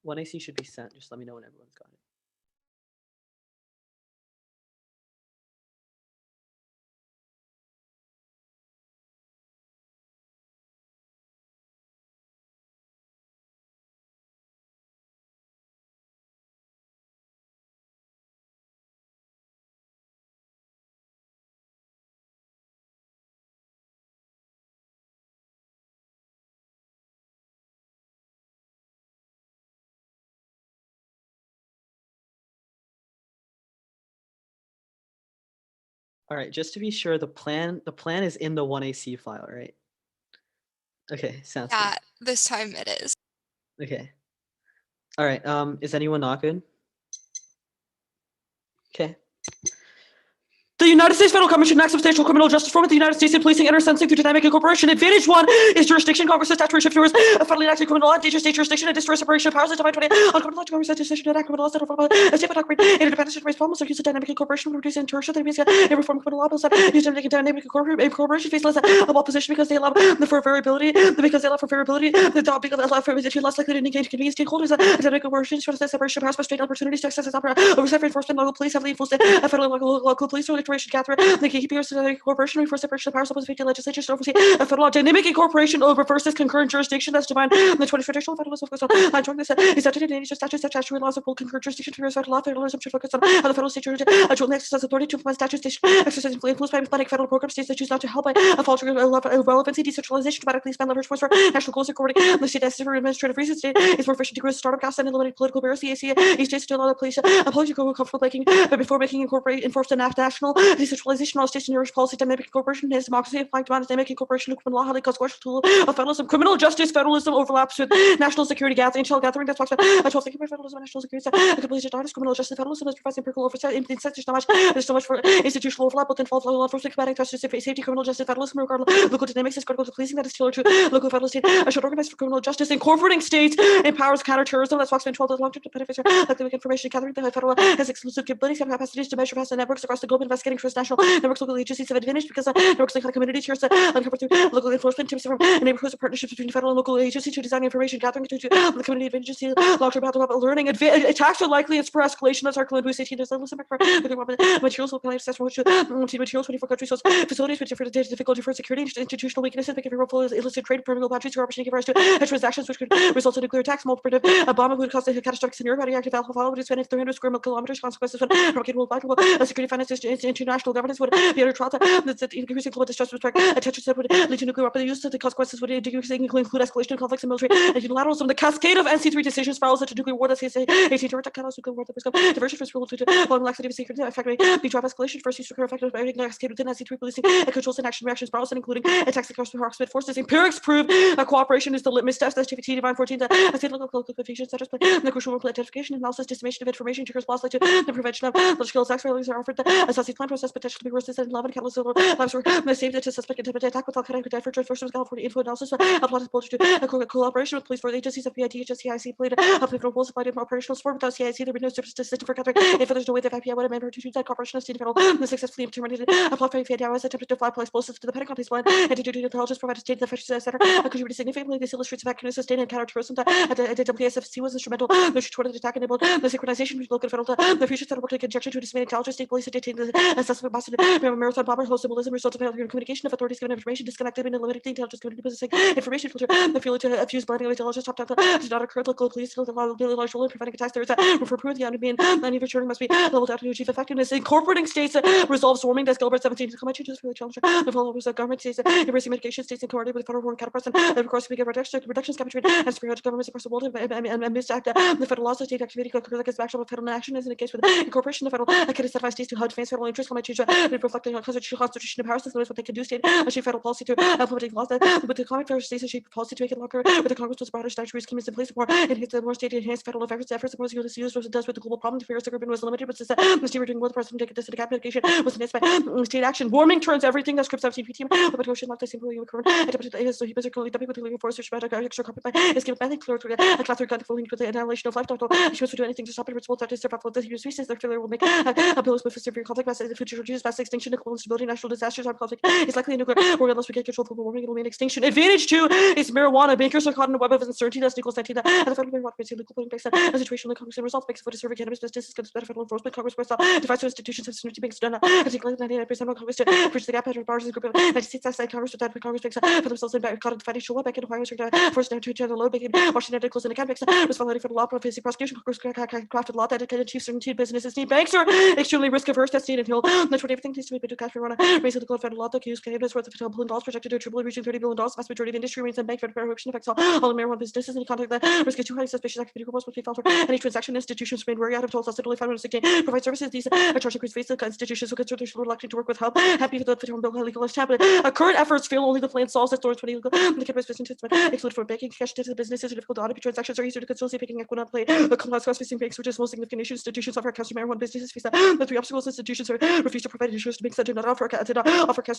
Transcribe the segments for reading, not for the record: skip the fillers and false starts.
One AC should be sent. Just let me know when everyone's got it. All right, just to be sure, the plan is in the 1AC file, right? Okay, sounds Yeah, this time it is. good. Okay. All right, is anyone not good? Okay. The United States Federal Government should enact substantial criminal justice reform with the United States in policing intersensing through dynamic incorporation. Advantage 1 is jurisdiction. Congress's statutory shift towards a federally enacted criminal law, endanger state jurisdiction, and destroy separation of powers. Divine 20 on criminal law to Congress decision to enact criminal laws that are a state by independence to raise problems or use of dynamic incorporation to reduce interaction that and reform criminal law bills that use dynamic incorporation faceless of opposition because they allow for variability, because they allow for variability, the because they allow for less likely to engage convenience stakeholders, dynamic incorporation to separation of powers, frustrate opportunities to access its oversight for enforcement, local police heavily influenced federal local police regulation gathering. Gatekeepers incorporation for separation of powers opposed to legislature to oversee a federal law. Dynamic incorporation over versus concurrent jurisdiction that's defined in the 20th traditional federalism focus on joining this is that in statutes such statutory laws of full concurrent jurisdiction to federal law. Federalism should focus on how the federal state jointly exercise authority to implement statutes exercise influence by implementing federal programs. States that choose not to help by a false relevancy, decentralization, dramatically expand leverage force for national goals according the state necessary for administrative reasons. State is more efficient to grow startup costs and eliminate political barriers. The ACA each states to allow the police go comfortable making before making incorporate enforced a national decentralization. All states and Irish policy dynamic incorporation is democracy applying to dynamic incorporation of criminal law, highly consequential tool of federalism. Criminal justice federalism overlaps with national security gathering. That's why I told thinking about federalism and national security. Completely denies criminal justice federalism is providing empirical oversight. There's so much for institutional overlap, both involved law enforcement, combating justice, safety, criminal justice federalism. Regardless, local dynamics is critical to policing. That is tailored to local federal state. Should organize for criminal justice, incorporating states empowers counterterrorism. That's Fox 12 long-term benefits like the information gathering. The federal has exclusive capabilities and capacities to measure vast networks across the globe, investigating transnational networks. Local agencies have advantage because networks like community tiers uncover through local enforcement teams from neighborhoods and partnerships between federal and local agencies to design information gathering to the community advantages. Long-term path of learning. Attacks are likely and for escalation. That's our Columbus 18. There's a listen back for materials will play access for materials 24 countries. So facilities which are difficulty for security, institutional weaknesses, making role illicit trade, criminal boundaries, corruption, give rise to transactions which could result in nuclear attacks, multiple bomb would cause a catastrophic scenario, radioactive alcohol would spend 300 square kilometers, consequences when rocket worldwide, security finances, international governance would be under trial. The increasing global distress would attention would lead to nuclear weapon use. The consequences would include escalation of conflicts and military and unilateralism. The cascade of NC3 decisions spirals into nuclear war. That's 18 direct catalyst nuclear war. The diversion first rule to long laxity of security effectively be drive escalation first use to effective cascade within NC3 policing and controls and action reactions spirals, including attacks across proximate forces. Empirics prove cooperation is the litmus test. That's GPT Divine 14. The state local confusion centers play the crucial role in identification, analysis, dissemination of information, triggers laws like the prevention of logical attacks. Failures are offered the associate plan process potentially be worse than 11 catalyst lives were saved to suspect intimidate attack without connected effort to first California info analysis. Applied to collaboration with police for agencies of PID, HSCIC played a pivotal role supplied in operational support. Without CIC, there would be no system for countering. If there's no way that IPI would have made to that cooperation of state federal successfully terminated a plot by FADI was attempted to fly explosives to the Pentagon police line and to do intelligence provided state defense center contributed significantly. This illustrates effectiveness of state and counterterrorism that the WSFC was instrumental. The toward the attack enabled the synchronization between local federal the future federal work conjunction to disseminate intelligence. State police detained the suspect Boston marathon bomber whole symbolism result of failure in communication of authorities given information disconnected and eliminating the intelligence community possessing information filter the failure to fuse blending of intelligence top down did not occur. Local police held a large role in preventing attacks. There is a for proof the enemy and any returning must be leveled out to achieve effectiveness. Incorporating states resolves warming. That's Gilbert 17 to comment changes for the challenge. The followers of government states embracing mitigation states and coordinated with federal foreign counterparts and of course we get reductions captured and superior governments across the world and misact the federal laws of state activity against actual federal action as in the case with incorporation of federal can incentivize states to advance federal interests. Climate change reflecting on constitution powers as what they can do. State achieve federal policy through implementing laws that with the economic federal states achieve policy to make it longer with the Congress was broader statutory schemes in place more enhance the more state enhanced federal efforts suppose you use as it does with the global problem. The fears the urban was limited, but since the state were doing more the president take this to the cabinet mitigation was enhanced by state action. Warming turns everything that scripts 17 PT but ocean like the same you current so he basically dumping with the legal force which better extra carpet by is given by clear through a class gun fully with the annihilation of life. She was to do anything to stop it. It's both to survival of the human species. Their failure will make a bills with severe conflict. future changes, mass extinction, global instability, natural disasters, armed conflict is likely a nuclear war unless we get control of global warming, it will mean extinction. Advantage 2 is marijuana. Bankers are caught in a web of uncertainty that's Nicholas 19 and the federal marijuana policy legal putting based on a situation like Congress and results makes vote to serve cannabis businesses against better federal enforcement. Congress press divides institutions of community banks done. I think like 99% of Congress to bridge the gap between bars and group of 90 states outside Congress with that Congress makes for themselves in caught in financial law back in Ohio, forced down to the low banking, Washington close in the makes responsibility for the law, facing prosecution. Congress crafted law that achieve certainty businesses need. Banks are extremely risk averse. That's State and Hill. That's what everything needs to be to cash marijuana. Raising the federal law that use cannabis worth of $12 billion projected to triple reaching $30 billion. Vast majority of industry remains unbanked. Federal prohibition affects all marijuana businesses. Any conduct that risk is too highly suspicious activity reports must be filed for any transaction. Institutions remain wary out of tolls less than only 516 provide services. These are charging increased fees. Institutions who consider they're reluctant to work with help. Happy with the federal bill legalized tablet. Current efforts fail. Only the plan solves that thorns when illegal. The cannabis businesses exclude for banking cash to the businesses. Difficult to audit transactions are easier to conceal. Picking equity play. The complex cost facing banks, which is most significant issue. Institutions offer cash to marijuana businesses face the three obstacles. Institutions refuse to provide insurance to banks that do not offer cash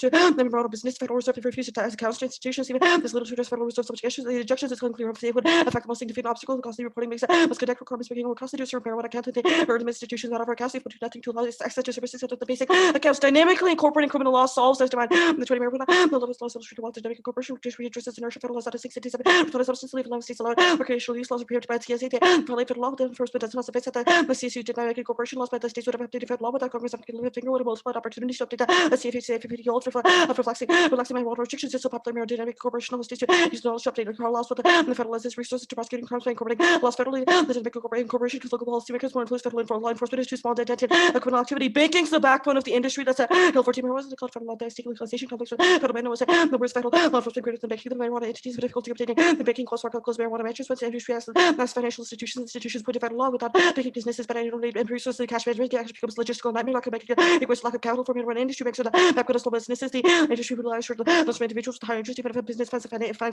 to the marijuana business. Federal Reserve refuse to accounts to institutions. Even this little to address Federal Reserve subjections. The injections is unclear if they would affect the most significant obstacle. The costly reporting makes must conduct requirements making more costly to serve marijuana accounts. They urge institutions not offer cash, but do nothing to allow access to services such as the basic accounts. Dynamically incorporating criminal law solves this demand. The 20 marijuana, the lowest laws illustrated law dynamic incorporation, which readdresses inertia. Federal laws out of 687, for the substance leave allowing states allowed recreational use laws are prepared by the TSA. Probably federal law with enforcement does not suffice at the CSU dynamic incorporation laws by the states would have updated federal law without Congress having to live a finger would have multiplied opportunities to update the CFA for relaxing marijuana restrictions. It's so popular marijuana dynamic incorporation laws states to use knowledge to update the laws with the federal laws resources to prosecuting crimes by incorporating laws federally. The dynamic incorporation because local policymakers more influence federal law enforcement is too small to detain criminal activity. Banking's the backbone of the industry. That's a Hill 14 marijuana is called federal law state legalization conflicts with federal man was the worst federal law enforcement greater than banking. The marijuana entities have difficulty obtaining the banking close marijuana matches once the industry has mass financial institutions put to federal law without banking businesses, but I don't need and resources. The cash management actually becomes a logistical nightmare. Lack of banking equals lack of capital for marijuana industry. Banks are the backbone of small businesses. The industry relies on those individuals with higher interest, even if a business finds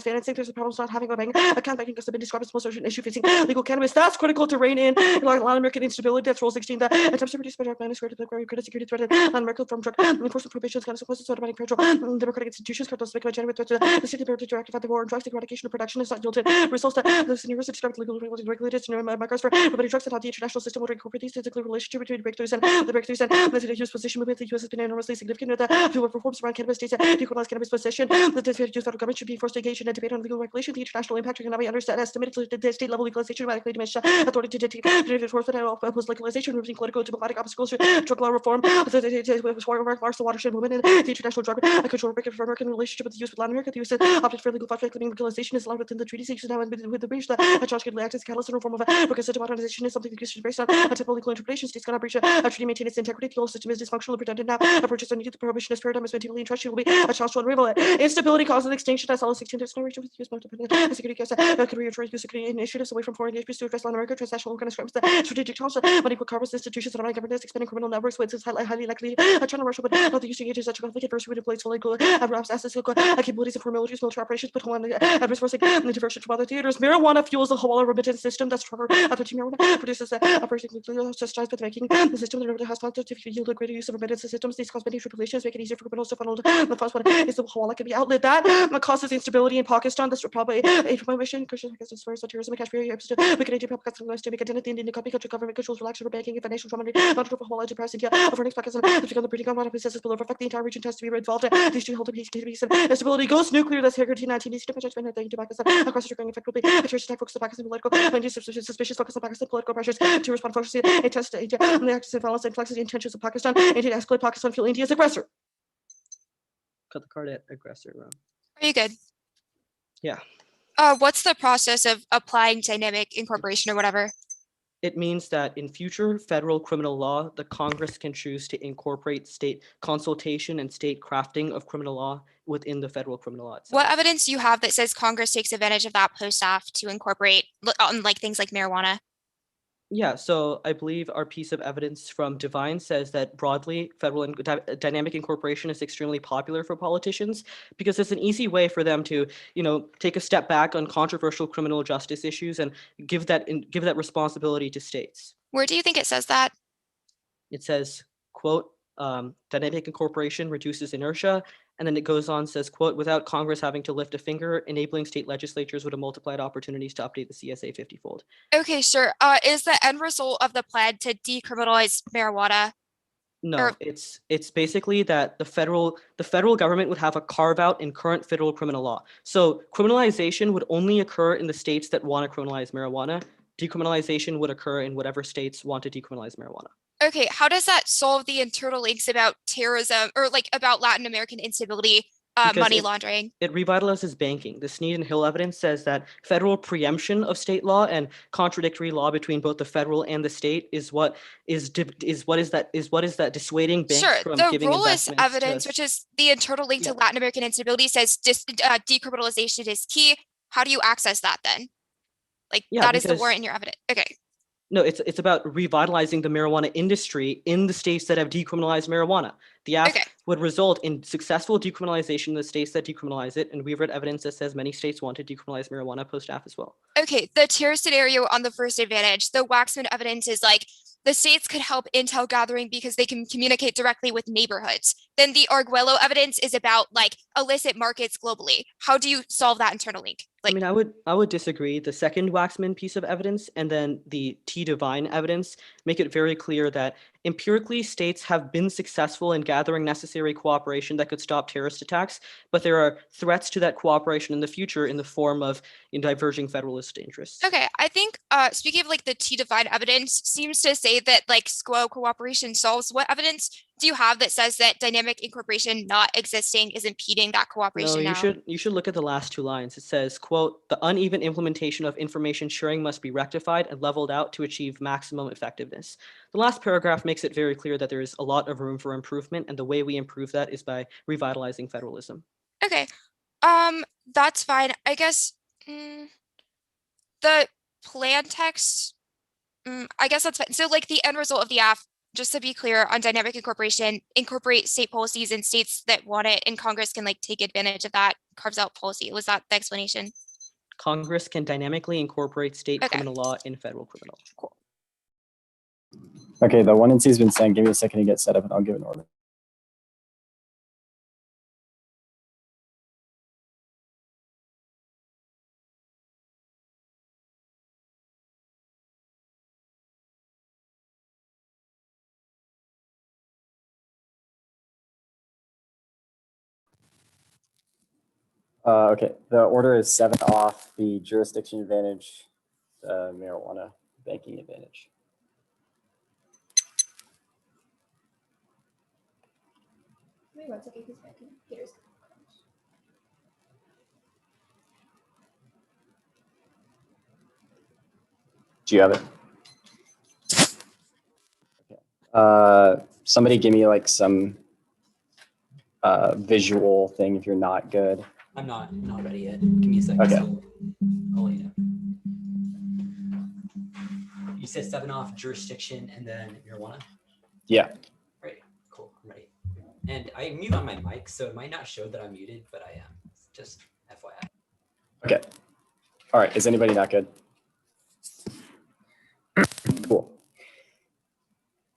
financing. There's a problem not having a bank account. Banking has been described as the most urgent issue facing legal cannabis. That's critical to rein in Latin American instability. That's Rule 16. That attempts to reduce federal management to credit security threat in Latin America from drug enforcement prohibitions, consequences of automatic federal democratic institutions, cartels make generate threat to the state ability to activate the war and drugs. The eradication of production is not yielded results that the scenarios to describe legal regulated markers for prohibited drugs and how the international system would incorporate these to the clear relationship between breakthroughs and the U.S. position movement. The U.S. has been enormously significant with the reforms around cannabis states that decriminalize cannabis possession. The U.S. federal government should be forced to engage in a debate on legal regulation. The international impact cannot be estimated to the state level legalization dramatically diminished authority to dictate enforcement and oppose legalization, removing political and diplomatic obstacles to drug law reform. The watershed movement and the international drug control framework in relationship with the U.S. with Latin America. The U.S. opted for legal project claiming legalization is allowed within the treaty. Sanctions now with the breach that Josh could act as a catalyst in reform of progressive modernization is something the Christian based on a typical legal interpretation. States cannot breach a treaty, maintain its integrity. The legal system is dysfunctional and redundant now. Approaches are needed. The prohibitionist paradigm is maintained in trust. Will be a challenge to unravel it. Instability causes extinction. That's all 16. There's no region with the U.S. independent security gas could reassure security initiatives away from foreign engagements to address Latin America transnational organizations. The strategic challenge unequal carbon institutions and governance expanding criminal networks with highly likely China, Russia, but not the use to engage in such a conflict adverse would employ solely assets, capabilities, and for military operations, but one adverse forcing the diversion from other theaters. Marijuana fuels the whole remittance system that's stronger. Marijuana produces operation just by making the system that has found to yield a greater use of remittance systems. These cause many tribulations, make it easier for criminals to funnel the funds. One is the Hawala can be outlet that causes instability in Pakistan. That's probably a prohibition. Christian as terrorism and Kashmir. We can Indian Pakistan to make a the Indian country government controls relax over banking and financial trauma. Not for Hawala to press India. Foreign Pakistan to become the breeding ground of businesses will affect the entire region. Has to be involved. These two hold peace and stability. Goes nuclear. That's Heritage 19. These different judgment to Pakistan across the Ukraine effectively. A terrorist attack focus on Pakistan political and suspicious focus on Pakistan political pressures to respond focusing a test to India on the actions of violence and flexes the intentions of Pakistan and to escalate Pakistan feel India's aggressor. Cut the card at aggressor. Are you good? Yeah. What's the process of applying dynamic incorporation or whatever? It means that in future federal criminal law, the Congress can choose to incorporate state consultation and state crafting of criminal law within the federal criminal law itself. What evidence do you have that says Congress takes advantage of that post-aft to incorporate on like things like marijuana? Yeah, so I believe our piece of evidence from Divine says that broadly, federal dynamic incorporation is extremely popular for politicians because it's an easy way for them to, take a step back on controversial criminal justice issues and give that responsibility to states. Where do you think it says that? It says, quote, dynamic incorporation reduces inertia. And then it goes on, says, quote, without Congress having to lift a finger, enabling state legislatures would have multiplied opportunities to update the CSA 50-fold. Okay, sure. Is the end result of the plan to decriminalize marijuana? No, it's basically that the federal government would have a carve out in current federal criminal law. So criminalization would only occur in the states that want to criminalize marijuana. Decriminalization would occur in whatever states want to decriminalize marijuana. Okay, how does that solve the internal links about terrorism or like about Latin American instability, money laundering? It revitalizes banking. The Snead and Hill evidence says that federal preemption of state law and contradictory law between both the federal and the state is what is that dissuading banks from giving Rullis investments evidence, which is the internal link to Latin American instability, says decriminalization is key. How do you access that then? Like that is the warrant in your evidence. Okay. No, it's about revitalizing the marijuana industry in the states that have decriminalized marijuana. The act would result in successful decriminalization in the states that decriminalize it, and we've read evidence that says many states want to decriminalize marijuana post-AF as well. Okay, the tier scenario on the first advantage, the Waxman evidence is like the states could help intel gathering because they can communicate directly with neighborhoods. Then the Arguello evidence is about like illicit markets globally. How do you solve that internal link? Like, I mean, I would disagree. The second Waxman piece of evidence and then the T. Devine evidence make it very clear that empirically states have been successful in gathering necessary cooperation that could stop terrorist attacks, but there are threats to that cooperation in the future in the form of diverging federalist interests. Okay, I think speaking of like the T. Devine evidence seems to say that like SQUO cooperation solves. What evidence do you have that says that dynamic incorporation not existing is impeding that cooperation? No, you should look at the last two lines. It says, quote, "The uneven implementation of information sharing must be rectified and leveled out to achieve maximum effectiveness." The last paragraph makes it very clear that there is a lot of room for improvement, and the way we improve that is by revitalizing federalism. Okay, that's fine. I guess the plan text, I guess that's fine. So like the end result of the AF, just to be clear on dynamic incorporation, incorporate state policies in states that want it, and Congress can like take advantage of that, carves out policy. Was that the explanation? Congress can dynamically incorporate state criminal law in federal criminal. Cool. Okay, the 1 and 2 has been sent. Give me a second to get set up and I'll give an order. Okay, the order is 7 off, the jurisdiction advantage, the marijuana banking advantage. Do you have it? Okay. Somebody give me like some visual thing if you're not good. I'm not ready yet. Give me a second. Okay. I'll let you know. You said 7 off jurisdiction and then marijuana? Yeah. Right. Cool. I'm ready. And I mute on my mic, so it might not show that I'm muted, but I am. Just FYI. Okay. All right. Is anybody not good? Cool.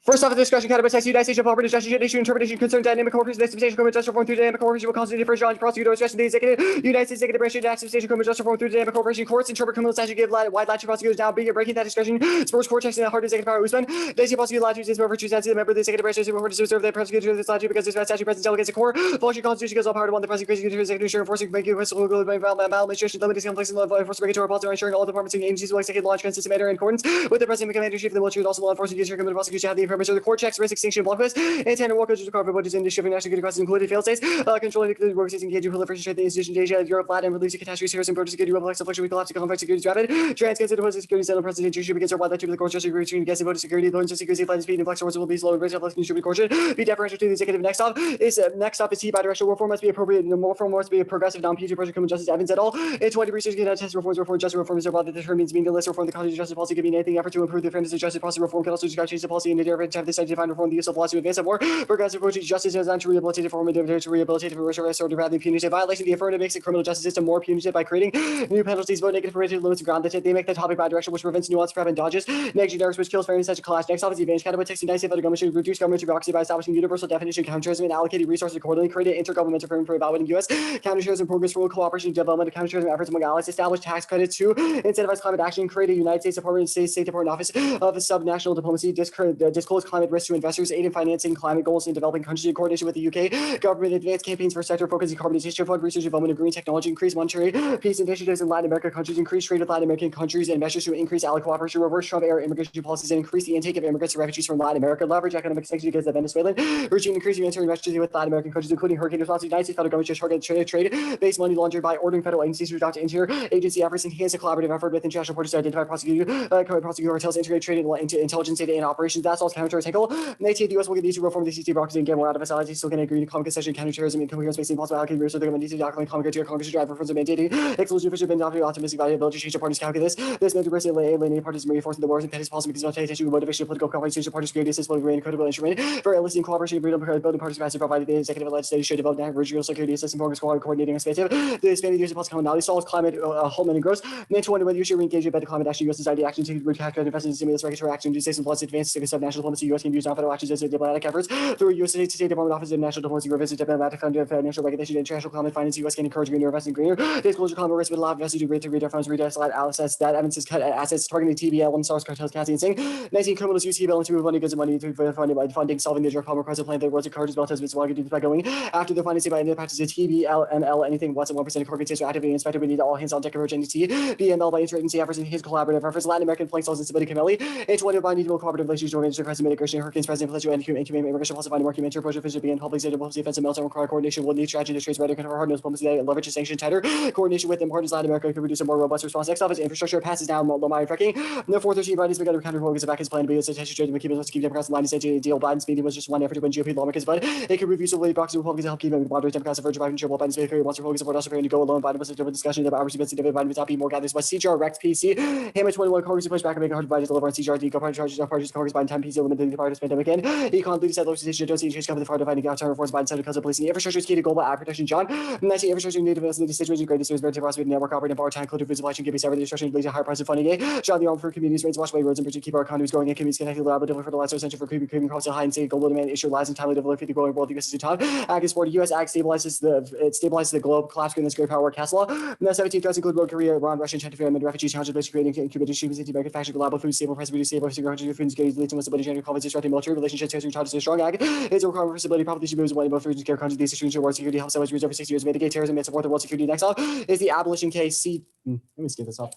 First off, the discussion kind of attacks United States of property issue interpretation concern dynamic corporation expectation criminal justice reform through dynamic corporation will constitute different John prosecutor discretion the executive United States executive branch expectation criminal justice reform through dynamic corporation courts interpret criminal statute give wide latitude to prosecutors now breaking that discretion sports court text in the heart of executive power Usman they see prosecutor latitude is more virtue sense the member of the executive branch is reported to serve the prosecutor this latitude because this statute presents delegates a core function constitution gives all power to one the prosecution to executive ensure enforcing making whistle maladministration limiting complexity law enforcement regulatory policy ensuring all departments and agencies will execute law consistent manner in accordance with the president commander in chief of the military also law enforcement criminal prosecution have the information of the court checks risk extinction block list and tender workers to cover budgets in distributing national security crisis included failed states controlling the work states engaging proliferation strength the institution Asia Europe Latin releasing catastrophes terrorism border security republics affliction collapse conflict security rapid transcancer deposit security center president issue against our wide latitude of the court justice security against voter security loans security flight speed and flex will be slow and raise flex distribute court be deferential to the executive next off is T bidirectional reform must be appropriate the reform must be a progressive non-punitive pressure criminal justice Evans et al. It's 20 research can test reforms justice reform is about the determines mean the list reform the constitutional justice policy could be anything effort to improve the fairness of justice policy reform can also describe change the policy in the different have this to define reform the use of laws to advance of war progressive approach to justice is to rehabilitate reform and to rehabilitate for restore rather than punitive violation the affirmative makes the criminal justice system more punitive by creating new penalties vote negative for limits and ground that they make the topic bidirectional which prevents nuance prep and dodges negative generics which kills fairness such a class next office advantage kind of text united states government should reduce government bureaucracy by establishing universal definition counterterrorism and allocating resources accordingly created intergovernmental framework for evaluating U.S. counterterrorism progress for cooperation and development of counterterrorism efforts among allies establish tax credits to incentivize climate action create a United States Department State Department Office of Subnational Diplomacy disclose disclose climate risks to investors, aid in financing climate goals in developing countries in coordination with the UK government, advance campaigns for sector focused decarbonization, fund research, development of green technology, increase monetary peace initiatives in Latin America countries, increase trade with Latin American countries, and measures to increase allied cooperation, reverse Trump-era immigration policies, and increase the intake of immigrants and refugees from Latin America, leverage economic sanctions against the Venezuelan regime, increase humanitarian measures with Latin American countries, including hurricane response. The United States federal government should target trade-based money laundering by ordering federal agencies to adopt interior agency efforts, enhance a collaborative effort with international partners to identify, prosecute cartels, integrate trade into intelligence data and operations. That's all counter-technical. The U.S. will continue to reform the CT bureaucracy and get more out of its allies. Still going to agree to common concession, counterterrorism, and coherence based impossible allocating resources. The government needs to document common criteria, Congress to drive reforms and mandating exclusion official been adopting optimistic viability change of parties calculus. This meant diversity alienating parties reinforcing the wars and petty policy because of attention to motivation of political compensation parties security assist political and credible instrument for eliciting cooperation and freedom building parties capacity provided the executive and legislative should develop regional security assistance programs coordinating expansive. The expanded use of policy commonality solves climate Holman and gross. Meant to wonder whether you should re-engage in better climate action, U.S. society action to recalculate investment in stimulus regulatory action to say some plus advanced of national diplomacy. U.S. can use non-federal actions as diplomatic efforts through U.S. State Department Office of National Diplomacy revisit diplomatic financial regulation and international climate finance. U.S. can encourage greener investment greener. Disclosure climate risk would allow investors to read funds, redestinate assets that evidence is cut assets targeting TBL and SARS cartels, Cassie and Singh. 19 criminals use TBL to move money, goods and money to funding solving the drug problem present plan. The words of cartels, has been swallowed by going after the financing by the practice of TBL, ML, anything less than 1% of corporate states are actively inspected. We need all hands on deck of urgency. BML by interagency efforts and his collaborative efforts. Latin American flank cells and stability Camelli. H1 by need cooperative relations to organize president mitigation, hurricanes, president, political and humane immigration, plus finding more humanitarian approach, efficient begin public safety, diplomacy, defense, and military require coordination. Will need strategy to trace rhetoric and hard nose diplomacy that leverage and sanction tighter. Coordination with partners. Latin America could produce a more robust response. Next office infrastructure passes down Lamar fracking. The 413 bodies began to counter focus back his plan to be a attention trade to keep Democrats in line to say deal. Biden's meeting was just one effort to win GOP lawmakers, but it could review some late boxes Republicans to help keep moderate Democrats of Virgin Biden chair while Biden's maker wants Republicans support also preparing to go alone. Biden was a different discussion about hours events and David Biden was not being more gathers, but CGR Rex PC. Hammer 21 Congress to push back and make it hard to Biden to deliver on CGR deco party charges of parties Congress Biden time PC limited the party's pandemic end. Econ leaders said legislation don't see change coming the far dividing out reforms Biden said because of policing infrastructure is key to global ad protection. John 19 infrastructure native in the situation great distribution very prosperity network operating power time including food supply chain give us everything destruction leads to higher price of funding. John the arm for communities rains wash away roads and bridges keep our economies going and communities connected reliable for the last essential for creeping across the high and safe global demand issue lies and timely development the growing world. The U.S. is top. Ag is for the U.S. Ag stabilizes the globe collapse in this great power castle. Now 17 threats include North Korea, Iran, Russia, China, and refugees challenges based creating incubated streams into manufacturing reliable food, stable price, reduce stable food security, leading to stability, general confidence, disrupting military relationships, terrorism, charges, strong ag. It's a requirement for stability, population moves one in both regions, care countries, these extremes, world security, help settlements over 60 years, mitigate terrorism, and support the world security. Next off is the abolition case. Let me skip this off.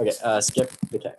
Okay, skip the K.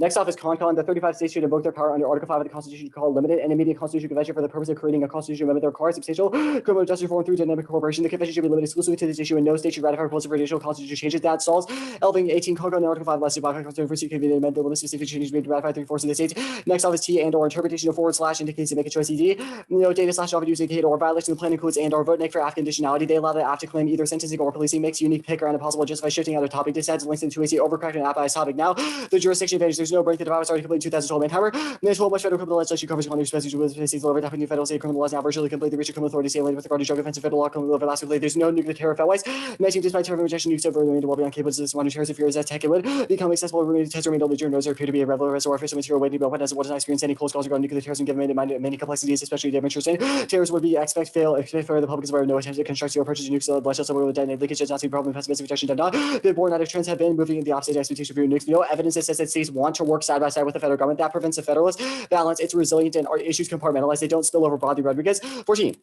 Next off is CONCON. The 35 states should invoke their power under Article 5 of the Constitution called limited and immediate constitutional convention for the purpose of creating a constitutional amendment that requires substantial criminal justice reform through dynamic cooperation. The convention should be limited exclusively to this issue and no state should ratify proposals for additional constitutional changes. That solves Elving 18 CONCON and Article 5 less about constitutional convenient amendment the limit specific changes made to ratify 3/4 of the states. Next off is T and or interpretation of / indicates to make a choice ED. No data / often use indicate or violation of the plan includes and or vote next for app conditionality. They allow the app to claim either sentencing or policing makes unique pick around impossible justify shifting other topic decides links into a overcorrect and app by topic. Now the jurisdiction advantage there's no break the device already complete 2012 manpower. There's whole much federal criminal legislation covers on respects with states over the new federal state criminal laws now virtually completely reach criminal authority sailing with regard to drug offense and federal law criminal over last complete. There's no nuclear terror felways. 19 despite terror rejection nukes over the well beyond capable this one terrorist if as tech it would become accessible remain test remain only during those appear to be a relevant or official material waiting to be open as what does not experience any close calls regarding nuclear terrorism given many complexities especially dimensions in terrorists would be expect fail for the public is aware no attempt to construct or purchase nukes bloodshed so with detonate leakage does not seem problem pessimistic protection done not the born out of trends have been moving in the opposite expectation for nukes. No evidence that says that states want to work side by side with the federal government that prevents the federalist balance. It's resilient and our issues compartmentalized. They don't spill over broadly. Rodriguez 14.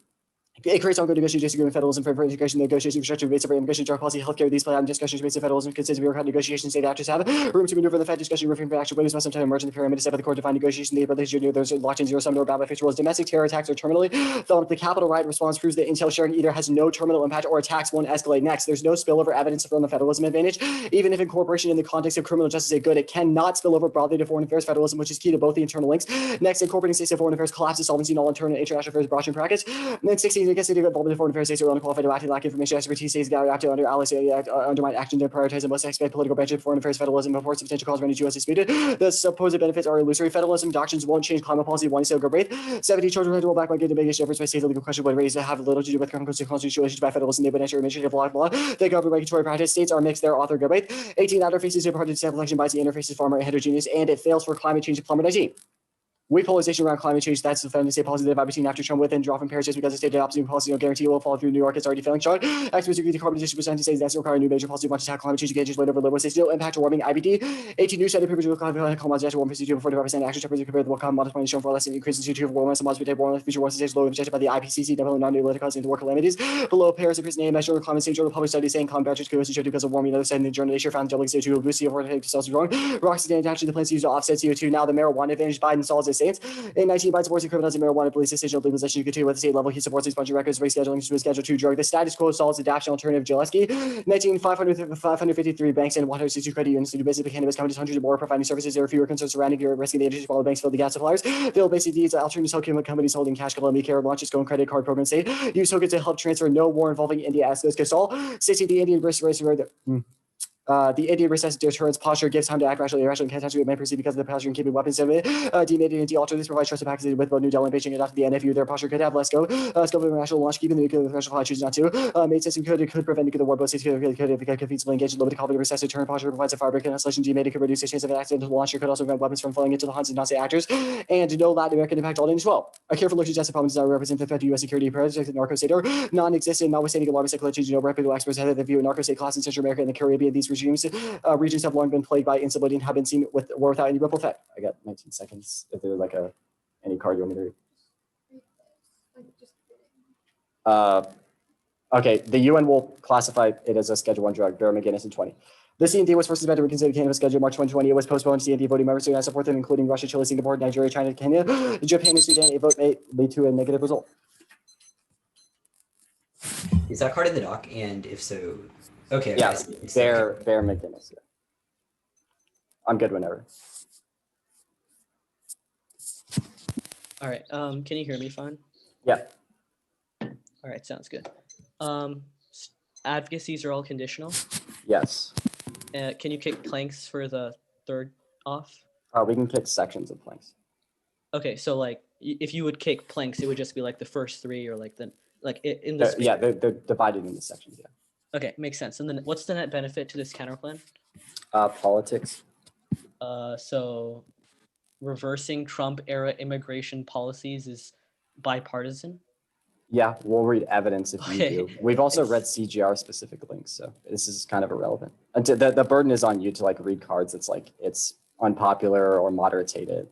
It creates ongoing negotiations agreement federalism for integration, negotiation, infrastructure, based on immigration, drug policy, healthcare. These plan discussions based on federalism consists of bureaucratic negotiations. State actors have room to maneuver the Fed discussion, roofing for action. Winners must sometimes emerge in the pyramid. Step of the court to find negotiation. The relationship near those locked in zero sum or bound by fixed rules. Domestic terror attacks are terminally filmed. The capital right response proves that intel sharing either has no terminal impact or attacks won't escalate next. There's no spillover evidence from the federalism advantage. Even if incorporation in the context of criminal justice is good, it cannot spill over broadly to foreign affairs federalism, which is key to both the internal links. Next, incorporating states of foreign affairs collapses solvency in all internal international affairs broad brackets. And then 16, against the involvement in foreign affairs states are unqualified to act, lack information, expertise, states that act under allies, undermine action to prioritize and must expect political branch of foreign affairs federalism reports of potential cause for any U.S. disputed. The supposed benefits are illusory. Federalism doctrines won't change climate policy. One still go great. 70 children had to roll back by getting the biggest efforts by state legal question would raise that have little to do with constitutional issues by federalism. They would ensure administrative law. They govern regulatory practice. States are mixed. Their author go great. 18 outer faces to part of sample election bias. The interface is far more heterogeneous and it fails for climate change. Plumber 19. Weak polarization around climate change. That's the defendant state policy that I've seen after Trump with and draw from Paris just because the state opposite policy no guarantee it will follow through. New York is already failing Sean. Experts agree decarbonization percentage says that's require new major policy to tackle climate change. You can't just wait over liberal states. Still impact warming. IBD. 18 new study papers will climate disaster 1.2 45% action temperature compared to what common modifying shown for less than increase in 2 warming. Some models warming future warming stage low projected by the IPCC definitely non-new causing war calamities. Below Paris increase name measure climate change journal published study saying climate batteries could also show because of warming. Another study in the journal Nature found doubling CO2 boost CO4 to cells wrong. Rocks and actually the plans to use to offset CO2. Now the marijuana advantage Biden solves its stance. In 19 Biden supports the criminals and marijuana police decision of legalization. You continue with the state level. He supports expunging records, rescheduling to a Schedule 2 drug. The status quo solves adoption alternative. Gillespie. 553 banks and 162 credit unions to do business with cannabis companies, hundreds more providing services. There are fewer concerns surrounding your risk of the agencies while the banks fill the gas suppliers. Bill basically needs alternative healthcare companies holding cash. Columbia Care launches going credit card program state. Use tokens to help transfer. No war involving India as this Gasol. 60 the Indian risk the Indian recessive deterrence posture gives time to act rationally, irrationally, and catastrophe may proceed because of the posture and keeping weapons denated and de-alter. This provides trusted packages with both New Delhi and Beijing adopted the NFU. Their posture could have less go. Scope of national launch, keeping the nuclear threshold high, choosing not to. Made system could prevent nuclear war. Both states could feasibly engage in limited conflict. Recessive deterrent posture provides a firebreak cancellation. Denated could reduce the chance of an accidental launcher. Could also prevent weapons from falling into the hands of Nazi actors. And no Latin American impact all in as well. A careful look to justice problems that represent the threat to U.S. security, project narco state or non-existent, notwithstanding alarmist psychology. No reputable experts have the view of narco state class in Central America and the Caribbean. These regimes. Regions have long been plagued by instability and have been seen with or without any ripple effect. I got 19 seconds. If there's like any card you want me to read. Okay, the UN will classify it as a Schedule 1 drug. Barry McGinnis in 20. The CND was first invented to reconsider cannabis schedule March 2020. It was postponed. CND voting members do not support them, including Russia, Chile, Singapore, Nigeria, China, Kenya, Japan, and Sudan. A vote may lead to a negative result. Is that card in the dock? And if so, okay. Yeah, okay. Bear McGinnis. Yeah. I'm good whenever. All right. Can you hear me fine? Yeah. All right. Sounds good. Advocacies are all conditional. Yes. Can you kick planks for the third off? We can kick sections of planks. Okay. So like, if you would kick planks, it would just be like the first three or like in this. Yeah, they're divided into sections. Yeah. Okay, makes sense. And then what's the net benefit to this counterplan? Politics. So reversing Trump era immigration policies is bipartisan. Yeah, we'll read evidence if you Okay. do. We've also read CGR specific links, so this is kind of irrelevant. And the burden is on you to like read cards. It's unpopular or moderate hated.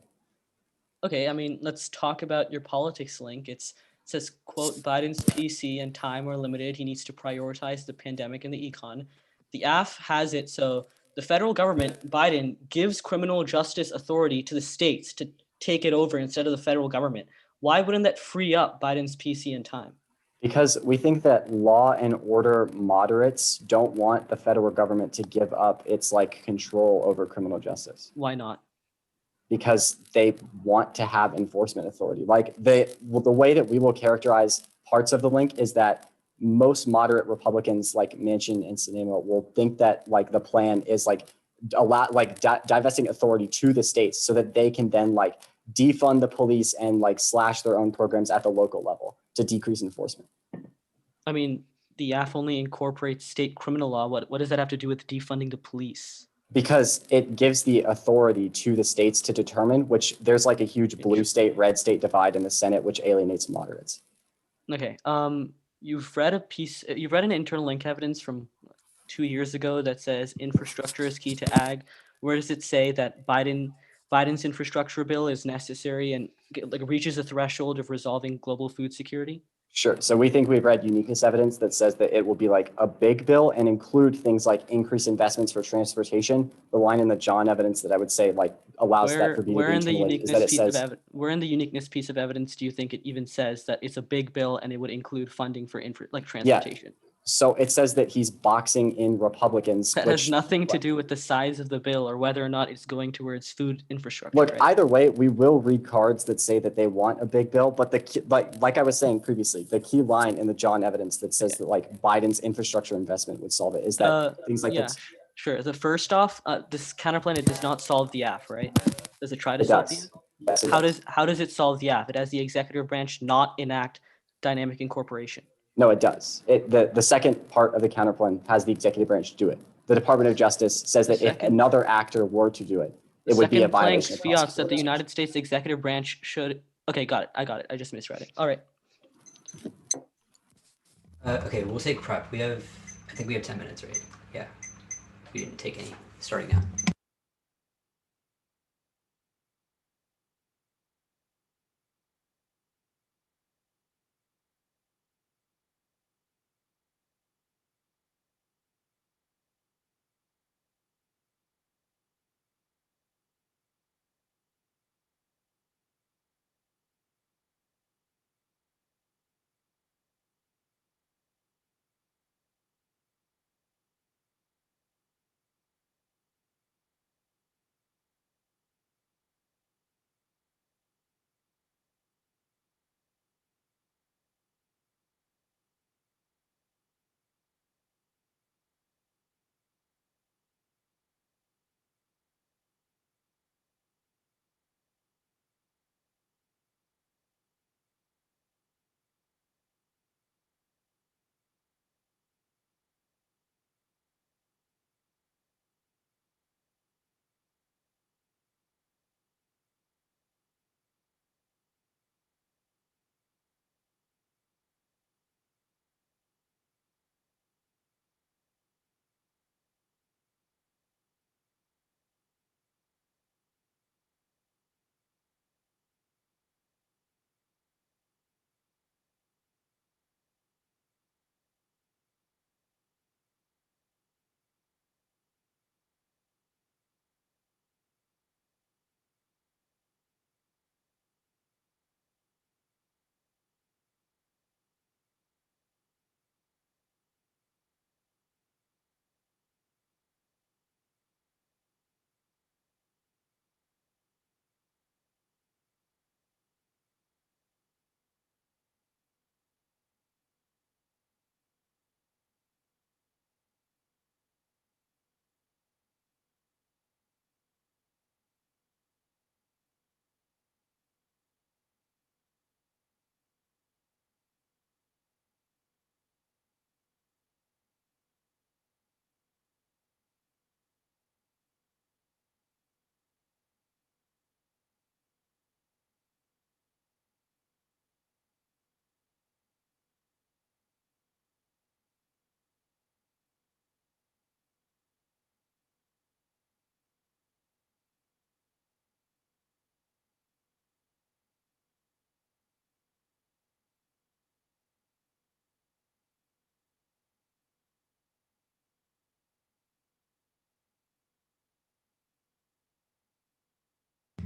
Okay, I mean, let's talk about your politics link. It says, quote, Biden's PC and time are limited. He needs to prioritize the pandemic and the econ. The AF has it so the federal government, Biden, gives criminal justice authority to the states to take it over instead of the federal government. Why wouldn't that free up Biden's PC and time? Because we think that law and order moderates don't want the federal government to give up its like control over criminal justice. Why not? Because they want to have enforcement authority. Like the way that we will characterize parts of the link is that most moderate Republicans like Manchin and Sinema will think that like the plan is like divesting authority to the states so that they can then like defund the police and like slash their own programs at the local level to decrease enforcement. I mean, the AF only incorporates state criminal law. What does that have to do with defunding the police? Because it gives the authority to the states to determine, which there's like a huge blue state, red state divide in the Senate, which alienates moderates. Okay. You've read an internal link evidence from 2 years ago that says infrastructure is key to ag. Where does it say that Biden's infrastructure bill is necessary and like reaches a threshold of resolving global food security? Sure. So we think we've read uniqueness evidence that says that it will be like a big bill and include things like increased investments for transportation. The line in the John evidence that I would say like allows that for where in the uniqueness piece of evidence do you think it even says that it's a big bill and it would include funding for transportation? Yeah. So it says that he's boxing in Republicans. That has nothing to do with the size of the bill or whether or not it's going towards food infrastructure. Look, right? either way, we will read cards that say that they want a big bill. But the key, like I was saying previously, the key line in the John evidence that says that like Biden's infrastructure investment would solve it is that things like this. Sure. The first off, this counterplan, it does not solve the AF, right? Does it try to It solve does. the AF? Yes, How does it solve the AF? It has the executive branch not enact dynamic incorporation. No, it does. The second part of the counterplan has the executive branch do it. The Department of Justice says that if another actor were to do it, it would be a Second plank violation of fiat that the constitutional United States executive branch should. Okay, got it. I got it. I just misread it. All right. Okay, we'll take prep. I think we have 10 minutes, right? Yeah. We didn't take any. Starting now.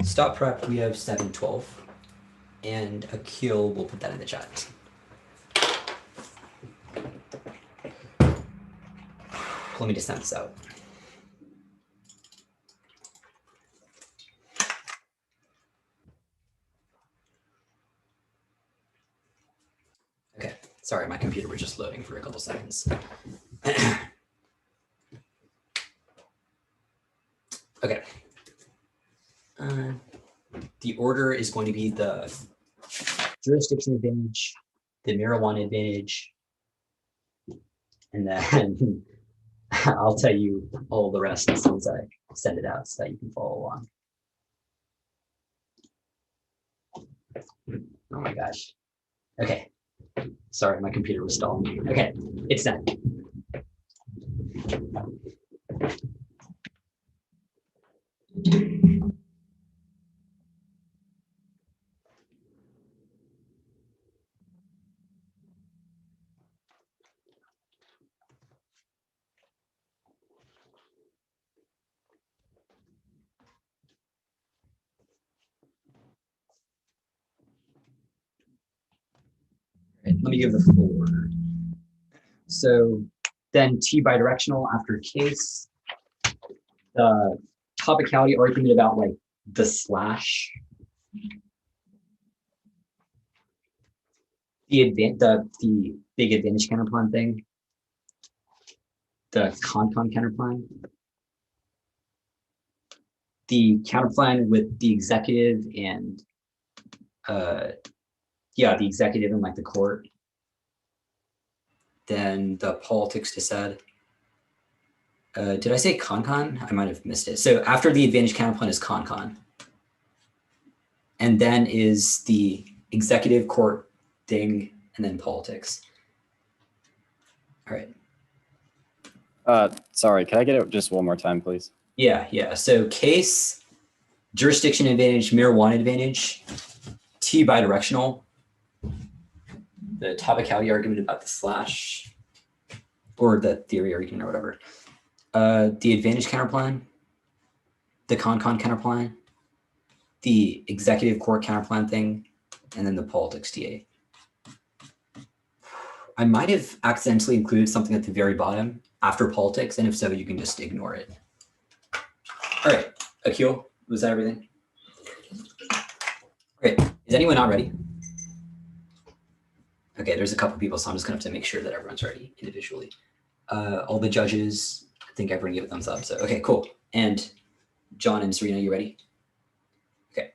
Stop prep, we have 7:12. And Akil will put that in the chat. Let me just send this out. Okay, sorry, my computer was just loading for a couple seconds. Okay. The order is going to be the jurisdiction advantage, the marijuana advantage, and then I'll tell you all the rest as soon as I send it out so that you can follow along. Oh my gosh. Okay. Sorry, my computer was stalling. Okay, it's done. Let me give the full order. So then T bidirectional after case, the topicality argument about like the slash, the big advantage counterplan thing, the con counterplan, the counterplan with the executive and yeah, the executive and like the court. Then the politics to said. Did I say con-con? I might have missed it. So after the advantage counterplan is con-con. And then is the executive court thing, and then politics. All right. Sorry, can I get it just one more time, please? Yeah. So case, jurisdiction advantage, marijuana advantage, T bidirectional, the topicality argument about the slash, or the theory argument or whatever. The advantage counterplan, the con-con counterplan, the executive court counterplan thing, and then the politics TA. I might have accidentally included something at the very bottom after politics, and if so, you can just ignore it. All right, Akil, was that everything? Great. Is anyone not ready? Okay, there's a couple people, so I'm just gonna have to make sure that everyone's ready individually. All the judges, I think everyone gave a thumbs up. So okay, cool. And John and Serena, you ready? Okay.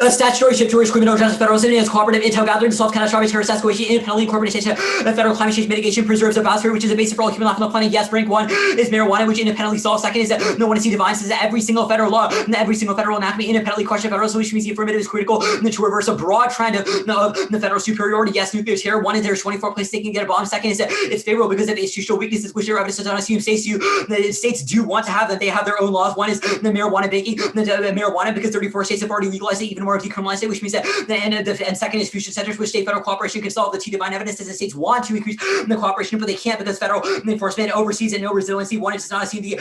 Statutory, ship-tory, criminal justice, federal citizens, cooperative intel gathering, solve catastrophic terrorist escalation, independently incorporated federal climate change mitigation, preserves the biosphere, which is a basic for all human life on the planet. Yes, rank 1 is marijuana, which independently solves. Second is that no one to see divines, is that every single federal law and every single federal enactment independently question federal solution means the affirmative is critical to reverse a broad trend of the federal superiority. Yes, nuclear terror. One is there's 24 places they can get a bomb. Second is that it's favorable because of institutional weaknesses, which their evidence does not assume. States do want to have that. They have their own laws. One is the marijuana banking, the marijuana, because 34 states have already legalized it, even more decriminalized it, which means that and second is fusion centers, which state federal cooperation can solve. The T divine evidence is that states want to increase the cooperation, but they can't because federal enforcement oversees and no resiliency. One, it does not assume the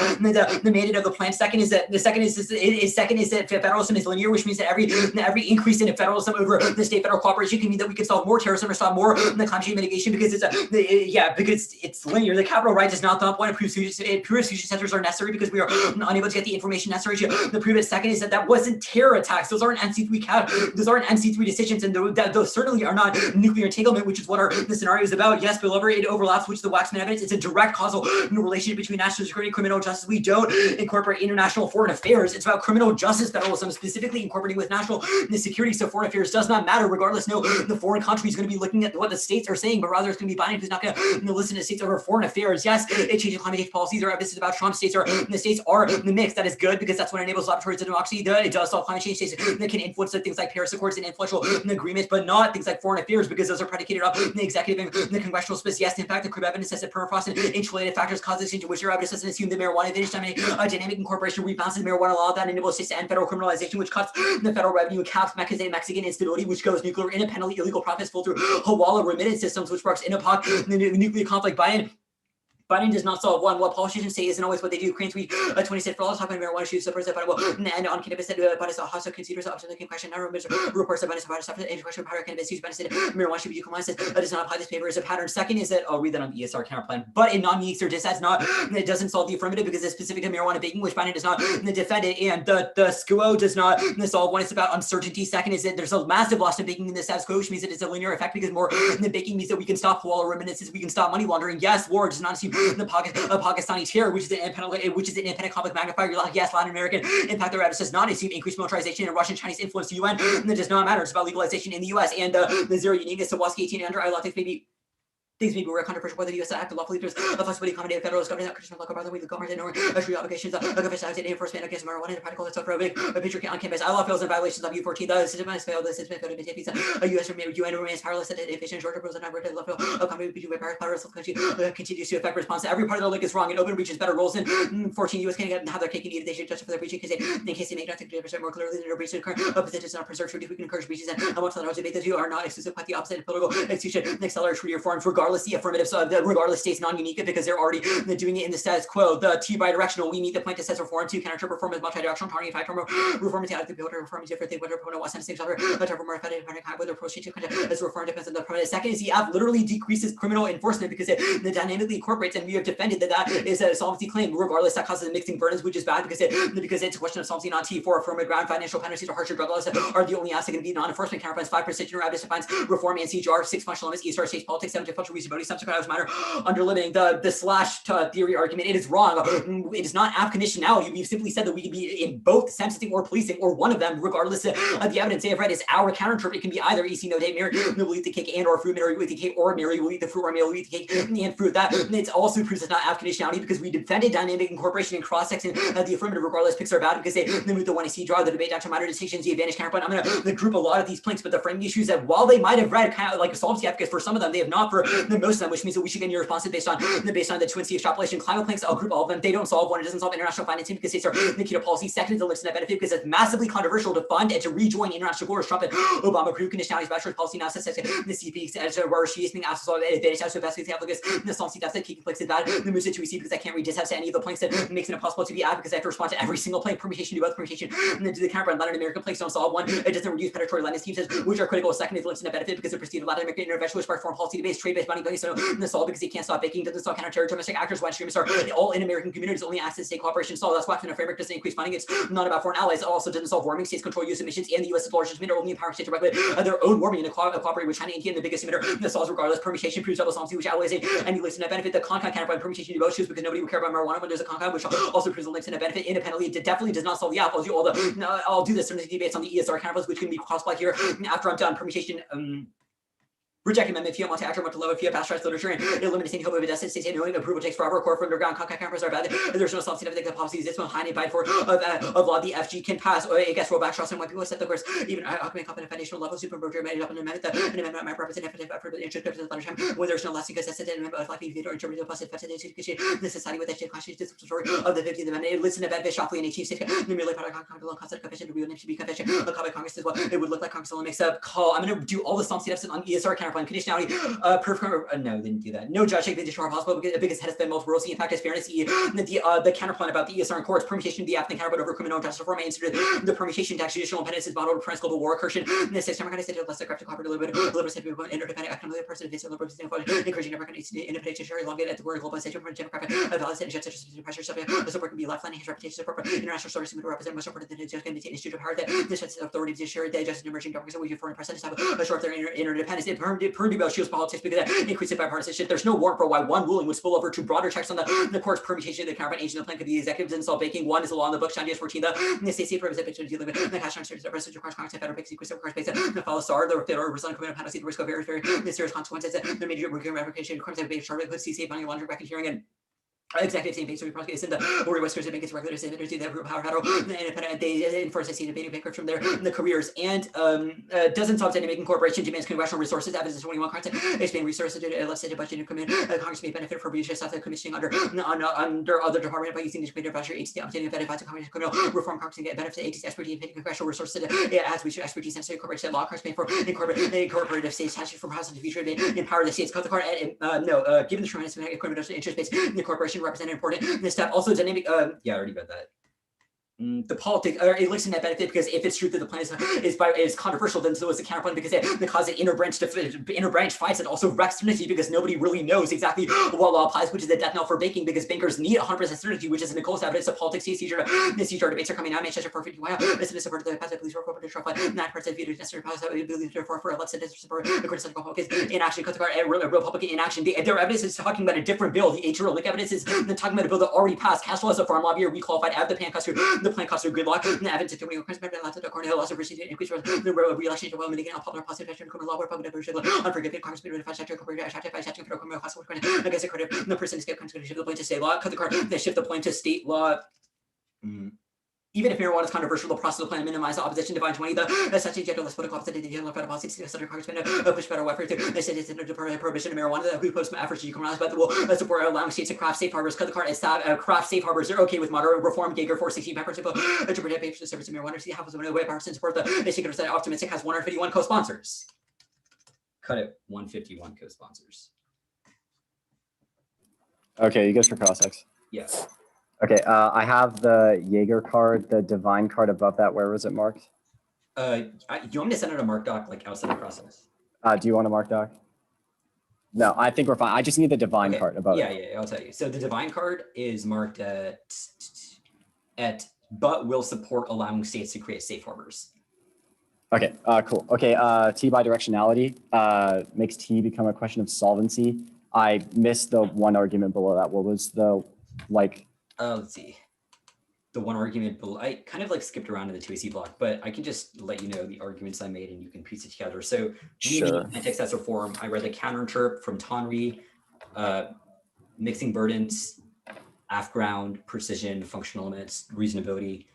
mandate of the plan. Second is that federalism is linear, which means that every increase in federalism over the state federal cooperation can mean that we can solve more terrorism or stop more the climate change mitigation because because it's linear. The capital right does not thump one. Pure fusion centers are necessary because we are unable to get the information necessary. The previous second is that wasn't terror attacks. Those aren't NC3 decisions, and those certainly are not nuclear entanglement, which is what the scenario is about. Yes, but it overlaps, which is the Waxman evidence. It's a direct causal relationship between national security and criminal justice. We don't incorporate international foreign affairs. It's about criminal justice federalism, specifically incorporating with national security. So foreign affairs does not matter, regardless. No, the foreign country is going to be looking at what the states are saying, but rather it's going to be Biden who's not going to listen to states over foreign affairs. Yes, it changes climate change policies. This is about Trump. States are the mix. That is good because that's what enables laboratories of democracy. It does solve climate change. States that can influence things like Paris Accords and influential agreements, but not things like foreign affairs because those are predicated on the executive and the congressional space. Yes, in fact, the crib evidence says that permafrost and age-related factors cause this change, which your evidence doesn't assume the marijuana advantage dynamic incorporation rebalances marijuana law that enables states to end federal criminalization, which cuts the federal revenue, caps Mexican instability, which goes nuclear independently, illegal profits flow through Hawala remittance systems, which sparks INAPOC, the nuclear conflict. Biden does not solve one. What politicians say isn't always what they do. Cranes week 20 said for all talking about marijuana issues, the president and on cannabis said Biden also considers up to the question. Now reports that Biden supported stuff in question powder cannabis use. Biden said marijuana should be decriminalized. Does not apply this paper as a pattern. Second is that I'll read that on the ESR counterplan, but in non-unique or that's not. It doesn't solve the affirmative because it's specific to marijuana baking, which Biden does not defend it, and the SCO does not solve one. It's about uncertainty. Second is that there's a massive loss in baking in the status quo, which means that it's a linear effect because more than baking means that we can stop Hawala remittances, we can stop money laundering. Yes, war does not assume the pocket of Pakistani terror, which is an independent conflict magnifier. You're like, yes, Latin American impact their does not assume increased militarization and Russian Chinese influence to UN. And that does not matter. It's about legalization in the US and the zero uniqueness to WASC 18 under. I love things may be work under pressure whether the U.S. act lawfully there's a flexibility accommodated federal government conditional local by the way the government and treaty obligations of enforcement against marijuana and practical it's for a big picture on campus. I law fails in violations of U14. The system has failed. The system failed to U.S. UN remains powerless and efficient. Georgia rules and not law fail accommodated between Paris powers country continues to affect response. Every part of the link is wrong and open breaches better rules in 14 U.S. can't have their cake and eat it. They should justify their breaching because in case they make nothing to more clearly than their breach of current position is not preserved. Treaty we can encourage breaches and amongst others debate the two are not exclusive quite the opposite in political execution and accelerate treaty reforms regardless the affirmative regardless states non-unique because they're already doing it in the status quo. The T bidirectional, we meet the point that says reform to counter reform is multi-directional, targeting five term reform is active builder reform is different thing whether opponent wants to same other more effective whether approach to as reform depends on the permanent. Second is the app literally decreases criminal enforcement because it dynamically incorporates, and we have defended that is a solvency claim. Regardless, that causes mixing burdens, which is bad because it's a question of solvency, not T. For affirmative ground, financial penalties or harsher drug laws are the only asset going to be non-enforcement counterpoints. 5% general defines reform and CGR, 6 functional limits, ESR states politics, 7 functional increasing voting subject matter under limiting the slash theory argument. It is wrong. It is not AF conditionality. We've simply said that we can be in both sentencing or policing or one of them, regardless of the evidence they have read. Is our counter-interpret. It can be either EC no date, Mary will eat the cake and or fruit, Mary will eat the cake, or Mary will eat the fruit, or Mary will eat the cake and fruit. That it also proves it's not AF conditionality because we defended dynamic incorporation and cross-section the affirmative regardless picks are bad because they move the 1AC draw the debate down to minor distinctions, the advantage counterpoint. I'm going to group a lot of these planks, but the framing issues that while they might have read kind of like a solvency because for some of them they have not for the most of them, which means that we should get your responses based on the twin C extrapolation. Climate planks, I'll group all of them. They don't solve one. It doesn't solve international financing because states are the key to policy. Second is the links to net benefit because it's massively controversial to fund and to rejoin international goals. Trump and Obama group conditionalities, bachelor's policy analysis, the CP as where she is being asked to solve advantage as to best example because the solvency deficit key complex is bad. The moves it to EC because I can't read just to any of the planks that makes it impossible to be ad because I have to respond to every single plank permutation to both permutation and then to the counterpoint Latin American planks don't solve one. It doesn't reduce predatory lending schemes which are critical. Second is links to net benefit because the perceived Latin American intervention which spark foreign policy based trade based money value so the solve because they can't stop baking doesn't stop counter domestic actors when extremists are all in American communities only access state cooperation solve. That's why the framework doesn't increase funding. It's not about foreign allies. It also doesn't solve warming. States control U.S. emissions and the U.S. largest emitter only empowering states to regulate their own warming and cooperate with China, India, and the biggest emitter. That solves regardless. Permutation proves double solvency, which outweighs any links to net benefit. The con-con counterpoint permutation to both choose because nobody would care about marijuana when there's a con-con, which also proves the links to net benefit independently. It definitely does not solve the app. I'll do this in the debates on the ESR counterpoints, which can be cross-applied here after I'm done. Permutation. Reject amendment, Fiat Monte Actor, Monte Fiat pasteurized literature, and eliminating hope of a destined state, knowing approval takes forever, core from underground, contact cameras are bad. There's no solvency that the policies this one high and for of law the FG can pass, or I guess rollback shots and when people set the course, even document competent foundational level, super broker made up an amendment, an amendment might represent for the interest purposes of time, where there's no lasting consistent amendment of likely to or interpretive plus the society with the constitution story of the 50th amendment. Listen to that Shopley and chief state, the merely part of concept confession to real name should be confession. A copy of Congress as well. It would look like Congress only makes a call. I'm going to do all the solvency deficit on ESR counterpoint conditionality. No, didn't do that. No judge take the additional possible because it has been multiple rules. In fact, as fairness, the counterpoint about the ESR in courts, permutation of the African counterpoint over criminal justice reform, instituted the permutation tax judicial independence is modeled over global war recursion. In this system, we're going to say less aggressive cooperative liberal interdependent economically person of liberal encouraging independent judiciary long at the word globalization from democratic balance and justice pressure subject the support can be left landing his reputation support international sources to represent most important than the just institute of power that this authority judiciary they just emerging democracy we foreign presidents have a short their interdependence. It Purdue Bill shields politics because that increases bipartisanship. There's no warrant for why one ruling would spill over to broader checks on the court's permutation of the counterpoint agent of the plan could be the executives install baking. One is the law in the book, Sean 14, the state representation dealing with the cash on series of research requires Congress federal basic requires based on the follow star, the result of criminal penalty, the risk of very serious consequences, the major revocation crimes that be charged with CC money laundering record hearing and executive team based on prosecution the Warrior Westers and make its regular statement to that power battle the independent they enforce a debating bankers from their careers and doesn't solve dynamic incorporation demands congressional resources evidence 21 content expanding resources to legislative budget and Congress may benefit from research after commissioning under other department by using the creative pressure agency obtaining a benefit to criminal reform Congress can get benefits agency expertise and congressional resources as we should expertise necessary to incorporate state law Congress may for incorporative state statute from House and the future empower the states cut the card given the tremendous criminal interest based in the corporation represented important this step also dynamic yeah I already read that the politics or it looks in that benefit because if it's true that the plan is controversial then so is the counterpoint because it causes inner branch fights and also wrecks certainty because nobody really knows exactly what law applies which is the death knell for banking because bankers need 100% certainty which is Nicole's evidence of politics seizure debates are coming out Manchester perfect while this is support the passive police report to Trump 9% of views necessary powers that we believe therefore for let's say support the critical focus in action cut the card Republican inaction their evidence is talking about a different bill the HR like evidence is talking about a bill that already passed Castro as a farm lobby we qualified out the pan custer the plan costs are good luck. The evidence of criminal crimes, Cornell also received increase the re-election to women again, popular positive action, criminal law, Republican unforgiving Congress, but if statute criminal costs against a credit, the person escape comes to shift the point to state law, cut the card, they shift the point to state law. Even if marijuana is controversial, the process of the plan minimize the opposition to Divine 20. The statute general political opposite to the general federal policy to the Congress push federal welfare to the state to prohibition of marijuana. Who posts efforts to criminalize, but will support allowing states to craft safe harbors. Cut the card and craft safe harbors. They're okay with moderate reform. Geiger 460 people to protect the service of marijuana. See half of the way bipartisan support the basic of optimistic has 151 co-sponsors. Cut it 151 co-sponsors. Okay, you guys for cross-ex. Yeah. Okay, I have the Jaeger card, the Divine card above that. Where was it marked? Do you want me to send it a mark doc like outside the process? Do you want a mark doc? No, I think we're fine. I just need the Divine card above it. Yeah, I'll tell you. So the Divine card is marked at but will support allowing states to create safe harbors. Okay, cool. Okay, T bidirectionality makes T become a question of solvency. I missed the one argument below that. What was the, like, Let's see. The one argument below, I kind of like skipped around in the 2AC block, but I can just let you know the arguments I made and you can piece it together. So Sure. anti-excessive form, I read the counterinterp from Tonry, mixing burdens, ground, precision, functional limits, reasonability.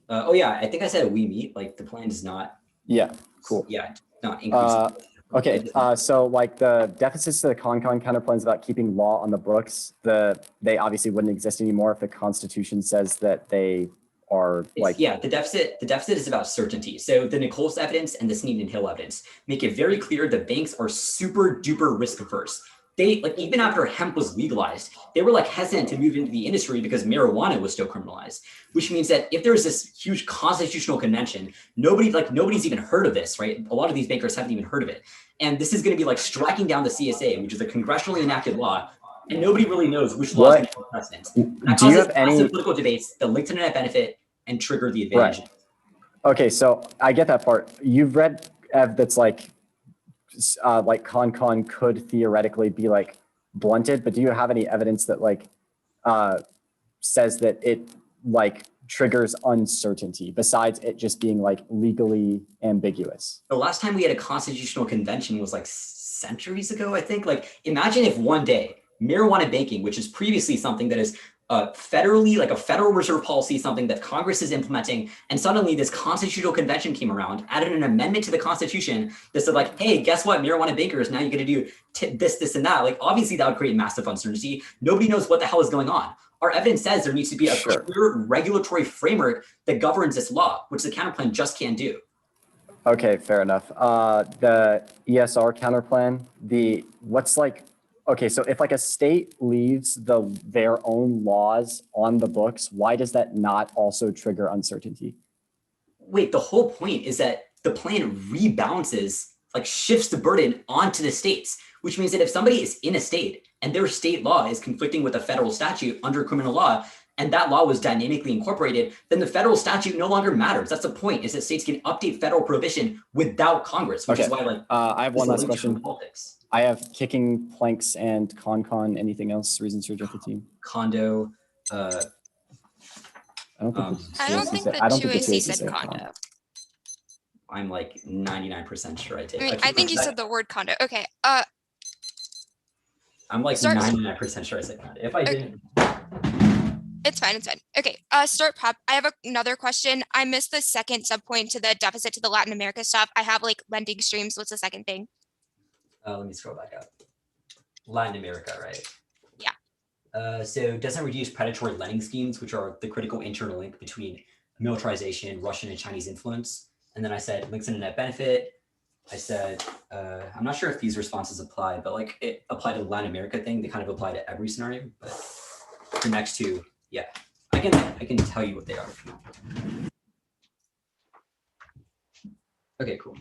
Oh yeah, I think I said we meet, like the plan does not, Yeah, cool. yeah, not increase. Okay, so like the deficits to the con-con counterplans about keeping law on the books, they obviously wouldn't exist anymore if the Constitution says that they are like. Yeah, the deficit is about certainty. So the Nichols evidence and the Sneed and Hill evidence make it very clear that banks are super duper risk averse. They, like, even after hemp was legalized, they were like hesitant to move into the industry because marijuana was still criminalized, which means that if there's this huge constitutional convention, nobody's even heard of this, right? A lot of these bankers haven't even heard of it. And this is going to be like striking down the CSA, which is a congressionally enacted law, and nobody really knows which law is going to be precedent. That Do you causes have any massive political debates that link to net benefit and trigger the advantage. Right. Okay, so I get that part. You've read that's like con could theoretically be like blunted, but do you have any evidence that like says that it like triggers uncertainty besides it just being like legally ambiguous? The last time we had a constitutional convention was like centuries ago, I think. Like, imagine if one day marijuana banking, which is previously something that is federally, like a Federal Reserve policy, something that Congress is implementing, and suddenly this constitutional convention came around, added an amendment to the Constitution that said like, hey, guess what, marijuana bankers, now you get to do this, and that. Like, obviously that would create massive uncertainty. Nobody knows what the hell is going on. Our evidence says there needs to be a clear regulatory framework that governs this law, which the counterplan just can't do. Okay, fair enough. The ESR counterplan, okay, so if like a state leaves their own laws on the books, why does that not also trigger uncertainty? Wait, the whole point is that the plan rebalances, like shifts the burden onto the states, which means that if somebody is in a state and their state law is conflicting with a federal statute under criminal law, and that law was dynamically incorporated, then the federal statute no longer matters. That's the point, is that states can update federal prohibition without Congress, which is why, like, I have one last question. Politics. I have kicking planks and con. Anything else? Reasons to reject the team. Condo. I don't think the 2AC said condo. I'm like 99% sure I did. I think you said the word condo. Okay. I'm like 99% sure I said condo. If I didn't. It's fine. Okay, start prep. I have another question. I missed the second subpoint to the deficit to the Latin America stuff. I have like lending streams. What's the second thing? Let me scroll back up. Latin America, right? Yeah. So doesn't reduce predatory lending schemes, which are the critical internal link between militarization, Russian and Chinese influence. And then I said links in a net benefit. I said, I'm not sure if these responses apply, but like it applied to the Latin America thing. They kind of apply to every scenario, but the next two, yeah, I can tell you what they are. Okay, cool.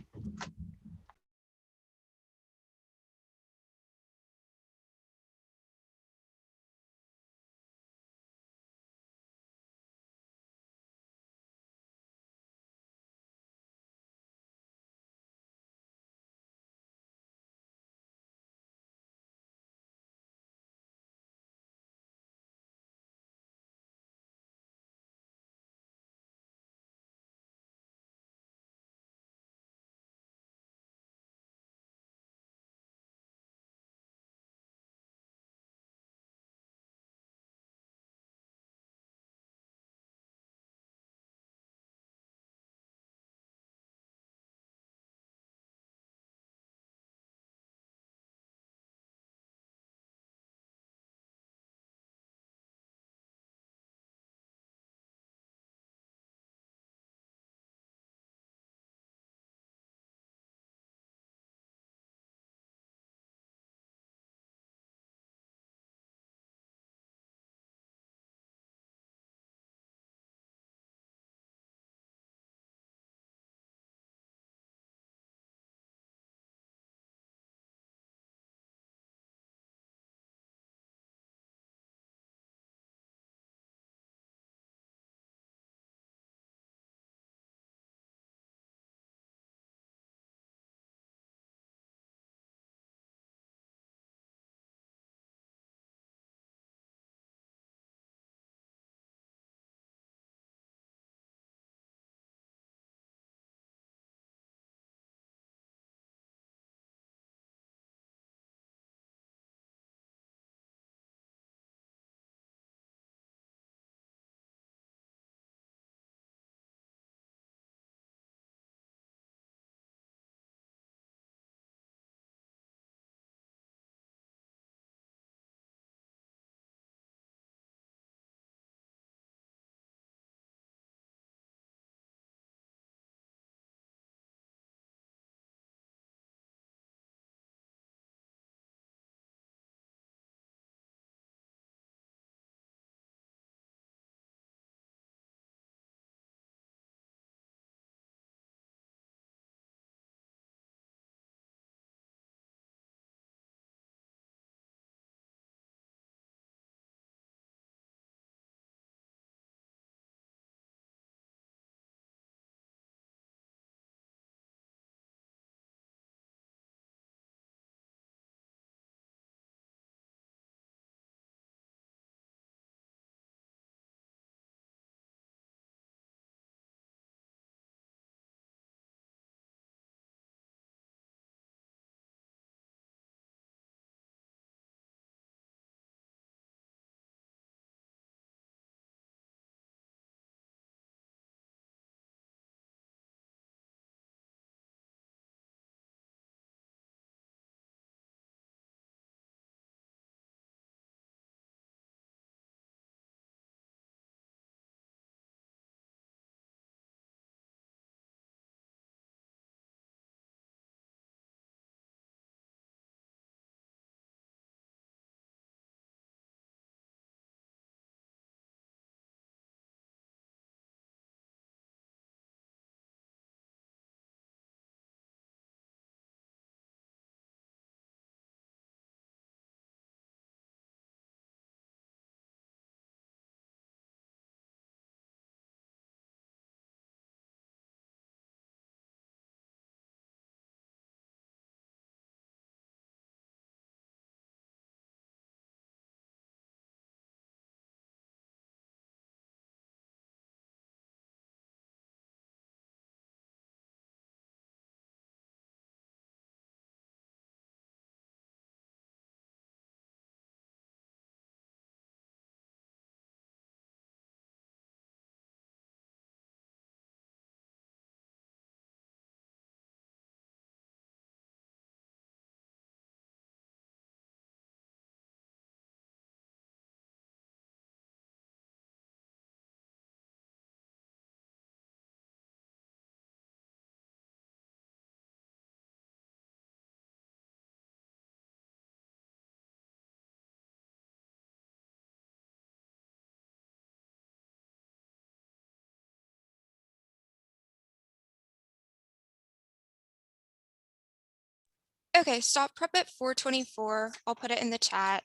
Okay, stop prep at 424. I'll put it in the chat.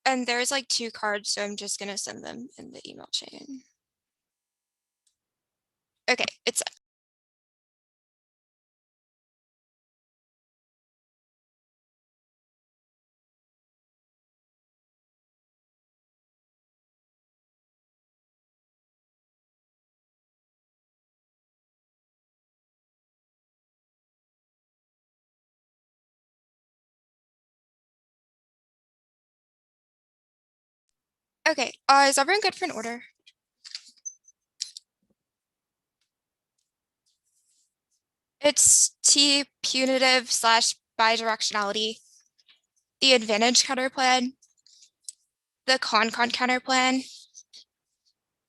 And there's like 2 cards, so I'm just gonna send them in the email chain. Okay, it's sent. Okay, is everyone good for an order? It's T punitive / bidirectionality, the advantage counter plan, the con counter plan,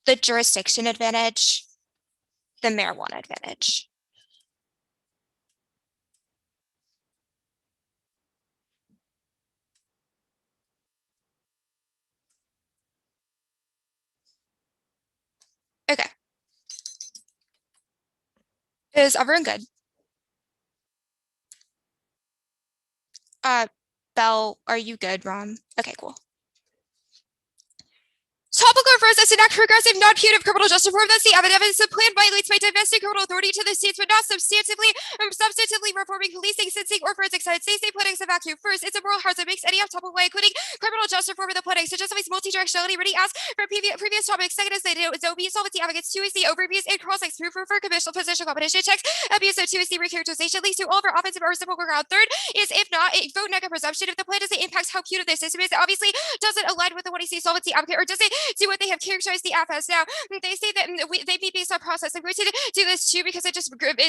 the jurisdiction advantage, the marijuana advantage. Okay. Is everyone good? Belle, are you good, Rom? Okay, cool. Topical refers as an act progressive, non-punitive criminal justice reform. That's the evidence the plan violates by divesting criminal authority to the states, but not substantively reforming policing, sentencing, or forensic science. They say planning is a vacuum. First, it's a moral hazard that makes any off-topic way, including criminal justice reform in the planning, such as multi-directionality, already asked for previous topics. Second is the Zoe, solvency advocates, 2 is the overviews and cross-ex proof for commercial position competition checks, abuse of 2 is the recharacterization, leads to all of our offensive or reciprocal ground. Third is, if not, a vote negative presumption. If the plan doesn't impact how punitive the system is, it obviously doesn't align with the what he sees solvency advocate, or does it do what they have characterized the app as. Now, they say that they be based on process. I'm going to do this too because it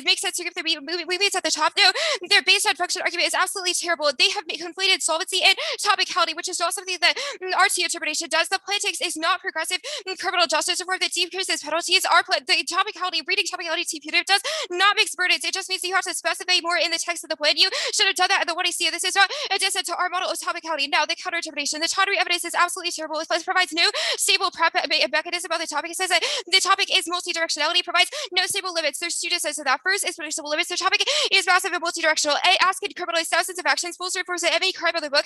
makes sense to give the movements at the top. No, their based on function argument is absolutely terrible. They have conflated solvency and topicality, which is not something that RT interpretation does. The plan takes is not progressive criminal justice reform that decreases penalties. The topicality, reading topicality to punitive does not mix burdens. It just means you have to specify more in the text of the plan. You should have done that in the what I see. This is not a dissent to our model of topicality. Now, the counter interpretation, the Tawdry evidence is absolutely terrible. It provides no stable prep mechanism of the topic. It says that the topic is multi-directionality, provides no stable limits. There's 2 dissents to that. First is predictable limits. The topic is massive and multi-directional. Ask and criminalize thousands of actions, full force at any crime on the book.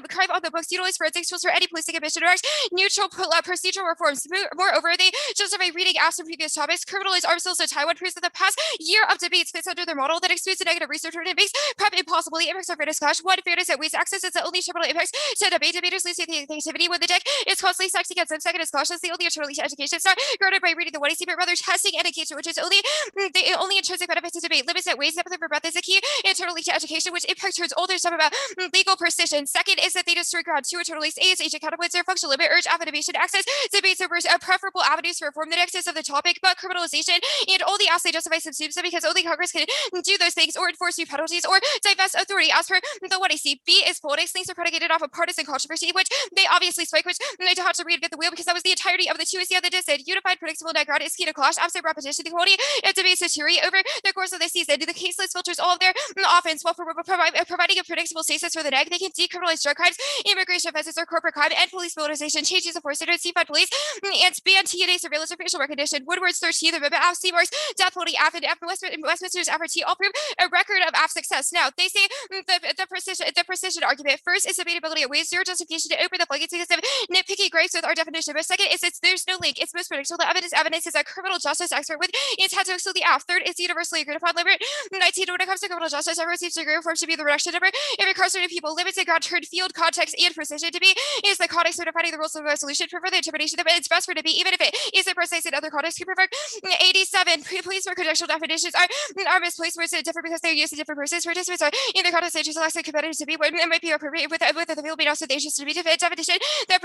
Crime on the books, utilize forensics tools for any policing commission or neutral procedural reforms. Moreover, they justify reading asked in previous topics. Criminalize arms in Taiwan proves that the past year of debates fits under their model that excludes the negative research and it makes prep impossible. The impacts of fairness clash. One, fairness that waste access is the only terminal impacts to debate. Debaters lose the activity when the deck is constantly stacked against them. Second is cautious. The only alternative to education is not guarded by reading the what I see, but rather testing and engagement, which is the only intrinsic benefit to debate. Limits that waste depth for breadth is a key internally to education, which impact turns older stuff about legal precision. Second is that they destroy ground 2 internally AS agent counterpoints their functional limit, urge affidavit access debates over preferable avenues for reform. The next is of the topic, but criminalization and all the asks they justify subsumes them because only Congress can do those things or enforce new penalties or divest authority. As per the what I see, B is politics. Things are predicated off of partisan controversy, which they obviously spike, which they don't have to reinvent the wheel because that was the entirety of the 2C of the dissent. Unified, predictable background is key to clash, absent repetition, the quality of debates deteriorate over the course of the season. The case list filters all of their offense while providing a predictable stasis for the neg. They can decriminalize drug crimes, immigration offenses, or corporate crime, and police militarization, changes of force standards, defund police, and ban TNA surveillance or facial recognition. Woodward's 13th Amendment, AF, Seymour's death penalty, AF, and Westminster's FRT all prove a record of AF success. Now, they say the precision argument. First is debatability. It weighs zero justification to open the floodgates because of nitpicky gripes with our definition. But second is there's no link. It's most predictable. The evidence is a criminal justice expert with intent to exclude the AF. Third is universally agreed upon limit 19. When it comes to criminal justice, everyone seems to agree reform should be the reduction number of incarcerated people. Limited ground turned field, context, and precision to be is the context for defining the rules of resolution for further interpretation of it. It's best for it to be, even if it isn't precise in other contexts, can provoke 87. Police for contextual definitions are misplaced words that differ because they're used in different purposes. Participants are in the context that just allows the competitors to be what it might be appropriate with the field being also the issues to be definition that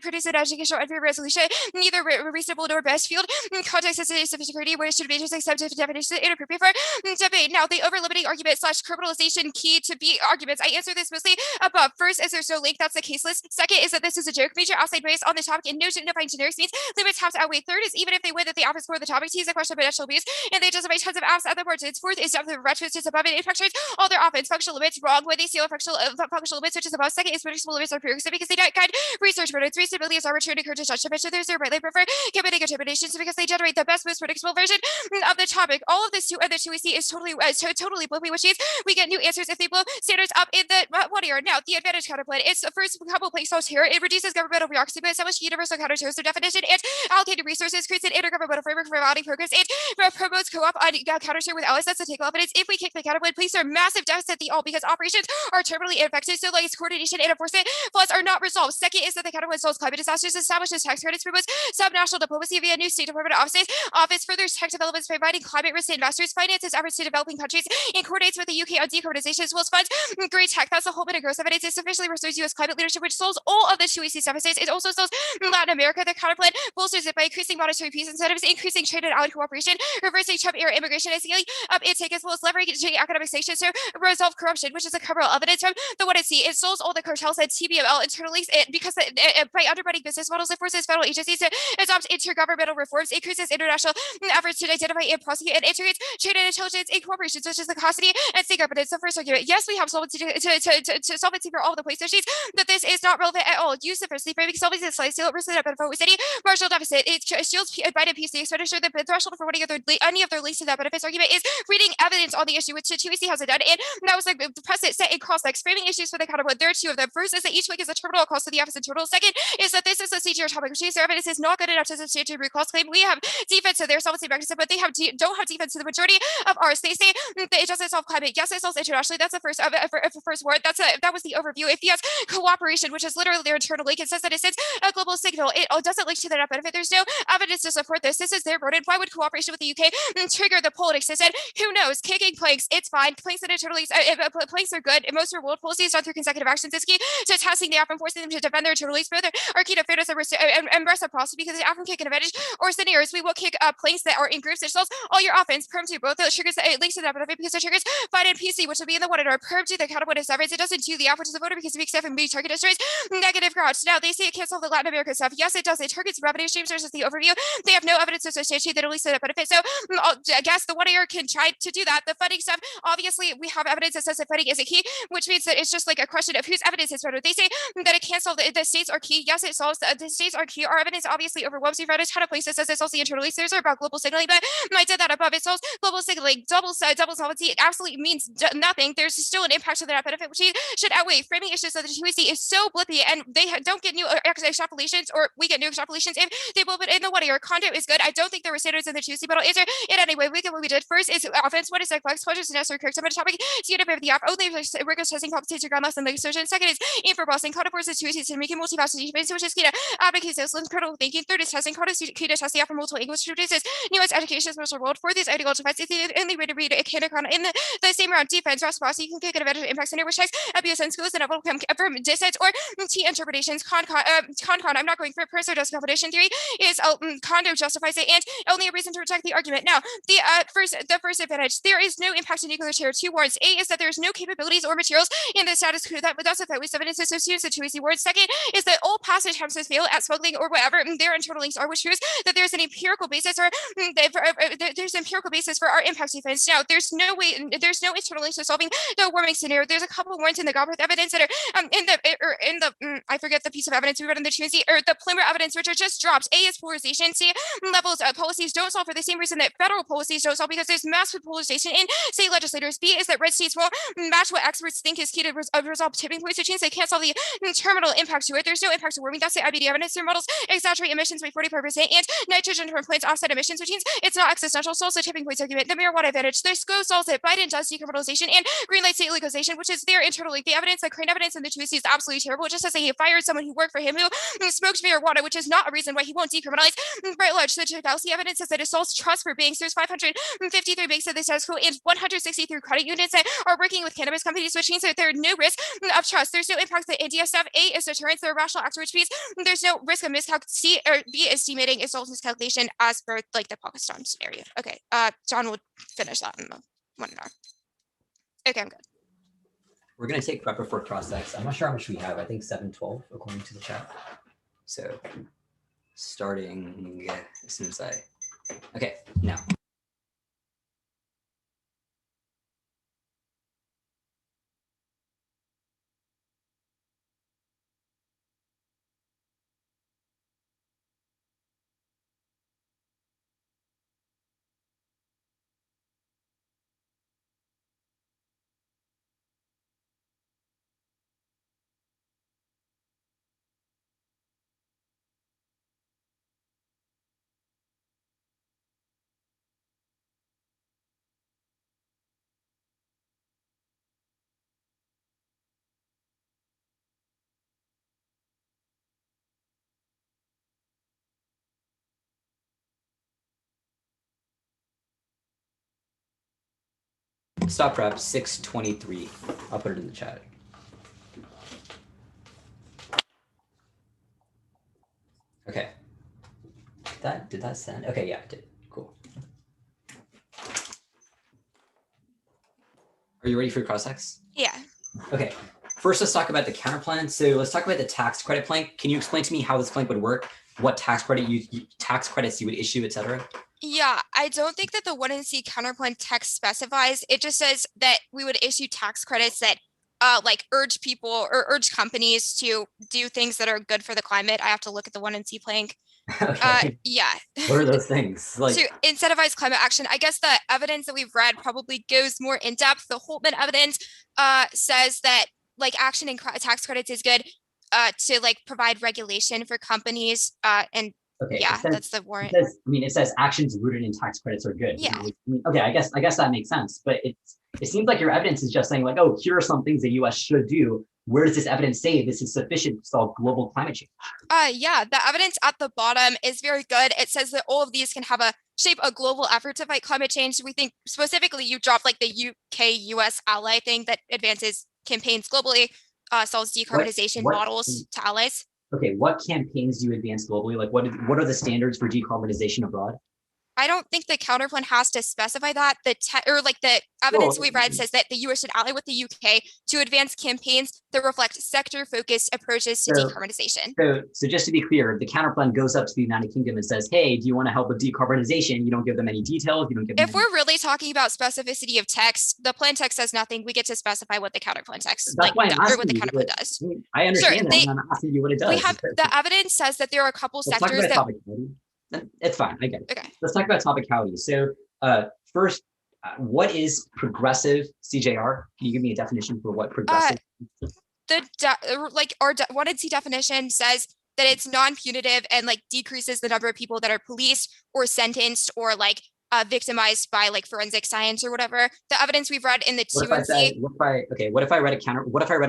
produce an educational and resolution, neither reasonable nor best field context is sufficient clarity where it should be just accepted definition inappropriate for debate. Now, the over limiting argument / criminalization key to be arguments. I answer this mostly above. First is there's no link. That's the case list. Second is that this is a joke. Major outside bias on the topic and no defined generics means limits have to outweigh. Third is even if they win that the app is for the topic, tease the question of potential abuse and they justify tons of apps at the margins. Fourth is depth of retros just above it. It factors all their offense functional limits wrong when they steal functional limits, which is above. Second is predictable limits are prerequisite because they guide research methods. Reasonability these arbitrary and current judgment, there's their rightly preferred committing interpretations because they generate the best, most predictable version of the topic. All of this other 2EC is totally blippy, which means we get new answers if they blow standards up in the what year. Now, the advantage counterplan, it's the first couple placeholders here. It reduces governmental bureaucracy by established universal counterterrorism definition and allocated resources, creates an intergovernmental framework for evaluating programs, and promotes co-op on counterterror with allies. That's the take evidence. If we kick the counterplan, police are massive deficit the all because operations are terminally ineffective. So like its coordination and enforcement flaws are not resolved. Second is that the counterplan solves climate disasters, establishes tax credits, promotes subnational diplomacy via new State Department offices. Office furthers tech developments by providing climate risk to investors, finances efforts to developing countries, and coordinates with the UK on decarbonization as well as funds great tech. That's the whole bit of gross evidence. It sufficiently restores US climate leadership, which solves all of the 2EC deficits. It also solves Latin America. The counterplan bolsters it by increasing monetary peace incentives, increasing trade and allied cooperation, reversing Trump-era immigration and scaling up intake, as well as leveraging economic sanctions to resolve corruption, which is a cover evidence from the what it see. It solves all the cartels and TBML internally because by undermining business models, it forces federal agencies to adopt intergovernmental reforms, increases international efforts to identify and prosecute, and integrates trade and intelligence in corporations, which is the custody and state governance. The first argument, yes, we have solvency to solvency for all of the place sheets, but this is not relevant at all. Use diversity framing, solvency is slight, still represent benefit with any marginal deficit. It shields Biden PC expenditure. The threshold for any of their links to that benefits argument is reading evidence on the issue, which the 2EC hasn't done, and that was like the precedent set in cross-legs. Framing issues for the counterplan. There are two of them. First is that each week is a terminal cost of the office in total. Second is that this is a CGR topic, which means their evidence is not good enough to substantiate root cause claim. We have defense to their solvency mechanism, but they don't have defense to the majority of ours. They say that it doesn't solve climate. Yes, it solves internationally. That's the first word. That was the overview. If yes, cooperation, which is literally their internal link, it says that it sends a global signal. It doesn't link to the net benefit. There's no evidence to support this. This is their burden. Why would cooperation with the UK trigger the pull it existed? Who knows? Kicking planks, it's fine. Planks and internally, planks are good. Most reward policies done through consecutive actions is key to testing the app and forcing them to defend their internal leads further are key to fairness and reciprocity, because the app can kick an advantage or scenarios. We will kick planks that are in groups. It solves all your offense. Perm to both. It triggers it links to that benefit because it triggers fight and PC, which will be in the one in our perm to the counterpoint of severance. It doesn't do the app, which is the voter because it makes stuff and be target destroys negative crowds. Now they say it can't solve the Latin American stuff. Yes, it does. It targets revenue streams versus the overview. They have no evidence to substantiate that at least that benefit. So I guess the one year can try to do that. The funding stuff, obviously, we have evidence that says that funding isn't key, which means that it's just like a question of whose evidence is better. They say that it can't solve the states are key. Yes, it solves the states are key. Our evidence obviously overwhelms. We've read a ton of places that says it solves the internal leads. There's about global signaling, but I did that above. It solves global signaling. Double solvency. It absolutely means nothing. There's still an impact to the net benefit, which should outweigh framing issues that the 2EC is so blippy and they don't get new extrapolations, or we get new extrapolations if they blow it in the 1 year. Content is good. I don't think there were standards in the 2EC, but I'll answer it anyway. We get what we did. First is offense. What is like flex? What is necessary? Correct. Some topic. See it the app. Only rigorous testing compensates your ground less than the surgeon. Second is aim for bossing. Content forces 2EC to making multifaceted defense, which is key to advocacy, skills, critical thinking. Third is testing. Content is key to test the app from multiple angles. Introduces newest education special world. Fourth is ideological defense. It's the only way to read a Canacon in the same round. Defense. Reciprocity. You can kick an advantage impacts in which checks abuse and schools and will from dissent or T interpretations. Con. I'm not going for person just competition theory is condo justifies it and only a reason to reject the argument. Now, the first advantage, there is no impact to nuclear terror. Two warrants. A is that there's no capabilities or materials in the status quo that does affect with evidence associated with 2EC warrants. Second is that all past attempts to fail at smuggling or whatever their internal links are, which shows that there's an empirical basis or there's an empirical basis for our impact defense. Now, there's no internal links to solving the warming scenario. There's a couple warrants in the Gobert evidence that are in the I forget the piece of evidence we read in the 2EC or the Plimer evidence, which are just drops. A is polarization. C levels policies don't solve for the same reason that federal policies don't solve, because there's massive polarization in state legislators. B is that red states won't match what experts think is key to resolve tipping points, which means they can't solve the terminal impact to it. There's no impact to warming. That's the IBD evidence. Their models exaggerate emissions by 45% and nitrogen from plants offset emissions, which means it's not existential. Solves the tipping points argument. The marijuana advantage. This go solves it. Biden does decriminalization and green light state legalization, which is there internally. The evidence, the crane evidence in the 2EC is absolutely terrible. It just says that he fired someone who worked for him who smoked marijuana, which is not a reason why he won't decriminalize Brett Lodge. The fallacy evidence says that it solves trust for banks. There's 553 banks in the status quo and 163 credit unions that are working with cannabis companies, which means that there's no risk of trust. There's no impact to India stuff. A is deterrence. They're rational actor, which means there's no risk of miscalculation. C or B is estimating is solves miscalculation as per like the Pakistan scenario. Okay, John will finish that in the 1 hour. Okay, I'm good. We're going to take prep for cross-sex. I'm not sure how much we have. I think 712 according to the chat. So starting as soon as okay, now. Stop rep 623. I'll put it in the chat. Okay. Did that send? Okay, yeah, it did. Cool. Are you ready for your cross-ex? Yeah. Okay. First, let's talk about the counter plan. So let's talk about the tax credit plank. Can you explain to me how this plank would work? What tax credits you would issue, etc.? Yeah, I don't think that the 1NC counterplan text specifies. It just says that we would issue tax credits that like urge people or urge companies to do things that are good for the climate. I have to look at the 1NC plank. Okay. Yeah. What are those things? Like, To incentivize climate action. I guess the evidence that we've read probably goes more in depth. The Holtman evidence says that like action and tax credits is good to like provide regulation for companies and okay, yeah, that's the warrant. It says actions rooted in tax credits are good. Yeah. Okay, I guess that makes sense. But it seems like your evidence is just saying like, oh, here are some things the U.S. should do. Where does this evidence say this is sufficient to solve global climate change? Yeah, the evidence at the bottom is very good. It says that all of these can have shape a global effort to fight climate change. We think specifically you dropped like the UK-US ally thing that advances campaigns globally, solves decarbonization models to allies. Okay, what campaigns do you advance globally? Like what are the standards for decarbonization abroad? I don't think the counterplan has to specify that. The evidence we read says that the US should ally with the UK to advance campaigns that reflect sector-focused approaches to decarbonization. So just to be clear, the counterplan goes up to the United Kingdom and says, hey, do you want to help with decarbonization? You don't give them any details. You don't give them If we're really talking about specificity of text, the plan text says nothing. We get to specify what the counterplan text That's why I'm or what the counterplan does. I understand that. I'm asking you what it does. We have the evidence says that there are a couple sectors that it's fine. I get it. Okay. Let's talk about topicality. So first, what is progressive CJR? Can you give me a definition for what progressive? Our 1NC definition says that it's non-punitive and like decreases the number of people that are policed or sentenced or like victimized by like forensic science or whatever. The evidence we've read in the 2NC. What if I read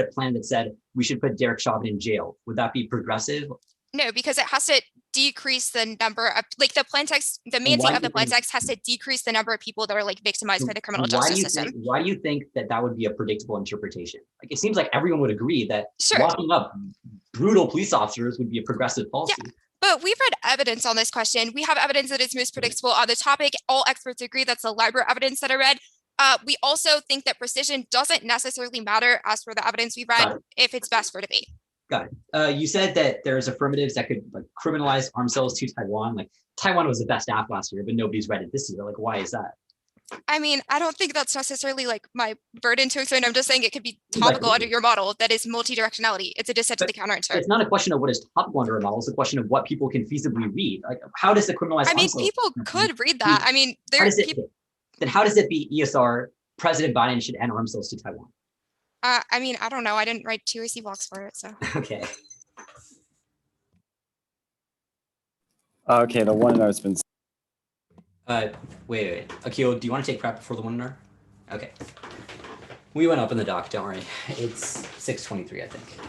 a plan that said we should put Derek Chauvin in jail? Would that be progressive? No, because it has to decrease the number of like the plan text, the main thing of the plan text has to decrease the number of people that are like victimized by the criminal justice system. Why do you think that would be a predictable interpretation? Like it seems like everyone would agree that sure, locking up brutal police officers would be a progressive policy. Yeah. But we've read evidence on this question. We have evidence that is most predictable on the topic. All experts agree that's the LIBOR evidence that I read. We also think that precision doesn't necessarily matter as for the evidence we've read if it's best for debate. Got it. You said that there's affirmatives that could like criminalize arms sales to Taiwan. Like Taiwan was the best app last year, but nobody's read it this year. Like, why is that? I mean, I don't think that's necessarily like my burden to explain. I'm just saying it could be topical under your model that is multi-directionality. It's a dissent to the counterintuitive. It's not a question of what is topical under a model. It's a question of what people can feasibly read. Like, how does the criminalize? I mean, people could read that. I mean, then how does it be ESR? President Biden should end arms sales to Taiwan. I mean, I don't know. I didn't write 2AC blocks for it, so. Okay. Okay, the one has been. Wait. Akio, do you want to take prep before the one? Okay. We went up in the dock. Don't worry. It's 6:23, I think.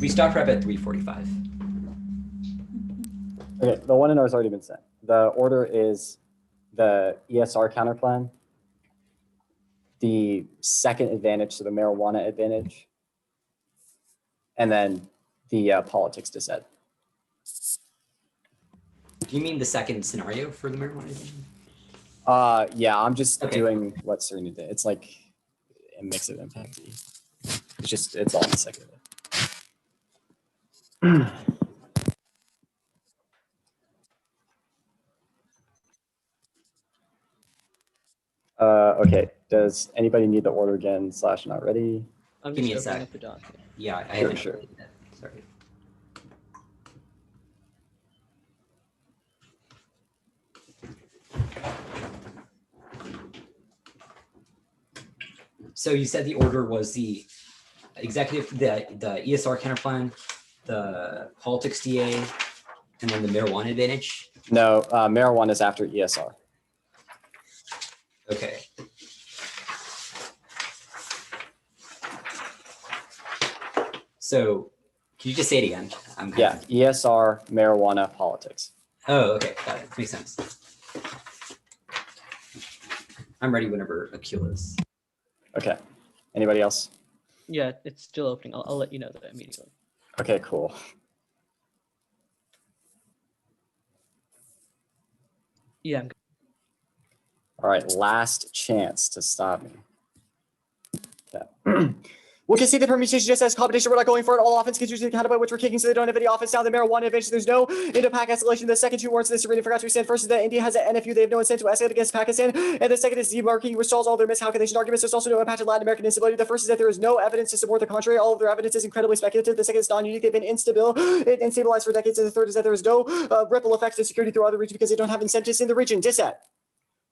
We stopped rep at 3:45. Okay, the 1 and 0 has already been sent. The order is the ESR counterplan, the second advantage, so the marijuana advantage, and then the politics dissent. Do you mean the second scenario for the marijuana? Yeah, I'm just Okay. doing what Serena did. It's like a mix of impact. It's all in the second. Okay, does anybody need the order again / not ready? I'm Give me a just opening sec. up the document. Yeah, I Sure, haven't sure. updated that. Sorry. So you said the order was the executive, the ESR counterplan, the politics DA, and then the marijuana advantage. No, marijuana is after ESR. Okay. So can you just say it again? I'm Yeah, ESR, marijuana, politics. Oh, okay. Got it. Makes sense. I'm ready whenever Akil is. Okay, anybody else? Yeah, it's still opening. I'll let you know that immediately. Okay, cool. Yeah, I'm good. All right, last chance to stop me. Okay. We can see the permutation just as competition. We're not going for it. All offense gets usually counted by which we're kicking, so they don't have any offense now. The marijuana advantage. There's no into-pack escalation. The second two warrants this arena forgot to extend. First is that India has an NFU. They have no incentive to escalate against Pakistan. And the second is demarking, which solves all their miscalculation arguments. There's also no impact on Latin American instability. The first is that there is no evidence to support the contrary. All of their evidence is incredibly speculative. The second is non-unique. They've been instabilized for decades. And the third is that there is no ripple effects to security throughout the region because they don't have incentives in the region. Dissent.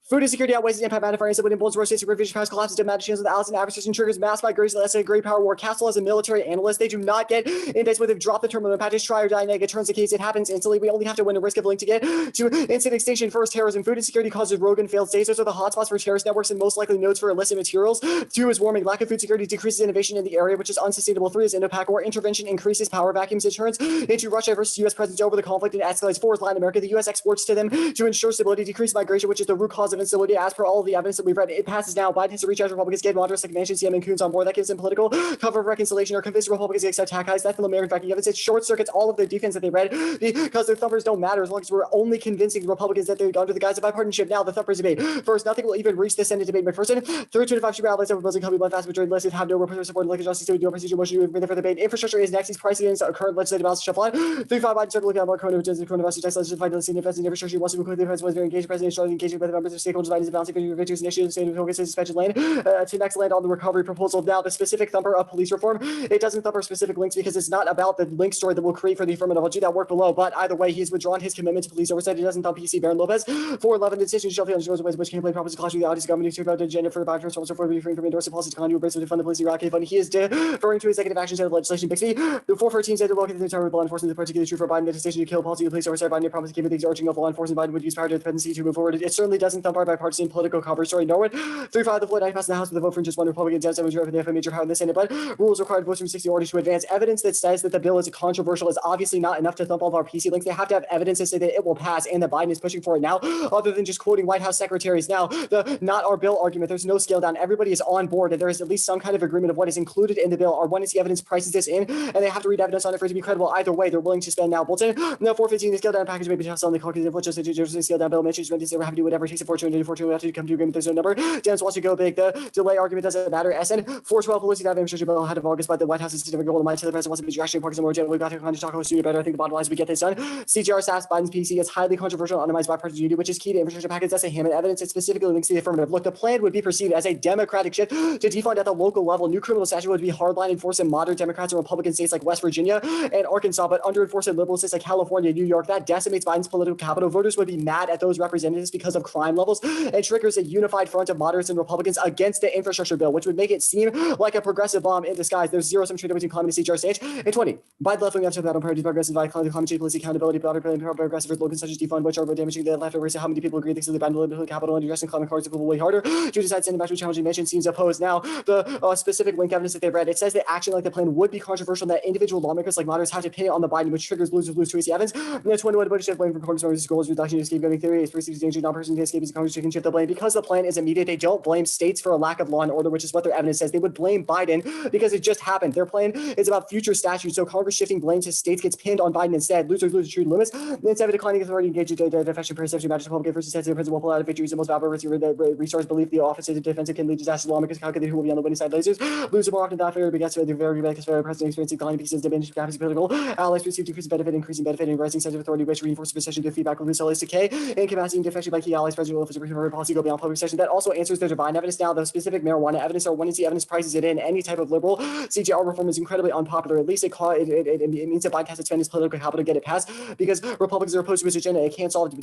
Food insecurity outweighs the impact magnifying so when impulse rotates supervision powers collapses demand shields with the Allison acquisition triggers mass migration less than a great power war. Castle as a military analyst, they do not get index when they've dropped the terminal impact. Just try or die neg. It turns the case. It happens instantly. We only have to win a risk of link to get to instant extinction. First, terrorism. Food insecurity causes rogue and failed states. Those are the hotspots for terrorist networks and most likely nodes for illicit materials. 2 is warming. Lack of food security decreases innovation in the area, which is unsustainable. 3 is Indo-Pak war. Intervention increases power vacuums. It turns into Russia versus U.S. presence over the conflict and escalates. 4 is Latin America. The U.S. exports to them to ensure stability, decrease migration, which is the root cause of instability. As per all of the evidence that we've read, it passes now. Biden has to reach out to Republicans, get moderates like Manchin, CM, and Coons on board. That gives them political cover of reconciliation or convince Republicans to accept tax hikes. That's the American backing evidence. It short circuits all of the defense that they read because their thumpers don't matter as long as we're only convincing the Republicans that they're under the guise of bipartisanship. Now the thumpers debate. First, nothing will even reach the Senate debate. McPherson, 325 super outlets over Muslim company, one fast majority listed have no representative support. Like justice to do a procedure motion to bring for the debate. Infrastructure is next. These precedents are current legislative balance shuffle on. 3-5 Biden started looking at more coronavirus tax legislation fight the senior president infrastructure. Wants to quickly defense was very engaged. President started engaging with the members of stakeholders. Biden is balancing victories initiatives and focus suspension lane to next land on the recovery proposal. Now the specific thumper of police reform. It doesn't thumper specific links because it's not about the link story that will create for the affirmative. I'll do that work below. But either way, he's withdrawn his commitment to police oversight. He doesn't thump PC Baron Lopez. 411 the decision shall feel on ways which can play properties clash with the audience government to about the agenda for the Biden so for refrain from endorsing policies to conduit to fund the police Iraqi fund. He is deferring to executive action instead of legislation. Bixby. The 414 said to welcome the entire law enforcement, the particular true for Biden the decision to kill policy of police oversight. Biden promised to give the urging of law enforcement. Biden would use power to the presidency to move forward. It certainly doesn't thump our bipartisan political cover story. Norwood. 3-5 the Floyd passed in the House with a vote from just one Republican. Dems majority have a major power in the Senate, but rules required votes from 60 orders to advance. Evidence that says that the bill is controversial is obviously not enough to thump all of our PC links. They have to have evidence to say that it will pass and that Biden is pushing for it now, other than just quoting White House secretaries. Now, the not our bill argument, there's no scale down. Everybody is on board and there is at least some kind of agreement of what is included in the bill. Our one is the evidence prices this in, and they have to read evidence on it for it to be credible. Either way, they're willing to spend now. Bolton, now 415, the scale down package may be tough on the caucus of just a scale down bill. Mentions when they have to do whatever it takes a fortune to have to come to agreement. There's no number. Dems wants to go big. The delay argument doesn't matter. SN 412 Pelosi that infrastructure bill ahead of August, but the White House is still goal. My the president wants to be direction parks and more general. We've got to kind of talk about sooner better. I think the bottom line is we get this done. CGR SAS Biden's PC is highly controversial, undermines bipartisan unity, which is key to infrastructure package. That's a Hammond evidence. It specifically links to the affirmative. Look, the plan would be perceived as a democratic shift to defund at the local level. New criminal statute would be hardline enforced in moderate Democrats and Republican states like West Virginia and Arkansas, but under enforced in liberal states like California, New York. That decimates Biden's political capital. Voters would be mad at those representatives because of crime level. levels and triggers a unified front of moderates and Republicans against the infrastructure bill, which would make it seem like a progressive bomb in disguise. There's zero-sum trade between climate and CGR stage. And 20, by the left-wing episode battle parties, progressive by climate change, policy accountability, broader progressive slogans such as defund, which are damaging the left over how many people agree things to the ban political capital and addressing climate cards will way harder. To decide sending back to challenging mention seems opposed. Now, the specific link evidence that they've read, it says that action like the plan would be controversial and that individual lawmakers like moderates have to pin it on the Biden, which triggers lose to AC Evans. And then 21, the Bush blame for Congress' goals, reduction of scapegoating theory, is perceived as danger, non-person can escape as Congress can shift the blame. Because the plan is immediate, they don't blame states for a lack of law and order, which is what their evidence says. They would blame Biden because it just happened. Their plan is about future statutes, so Congress shifting blame to states gets pinned on Biden instead. Losers lose true limits. Then 7, declining authority engaged in defection, perception, matches Republican versus sensitive principle, pull out of victories, the most valuable risk, the resource belief, the office is defensive can lead to disaster. Lawmakers calculate who will be on the winning side. Lasers lose more often than not, fair begets the very because very president experiencing declining pieces, diminished capacity political allies perceive decreasing benefit, increasing benefit, and rising sense of authority, which reinforces possession to feedback with allies decay, incapacity and defection by key allies, president will policy go beyond public session. That also answers the divine evidence. Now, the specific marijuana evidence or when you see evidence prices it in any type of liberal CGR reform is incredibly unpopular. At least it means that Biden has to spend his political capital to get it passed because Republicans are opposed to his agenda. It can't solve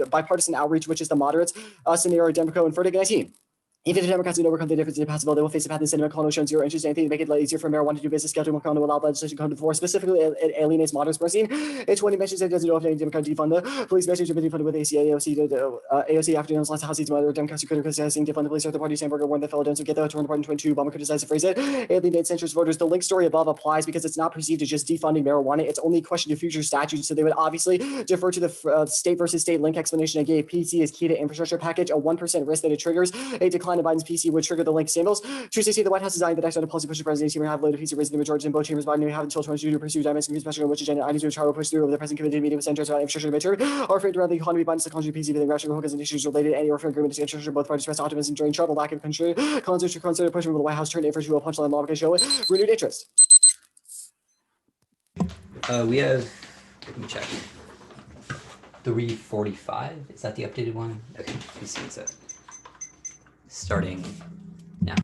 bipartisan outreach, which is the moderates scenario, Democrat and verdict 19. Even if Democrats would overcome the difference in passable, they will face a path in Senate. McConnell shown zero interest in anything to make it easier for marijuana to do business. Schedule McConnell will allow legislation come to the floor. Specifically, it alienates moderates. Bernstein in 20 mentions that it doesn't know if any Democrat defund the police measures have been defunded with AOC afternoons last House seats. Other Democrats who criticizing defund the police. The party Sandberger warned the fellow Dems would get the turn part in 22. Obama criticized the phrase it alienates centrist voters. The link story above applies because it's not perceived as just defunding marijuana. It's only a question of future statutes. So they would obviously defer to the state versus state link explanation I gave. PC is key to infrastructure package. A 1% risk that it triggers a decline in Biden's PC, which trigger the link symbols. Tuesday, the White House designed the next round of policy push the presidency will have loaded piece of raising the majority in both chambers. Biden may have until 22 to pursue dimensions, especially on which agenda items which are pushed through over the present committee meeting with senators about infrastructure midterm or afraid around the economy. Biden's psychology PC with rational focus on issues related to any or agreement to infrastructure. Both parties expressed optimism during trouble, lack of consider pushing for the White House turned infrastructure to a punchline law because show renewed interest. We have, let me check. 345, is that the updated one? Okay, let's see what's that. Starting now.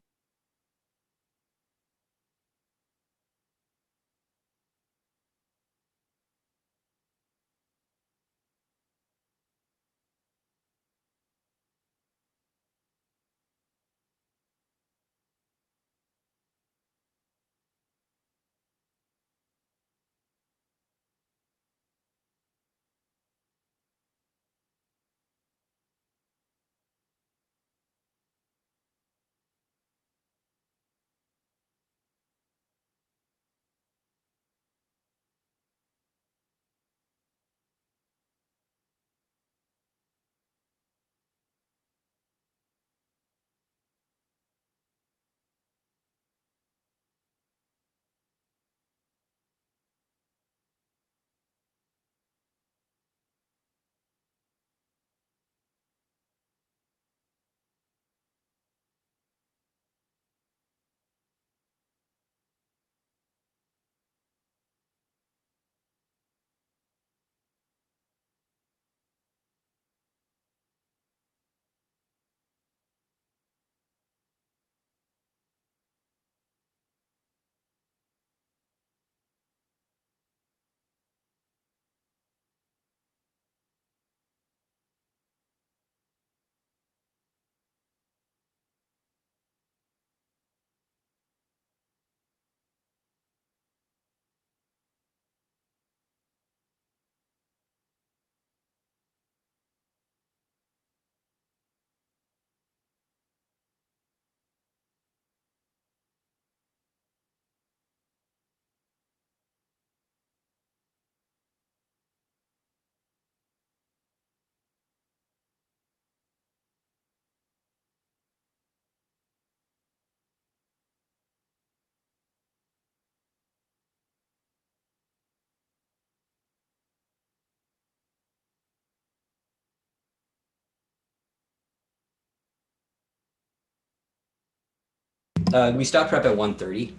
We stopped prep at 1:30.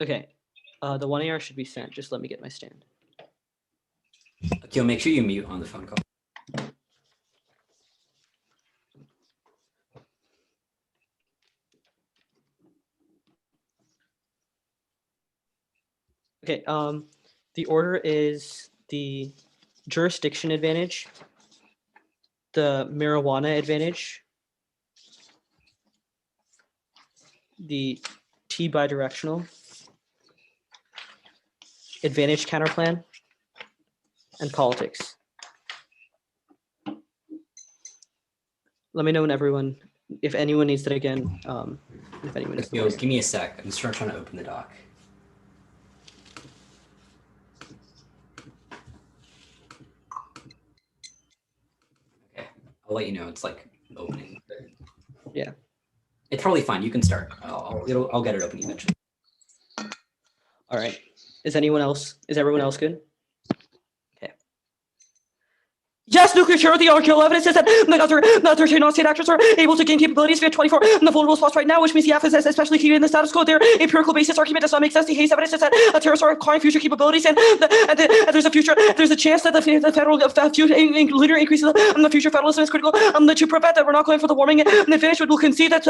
Okay, the 1 AR should be sent. Just let me get my stand. Akil, make sure you mute on the phone call. Okay. The order is the jurisdiction advantage, the marijuana advantage, the T bidirectional, advantage counterplan, and politics. Let me know when everyone, if anyone needs that again. If anyone needs Yo, give me a sec. I'm just trying to open the doc. Okay, I'll let you know. It's like opening. Yeah. It's totally fine. You can start. I'll get it open eventually. All right. Is everyone else good? Yes, nuclear terror, the archaeological evidence is that the other two non-state actors are able to gain capabilities via 24 in the vulnerable spots right now, which means the F is especially key in the status quo. Their empirical basis argument does not make sense. The Hayes evidence is that terrorists are acquiring future capabilities, and there's a chance that the federal linear increase in the future federalism is critical to prevent that. We're not going for the warming advantage, but we'll concede that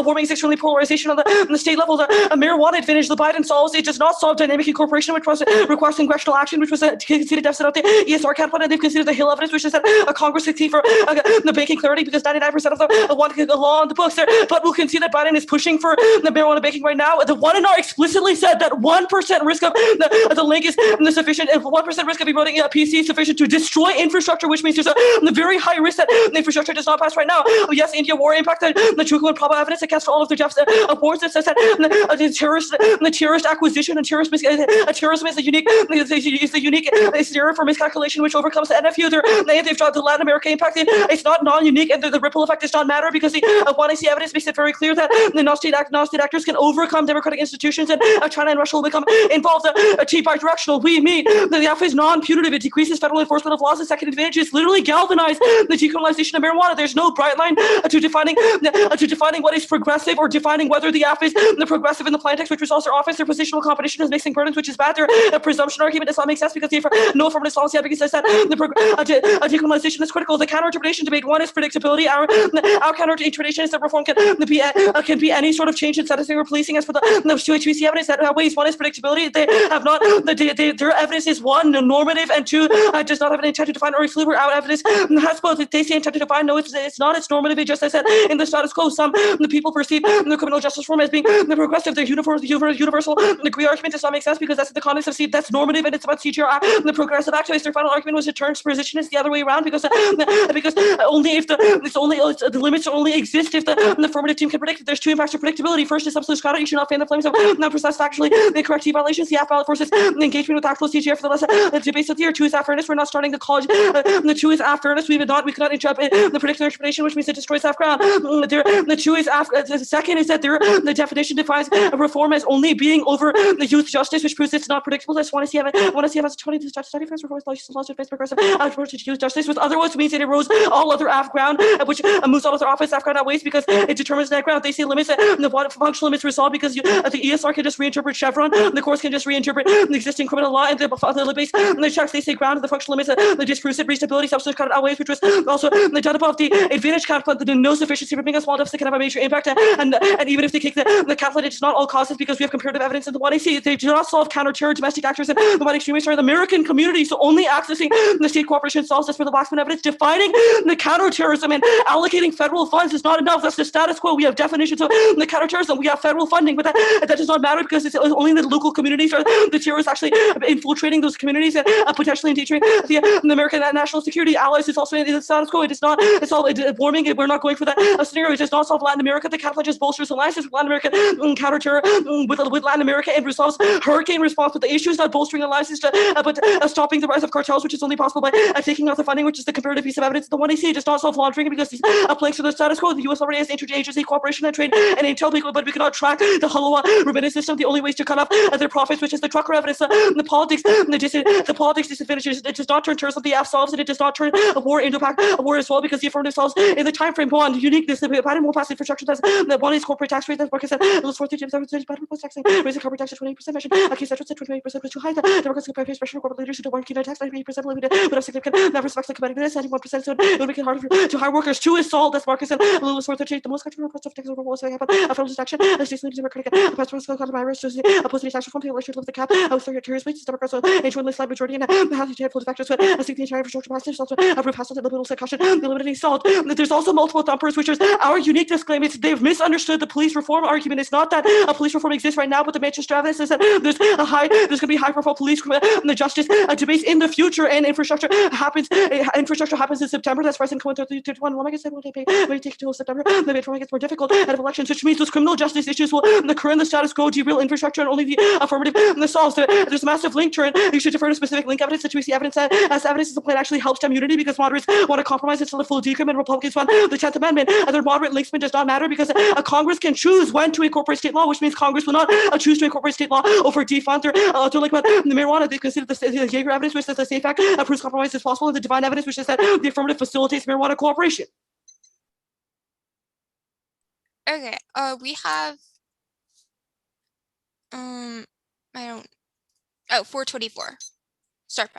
warming is extremely polarization on the state level. The marijuana advantage, the Biden solves, it does not solve dynamic incorporation, which requires congressional action, which was a conceded deficit of the ESR campaign, and they've considered the Hill evidence, which is that Congress could see for the banking clarity because 99% of them want the law on the books there. But we'll concede that Biden is pushing for the marijuana banking right now. The one and R explicitly said that 1% risk of the link is sufficient. If 1% risk of eroding a PC is sufficient to destroy infrastructure, which means there's a very high risk that the infrastructure does not pass right now. Yes, India war impacted the true and proper evidence against all of the deaths of wars that says that the terrorist acquisition and terrorism is the unique scenario for miscalculation which overcomes the NFU. They've dropped the Latin America impact. It's not non-unique, and the ripple effect does not matter because the YNC evidence makes it very clear that the non-state actors can overcome democratic institutions, and China and Russia will become involved. T bidirectional. We mean that the F is non-punitive. It decreases federal enforcement of laws. The second advantage is literally galvanize the decriminalization of marijuana. There's no bright line to defining what is progressive or defining whether the F is the progressive in the plain text, which results their office. Their positional competition is mixing burdens, which is bad. Their presumption argument does not make sense because no affirmative policy advocate says that decriminalization is critical. The counter-interpretation debate one is predictability. Our counter-interpretation is that reform can be any sort of change in sentencing or policing. As for the HBC evidence that ways, one is predictability. They have not. Their evidence is one normative and two does not have an intent to define or exclude. Our evidence has both. They say intent to define. No, it's not. It's normative. It just as I said in the status quo. Some the people perceive the criminal justice reform as being the progressive. The universal degree argument does not make sense because that's the context of that's normative and it's about CGR. The progressive activist. Their final argument was to turn position is the other way around because only if the limits only exist if the affirmative team can predict. There's two impacts of predictability. First is absolute scattered. You should not fan the flames of non-precise factually incorrect violations. The ballot forces engagement with actual CGR for the less debates of the year. Two is fairness. We're not starting the college. The two is fairness. We cannot interrupt the predictive interpretation, which means it destroys half ground. The two is the second is that the definition defines reform as only being over the youth justice, which proves it's not predictable. That's want to see as 20 to study first reform laws to face progressive approach to youth justice. With other words, means it erodes all other AF ground, which moves all other office AF ground outweighs because it determines that ground. They say limits the functional limits resolved because the ESR can just reinterpret Chevron, the courts can just reinterpret the existing criminal law, and the base the checks they say ground the functional limits the disproves it reachability substance count outweighs, which was also the done above. The advantage calculate the no sufficiency for being a small deficit can have a major impact, and even if they kick the calculate, it's not all causes because we have comparative evidence in the YNC. They do not solve counter-terror domestic actors and the white extremists are the American community, so only accessing the state cooperation solves this for the Waxman evidence. Defining the counterterrorism and allocating federal funds is not enough. That's the status quo. We have definitions of the counterterrorism. We have federal funding, but that does not matter because it's only the local communities or the terrorists actually infiltrating those communities and potentially endangering the American national security allies. Is also in the status quo. It is not. It's all warming. We're not going for that scenario. It does not solve Latin America. The capital just bolsters alliances with Latin American counterterror with Latin America and resolves hurricane response. But the issue is not bolstering alliances, but stopping the rise of cartels, which is only possible by taking out the funding, which is the comparative piece of evidence. The YNC does not solve laundering because these planks for the status quo. The U.S. already has interagency cooperation and trade and intel, but we cannot track the Halawa remittance system. The only way is to cut off their profits, which is the trucker evidence. The politics, the politics disadvantages. It does not turn terrorism. The F solves it. It does not turn a war into a war as well because the affirmative solves in the time frame. One uniqueness. The Biden will pass infrastructure test. The one is corporate tax rate. That's Marcus said. It was 4.3 Biden plus taxing. Raising corporate tax to 28% mentioned. Case that 28% was too high. The Democrats compare special corporate leaders who don't want to keep their tax 98% limited, but have significant that respects the competitiveness, 91%, so it would make it harder to hire workers. To assault, as Marcus and Lewis worth to take the most controversial parts of Texas was to happen. A federal distraction, a state's leading Democratic, a past political virus, opposed to the tax reform, the election of the cap, I was 30 years wages, Democrats, a joint slight majority, and the House to have full factors, a seek the entire infrastructure passage, also a proof passage, the little caution, the eliminating salt. There's also multiple thumpers, which is our unique disclaimer. They've misunderstood the police reform argument. It's not that a police reform exists right now, but the Manchester evidence is that there's going to be high profile police the justice debates in the future, and infrastructure happens. Infrastructure happens in September. That's President Clinton 31. Well, I guess it will take until September. The reform gets more difficult ahead of elections, which means those criminal justice issues will occur in the status quo, derail infrastructure, and only the affirmative solves. There's a massive link to it. You should defer to specific link evidence that we see evidence that as evidence the plan actually helps immunity because moderates want to compromise instead of full decrim, and Republicans want the 10th Amendment. Their moderate linksman does not matter because Congress can choose when to incorporate state law, which means Congress will not choose to incorporate state law over defund or to like the marijuana. They consider the Jaeger evidence, which says the safe act proves compromise is possible, and the divine evidence, which is that the affirmative facilitates marijuana cooperation. Okay, we have I don't 424. Start.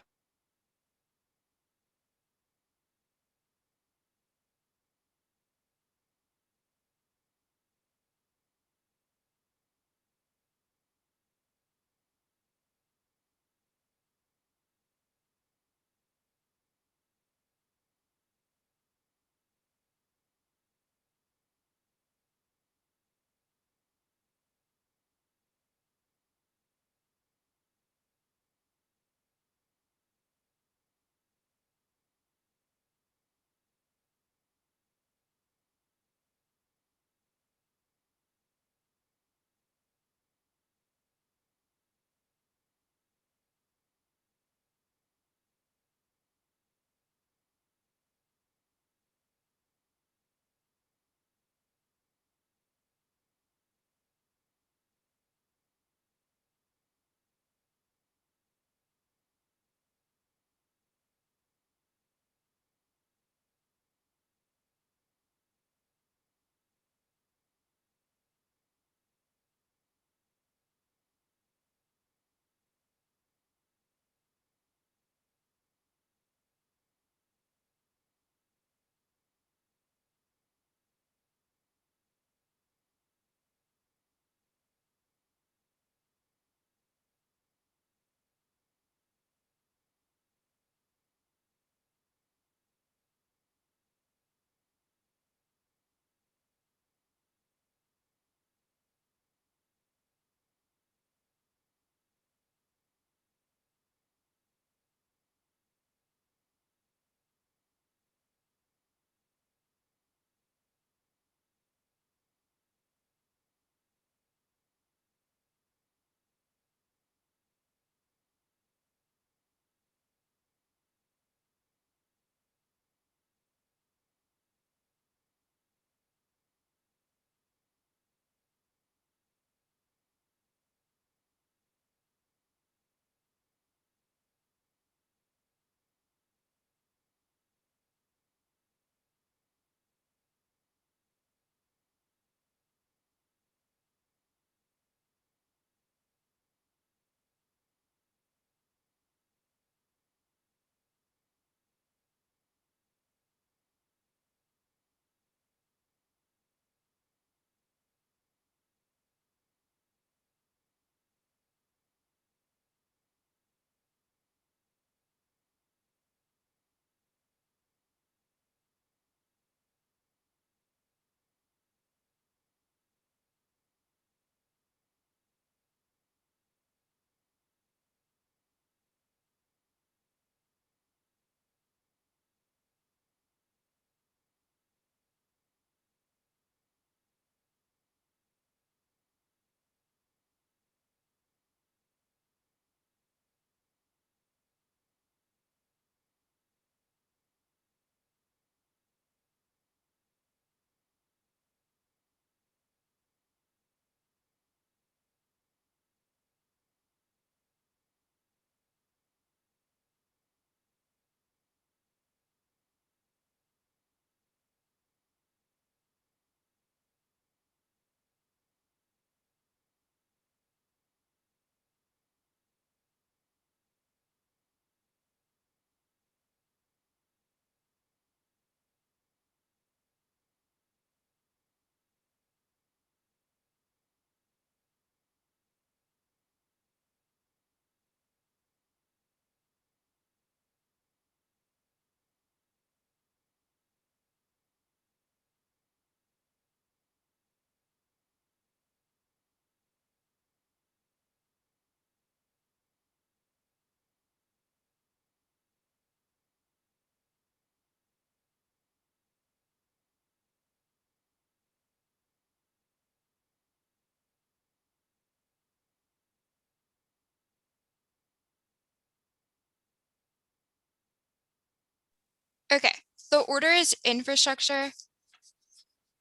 The order is infrastructure.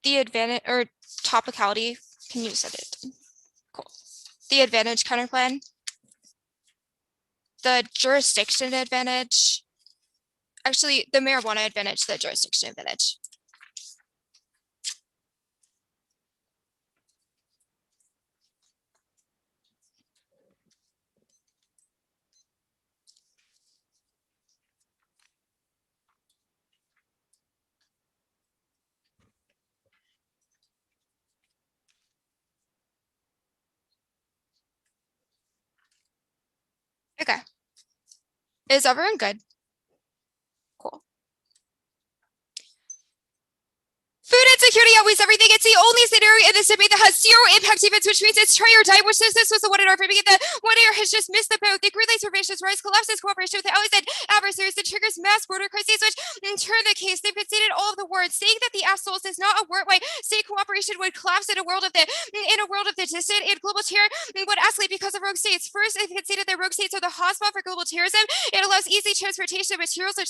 The advantage or topicality. Can you set it? Cool. The advantage counterplan. The jurisdiction advantage. Actually, the marijuana advantage, the jurisdiction advantage. Okay. Is everyone good? Cool. Food insecurity outweighs everything. It's the only scenario in this debate that has zero impact events, which means it's try or die, which says this was the one in our framing. The one air has just missed the boat. The green light formations rise, collapses cooperation with the allies and adversaries that triggers mass border crises, which in turn the case, they've conceded all of the words, saying that the assholes is not a word why state cooperation would collapse in a world of the distant and global terror would escalate because of rogue states. First, they've conceded that rogue states are the hotspot for global terrorism. It allows easy transportation of materials which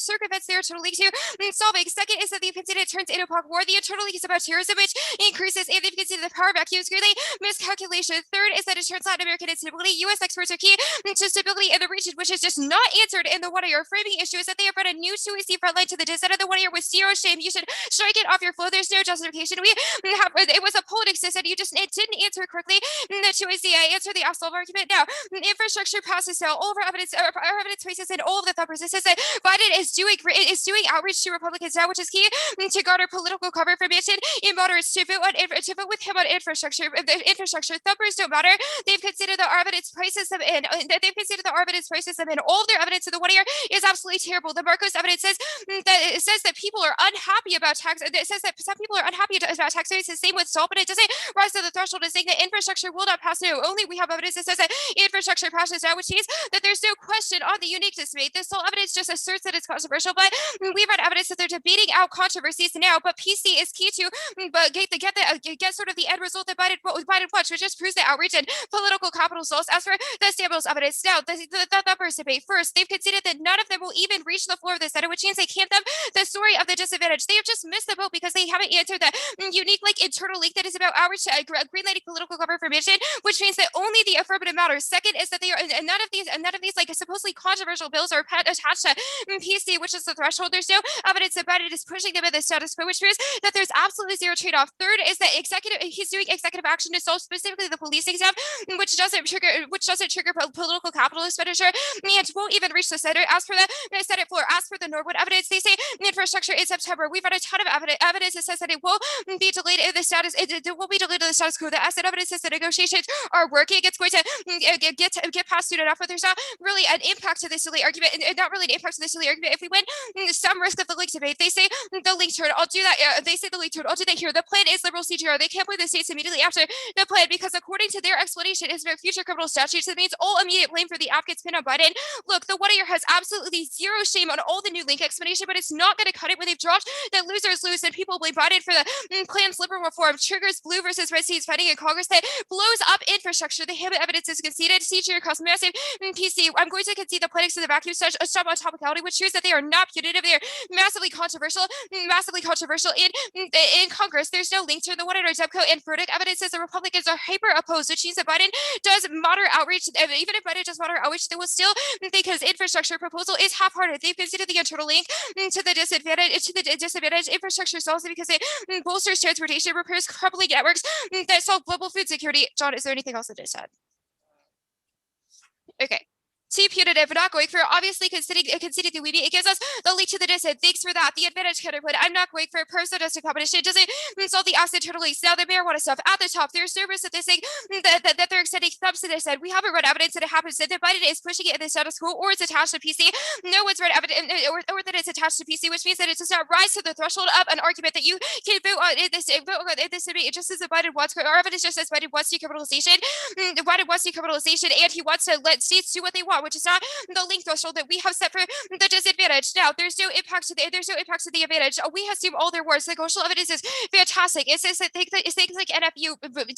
circumvents their internal link to solving. Second is that they've conceded it turns into war. The internal link is about terrorism, which increases, and they've considered the power vacuums greatly miscalculation. Third is that it turns Latin American instability. U.S. exports are key to stability in the region, which is just not answered in the one year framing issue. Is that they have brought a new Suez front line to the descent of the 1 year with zero shame. You should strike it off your flow. There's no justification. We have it was a politics that said you just it didn't answer correctly. The Suez answer the assault argument. Now, infrastructure passes now. All of our evidence places in all of the thought processes that Biden is doing outreach to Republicans now, which is key to garner political cover information in moderates to vote with him on infrastructure. The infrastructure thumpers don't matter. They've considered that our evidence prices them in. They've considered that our evidence prices them in. All of their evidence in the 1 year is absolutely terrible. The Marcos evidence says that people are unhappy about tax. It says that some people are unhappy about tax rates. The same with salt, but it doesn't rise to the threshold of saying that infrastructure will not pass now. Only we have evidence that says that infrastructure passes now, which means that there's no question on the uniqueness debate. This whole evidence just asserts that it's controversial, but we've had evidence that they're debating out controversies now. But PC is key to get sort of the end result that Biden wants, which just proves the outreach and political capital source. As for the Samuels evidence, now the numbers debate. First, they've conceded that none of them will even reach the floor of the Senate, which means they can't them the story of the disadvantage. They have just missed the boat because they haven't answered the unique internal link that is about outreach to greenlighting political cover information, which means that only the affirmative matters. Second is that they are none of these like supposedly controversial bills are attached to PC, which is the threshold. There's no evidence that Biden is pushing them in the status quo, which proves that there's absolutely zero trade-off. Third is that he's doing executive action to solve specifically the police exam, which doesn't trigger political capital expenditure and won't even reach the Senate. As for the Senate floor, as for the Norwood evidence, they say infrastructure in September. We've had a ton of evidence that says that it will be delayed in the status. It will be delayed in the status quo. The asset evidence says the negotiations are working. It's going to get passed soon enough, but there's not really an impact to this delay argument, and not really an impact to this delay argument. If we win some risk of the link debate, they say the link turn. I'll do that. They say the link turn. I'll do that here. The plan is liberal CGR. They can't blame the states immediately after the plan because according to their explanation, is about future criminal statutes. That means all immediate blame for the app gets pinned on Biden. Look, the 1 year has absolutely zero shame on all the new link explanation, but it's not going to cut it when they've dropped that losers lose and people blame Biden for the plan's liberal reform. Triggers blue versus red states fighting in Congress that blows up infrastructure. The Hammett evidence is conceded. CGR costs massive PC. I'm going to concede the planning to the vacuum stop on topicality, which shows that they are not punitive. They are massively controversial in Congress. There's no link to the 1 year Demco and verdict evidence says the Republicans are hyper opposed, which means that Biden does moderate outreach. Even if Biden does moderate outreach, they will still think his infrastructure proposal is half-hearted. They've considered the internal link to the disadvantage. Infrastructure solves it because it bolsters transportation, repairs crumbling networks that solve global food security. John, is there anything else that is said? Okay. T punitive, not going for obviously conceding the weeby. It gives us the lead to the distance. Thanks for that. The advantage counterpoint. I'm not going for person-domestic competition. It doesn't solve the asset internal links. Now the marijuana stuff at the top. There's nervous that they're saying that they're extending thumbs to this end. We haven't read evidence that it happens that Biden is pushing it in the status quo or it's attached to PC. No one's read evidence or that it's attached to PC, which means that it does not rise to the threshold of an argument that you can vote on in this debate. It just says that Biden wants our evidence just says Biden wants decriminalization. Biden wants decriminalization and he wants to let states do what they want, which is not the link threshold that we have set for the disadvantage. advantage. Now, there's no impact to the advantage. We assume all their words. Negotiable evidence is fantastic. It's things like NFU,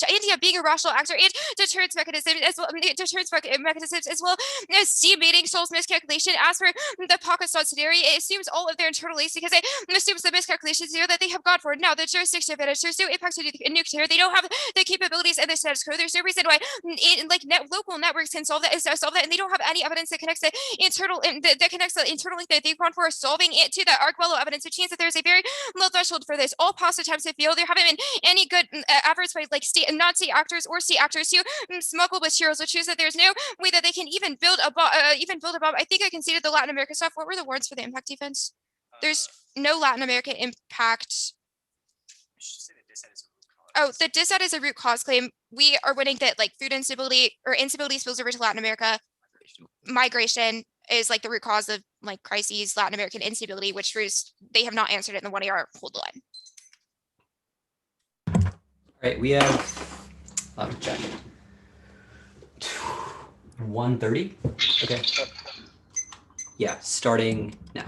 India being a rational actor, and deterrence mechanisms as well as estimating Seoul's miscalculation. As for the Pakistan scenario, it assumes all of their internal links because it assumes the miscalculations here that they have gone for. Now, the jurisdiction advantage, there's no impact to the nuclear. They don't have the capabilities and the status quo. There's no reason why local networks can solve that, and they don't have any evidence that connects the internal link that they've gone for solving it to the Arguello evidence, which means that there's a very low threshold for this. All past attempts to fail. There haven't been any good efforts by non-state actors or state actors to smuggle materials, which means that there's no way that they can even build a bomb. I think I conceded the Latin America stuff. What were the words for the impact defense? There's no Latin American impact. Oh, the dissat is a root cause claim. We are winning that food instability or instability spills over to Latin America. Migration is the root cause of crises, Latin American instability, which they have not answered it in the 1 AR hold line. All right, we have, let me check. 1:30. Okay. Yeah, starting now.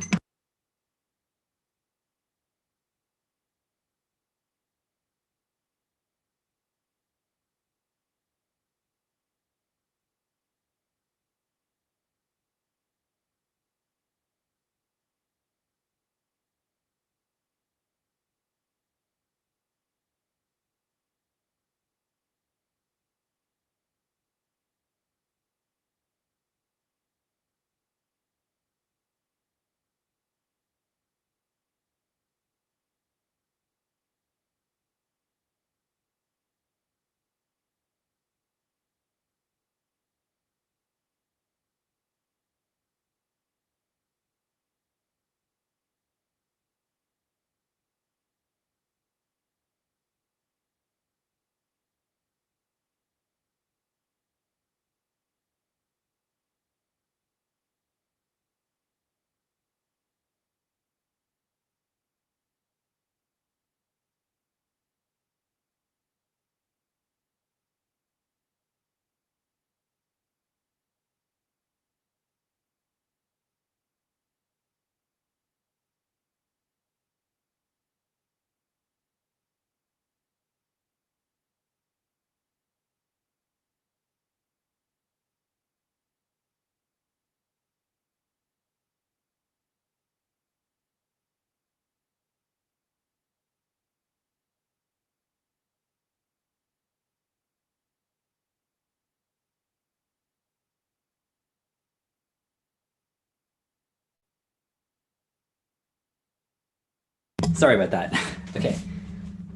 Sorry about that. Okay.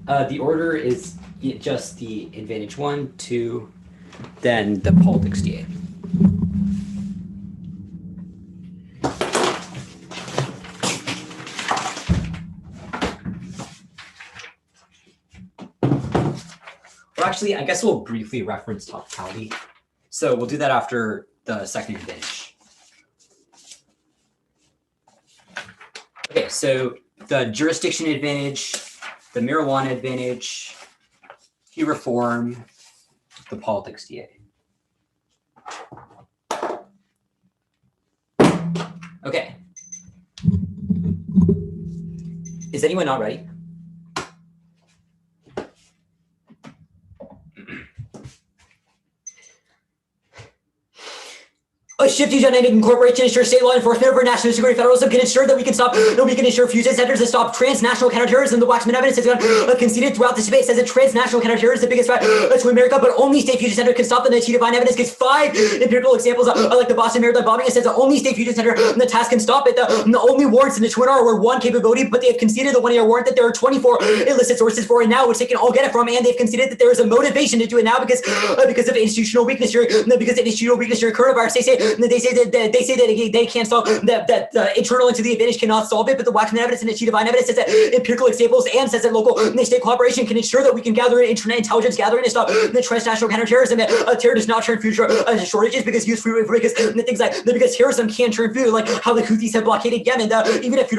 The order is just the advantage 1, 2, then the politics DA. Well, actually, I guess we'll briefly reference topicality. So we'll do that after the second advantage. Okay, so the jurisdiction advantage, the marijuana advantage, key reform, the politics DA. Okay. Is anyone not ready? A shifty dynamic incorporation ensures state law enforcement over national security federalism can ensure that we can ensure fusion centers to stop transnational counterterrorism. The Waxman evidence has been conceded throughout this debate says that transnational counterterrorism is the biggest threat to America, but only state fusion center can stop them. The Divine evidence gives 5 empirical examples like the Boston Maritime bombing. It says that only state fusion center and the task can stop it. The only warrants in the Twin R were 1 capability, but they have conceded the 1 AR warrant that there are 24 illicit sources for it now, which they can all get it from, and they've conceded that there is a motivation to do it now because of institutional weakness during coronavirus. They say that they can't solve that internal into the advantage cannot solve it, but the Waxman evidence and the Divine evidence says that empirical examples and says that local and state collaboration can ensure that we can gather internet intelligence gathering and stop the transnational counterterrorism. Terror does not turn food shortages because because terrorism can turn food, like how the Houthis have blockaded Yemen. Even if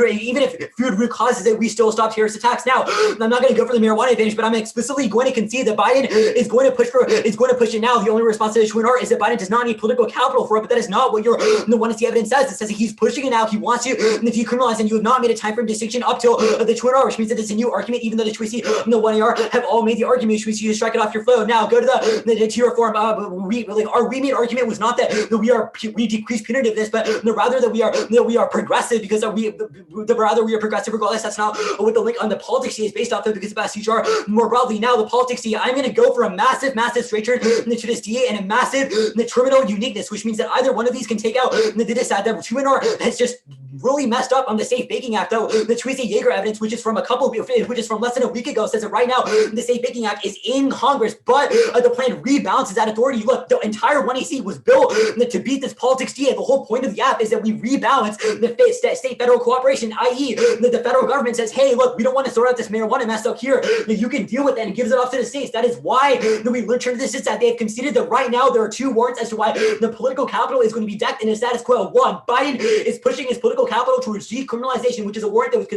food root causes it, we still stop terrorist attacks. Now, I'm not going to go for the marijuana advantage, but I'm explicitly going to concede that Biden is going to push it now. The only response to the Twin R is that Biden does not need political capital for it, but that is not not what you're the one to see evidence says. It says that he's pushing it now. He wants you to decriminalize, and you have not made a time frame distinction up till the Twin R, which means that it's a new argument, even though the Twisty and the 1AR have all made the argument, which means you just strike it off your flow. Now go to the tier form. Our remade argument was not that we decrease punitiveness, but rather that we are progressive because rather we are progressive regardless. That's not what the link on the politics is based off of, because of CHR more broadly. Now the politics D, I'm going to go for a massive straight turn to this DA and a massive terminal uniqueness, which means that either one of these can take out the decide that 2NR has just really messed up on the Safe Baking Act, though. The Tweezy Yeager evidence, which is from less than a week ago, says that right now the Safe Baking Act is in Congress, but the plan rebalances that authority. Look, the entire 1AC was built to beat this politics DA. The whole point of the app is that we rebalance the state-federal cooperation, i.e. the federal government says, hey, look, we don't want to sort out this marijuana mess up here. You can deal with it, and gives it off to the states. That is why we turned this is that they have conceded that right now there are two warrants as to why the political capital is going to be decked in a status quo. One, Biden is pushing his political capital towards decriminalization, which is a warrant that was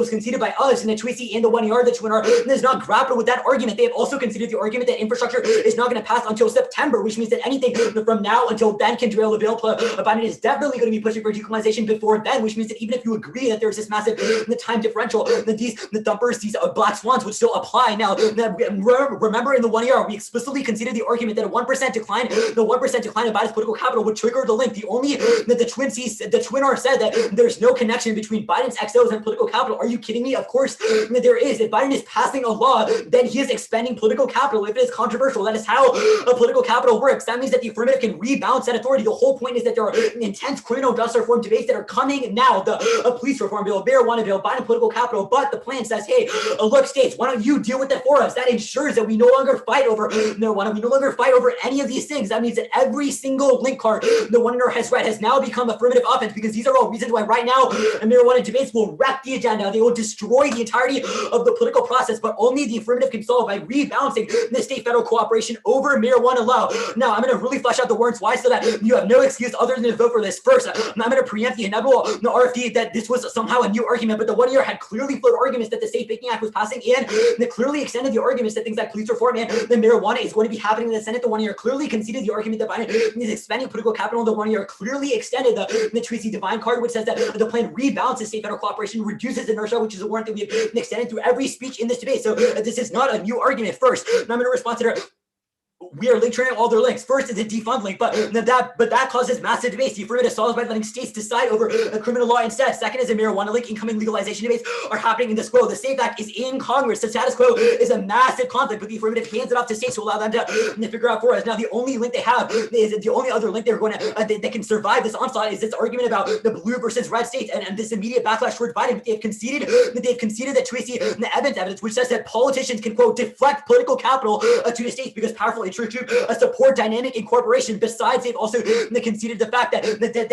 conceded by us and the Tweezy and the 1AR, the Twin R, and has not grappled with that argument. They have also considered the argument that infrastructure is not going to pass until September, which means that anything from now until then can derail the bill. Biden is definitely going to be pushing for decriminalization before then, which means that even if you agree that there's this massive time differential, that the dumpers, these black swans would still apply. Now, remember in the 1AR, we explicitly considered the argument that a 1% decline of Biden's political capital would trigger the link. The Twin R said that there's no connection between Biden's XOs and political capital. Are you kidding me? Of course there is. If Biden is passing a law, then he is expending political capital. If it is controversial, that is how political capital works. That means that the affirmative can rebalance that authority. The whole point is that there are intense criminal justice reform debates that are coming now. The police reform bill, marijuana bill, Biden political capital. But the plan says, hey, look, states, why don't you deal with it for us? That ensures that we no longer fight over marijuana. We no longer fight over any of these things. That means that every single link card the 1AR has read has now become affirmative offense, because these are all reasons why right now marijuana debates will wreck the agenda. They will destroy the entirety of the political process, but only the affirmative can solve by rebalancing the state-federal cooperation over marijuana law. Now, I'm going to really flesh out the warrants why, so that you have no excuse other than to vote for this. First, I'm going to preempt the inevitable RFD that this was somehow a new argument, but the 1AR had clearly floated arguments that the Safe Baking Act was passing, and they clearly extended the arguments that things like police reform and the marijuana is going to be happening in the Senate. The 1AR clearly conceded the argument that Biden is expending political capital. The 1AR clearly extended the Tweezy Divine card, which says that the plan rebalances state-federal cooperation, reduces inertia, which is a warrant that we've extended through every speech in this debate. So this is not a new argument. First, and I'm going to respond to her. We are link turning all their links. First is a defund link, but that causes massive debates. The affirmative solves by letting states decide over a criminal law instead. Second is a marijuana link. Incoming legalization debates are happening in the quo. The SAFE Act is in Congress. The status quo is a massive conflict, but the affirmative hands it off to states to allow them to figure out for us. Now, the only link they have is the only other link they're going to that can survive this onslaught is this argument about the blue versus red states and this immediate backlash towards Biden. They've conceded that Tracy and the evidence, which says that politicians can quote deflect political capital to the states because powerful support dynamic incorporation. Besides, they've also conceded the fact that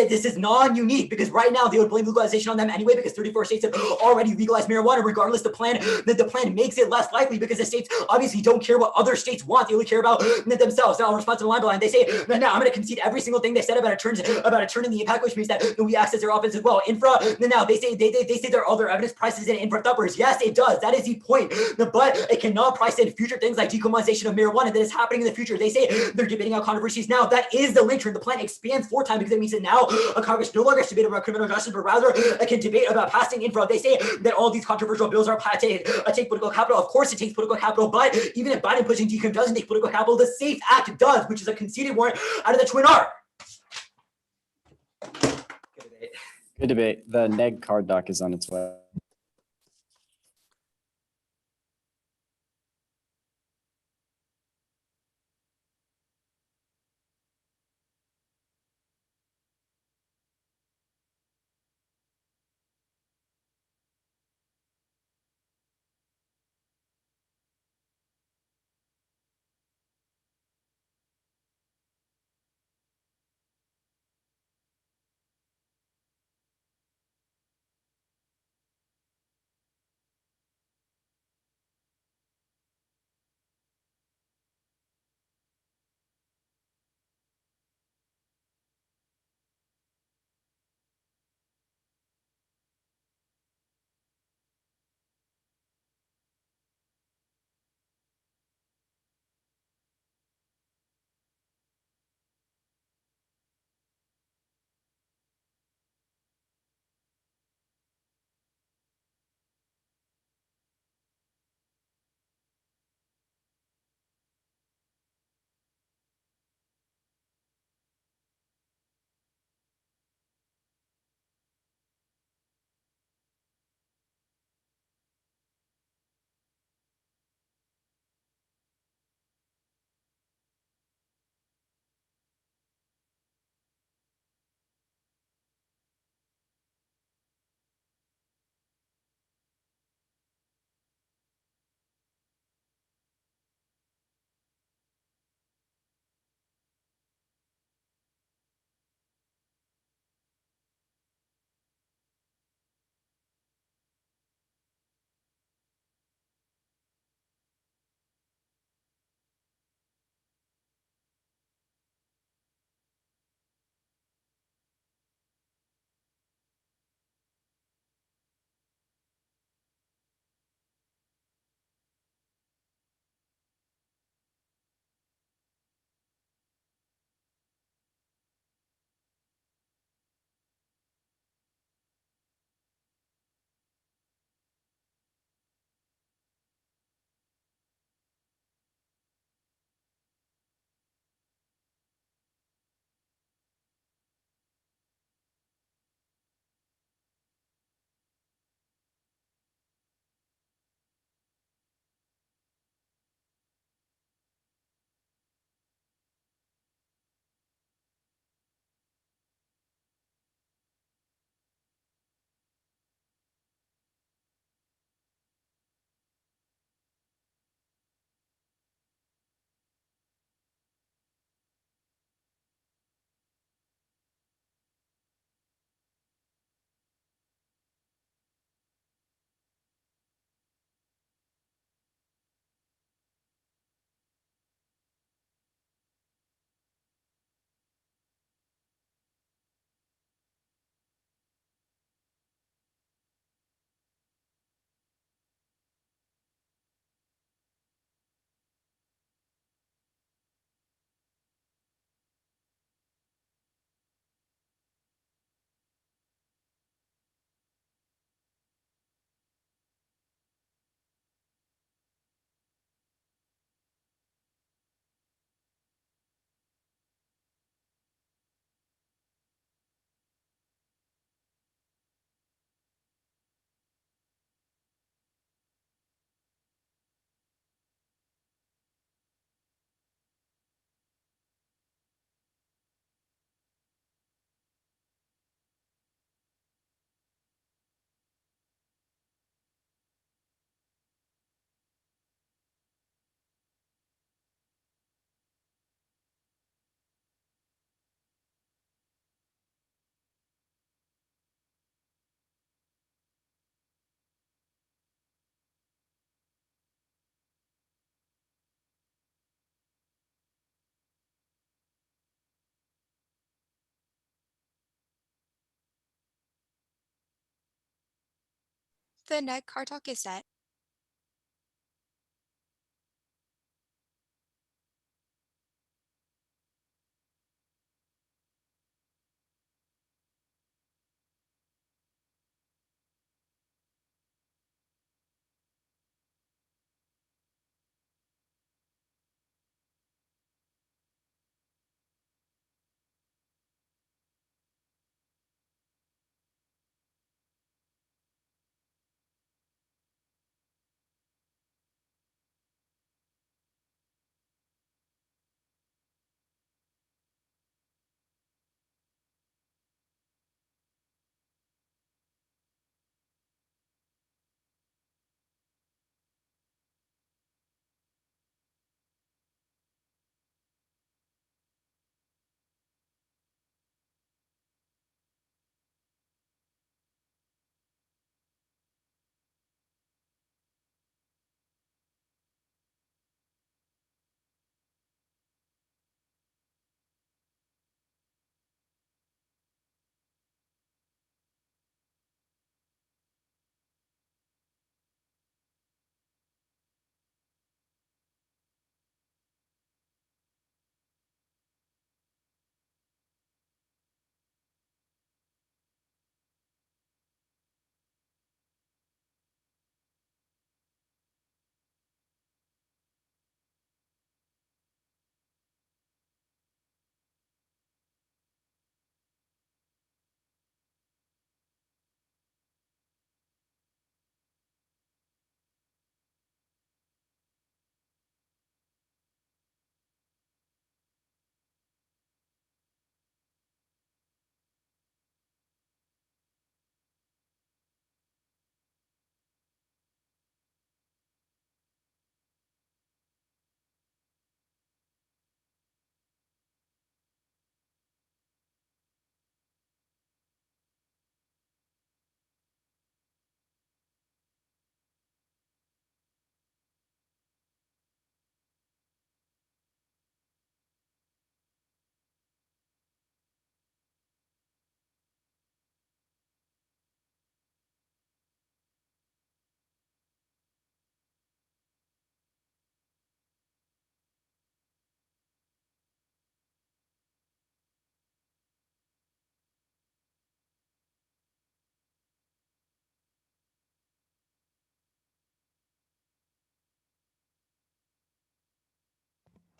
this is non-unique, because right now they would blame legalization on them anyway, because 34 states have already legalized marijuana. Regardless, the plan makes it less likely, because the states obviously don't care what other states want. They only care about themselves. Now, I'll respond to the line by line. They say, now I'm going to concede every single thing they said about a turn in the impact, which means that we access their offense as well. Infra, now they say there are other evidence prices in infra thumpers. Yes, it does. That is the point. But it cannot price in future things like decriminalization of marijuana that is happening in the future. They say they're debating out controversies now. That is the link turn. The plan expands 4 times, because it means that now Congress no longer has to debate about criminal justice, but rather it can debate about passing infra. They say that all these controversial bills are take political capital. Of course it takes political capital, but even if Biden pushing decrim doesn't take political capital, the SAFE Act does, which is a conceded warrant out of the Twin R. Good debate. The neg card doc is on its way. the next car talk is set.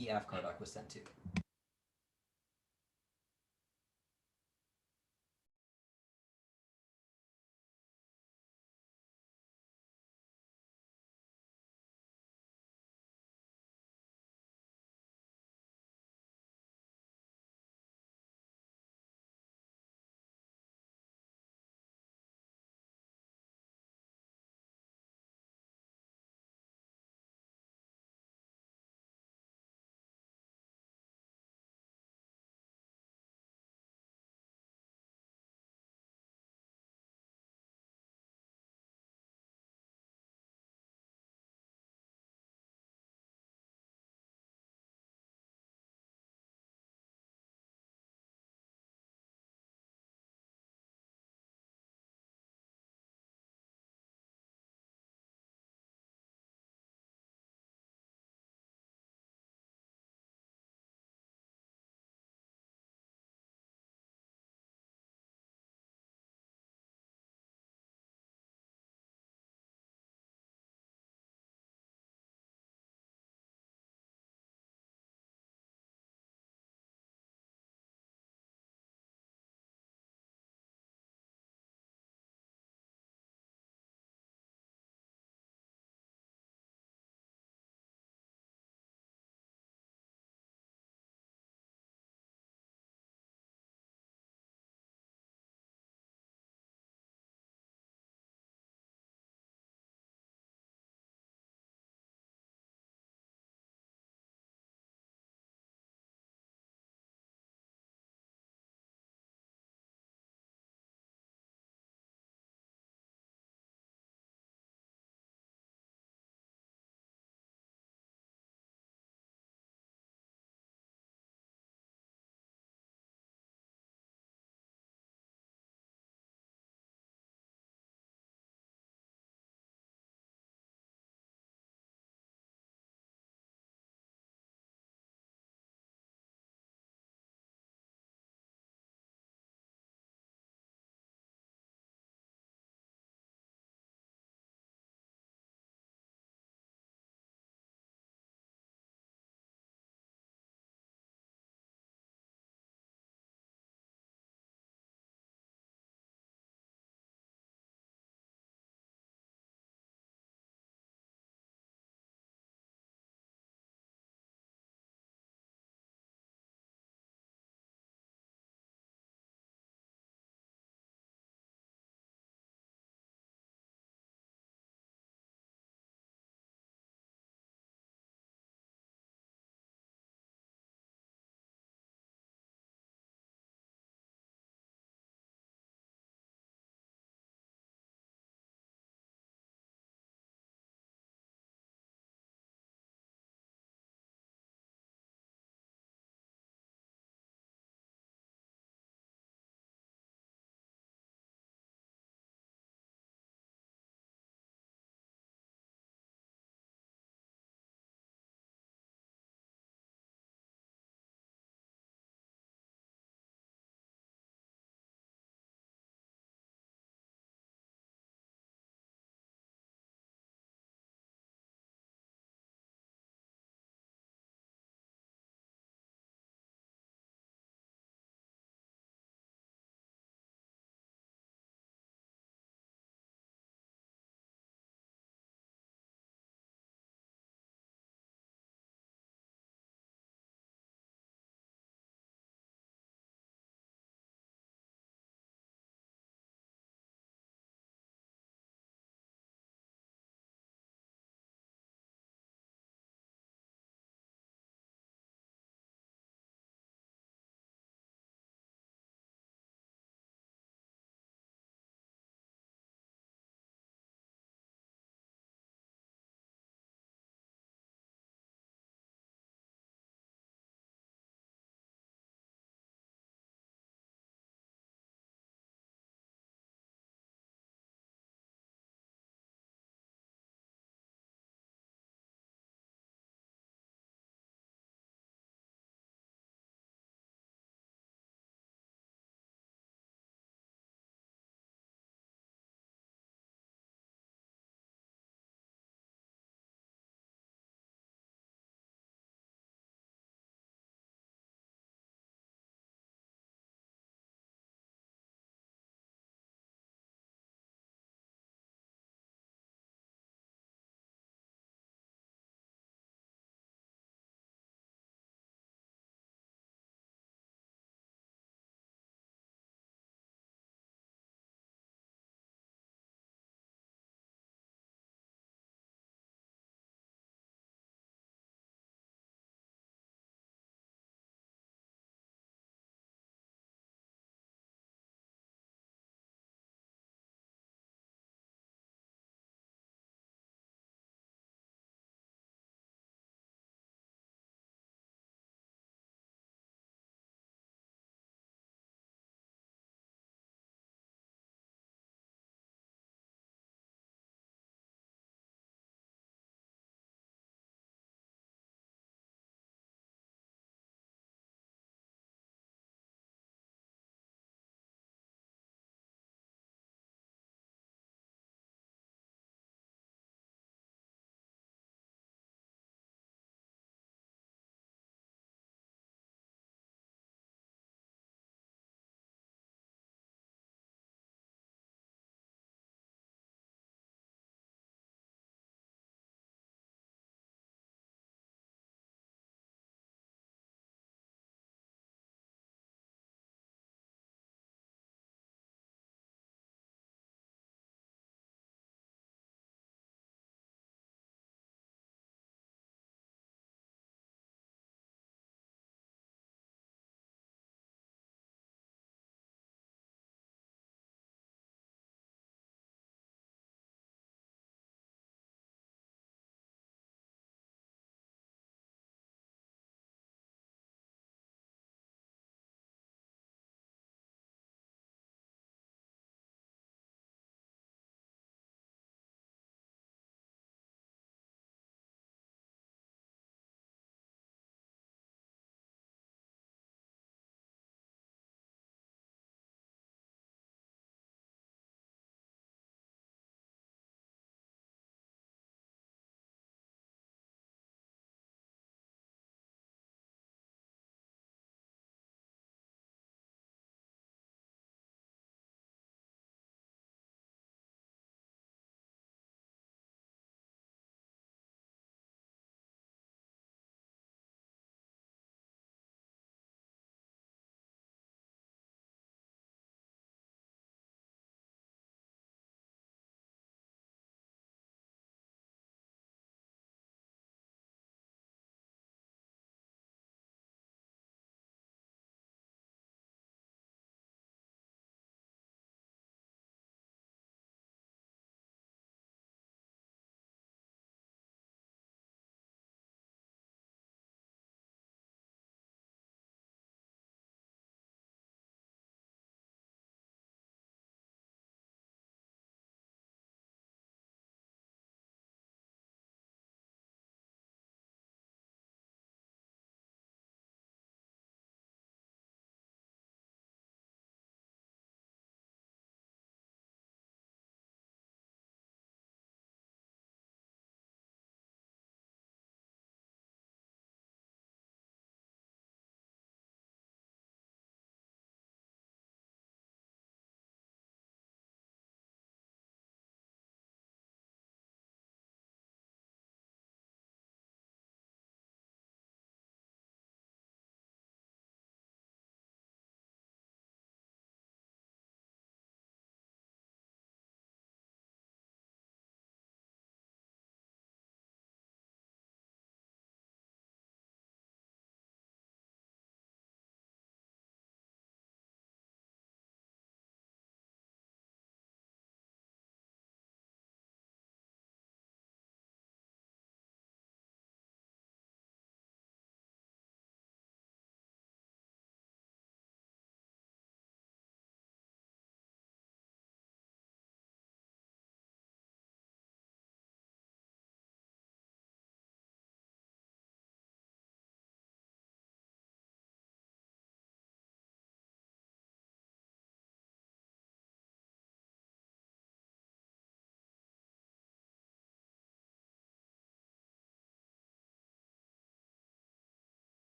The F card doc was sent to.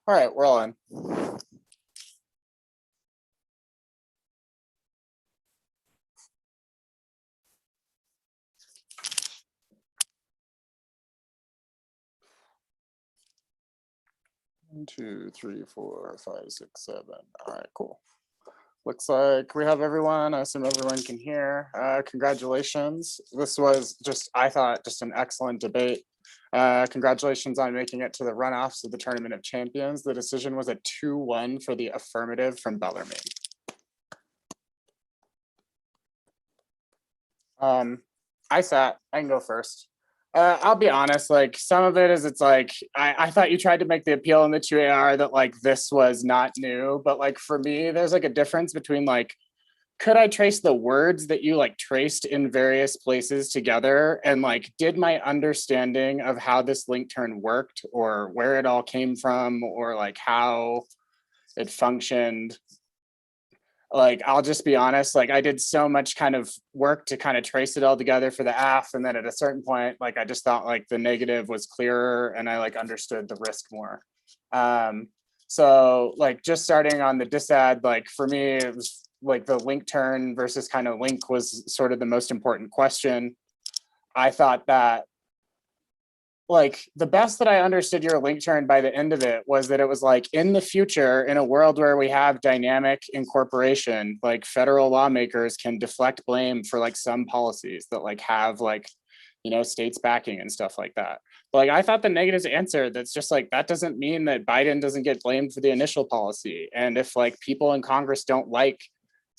All right, we're all in. One, two, three, four, five, six, seven. All right, cool. Looks like we have everyone. I assume everyone can hear. Congratulations. This was just, I thought, just an excellent debate. Congratulations on making it to the runoffs of the Tournament of Champions. The decision was a 2-1 for the affirmative from Bellarmine. I can go first. I'll be honest, like some of it is it's like I thought you tried to make the appeal in the 2AR that like this was not new, but like for me, there's like a difference between like, could I trace the words that you like traced in various places together? And like, did my understanding of how this link turn worked or where it all came from or like how it functioned? Like, I'll just be honest, like I did so much kind of work to kind of trace it all together for the AF. And then at a certain point, like, I just thought like the negative was clearer and I like understood the risk more. So like just starting on the disad, like for me, it was like the link turn versus kind of link was sort of the most important question. I thought that like the best that I understood your link turn by the end of it was that it was like in the future, in a world where we have dynamic incorporation, like federal lawmakers can deflect blame for like some policies that like have like, you know, states backing and stuff like that. But like I thought the negatives answered that's just like that doesn't mean that Biden doesn't get blamed for the initial policy. And if like people in Congress don't like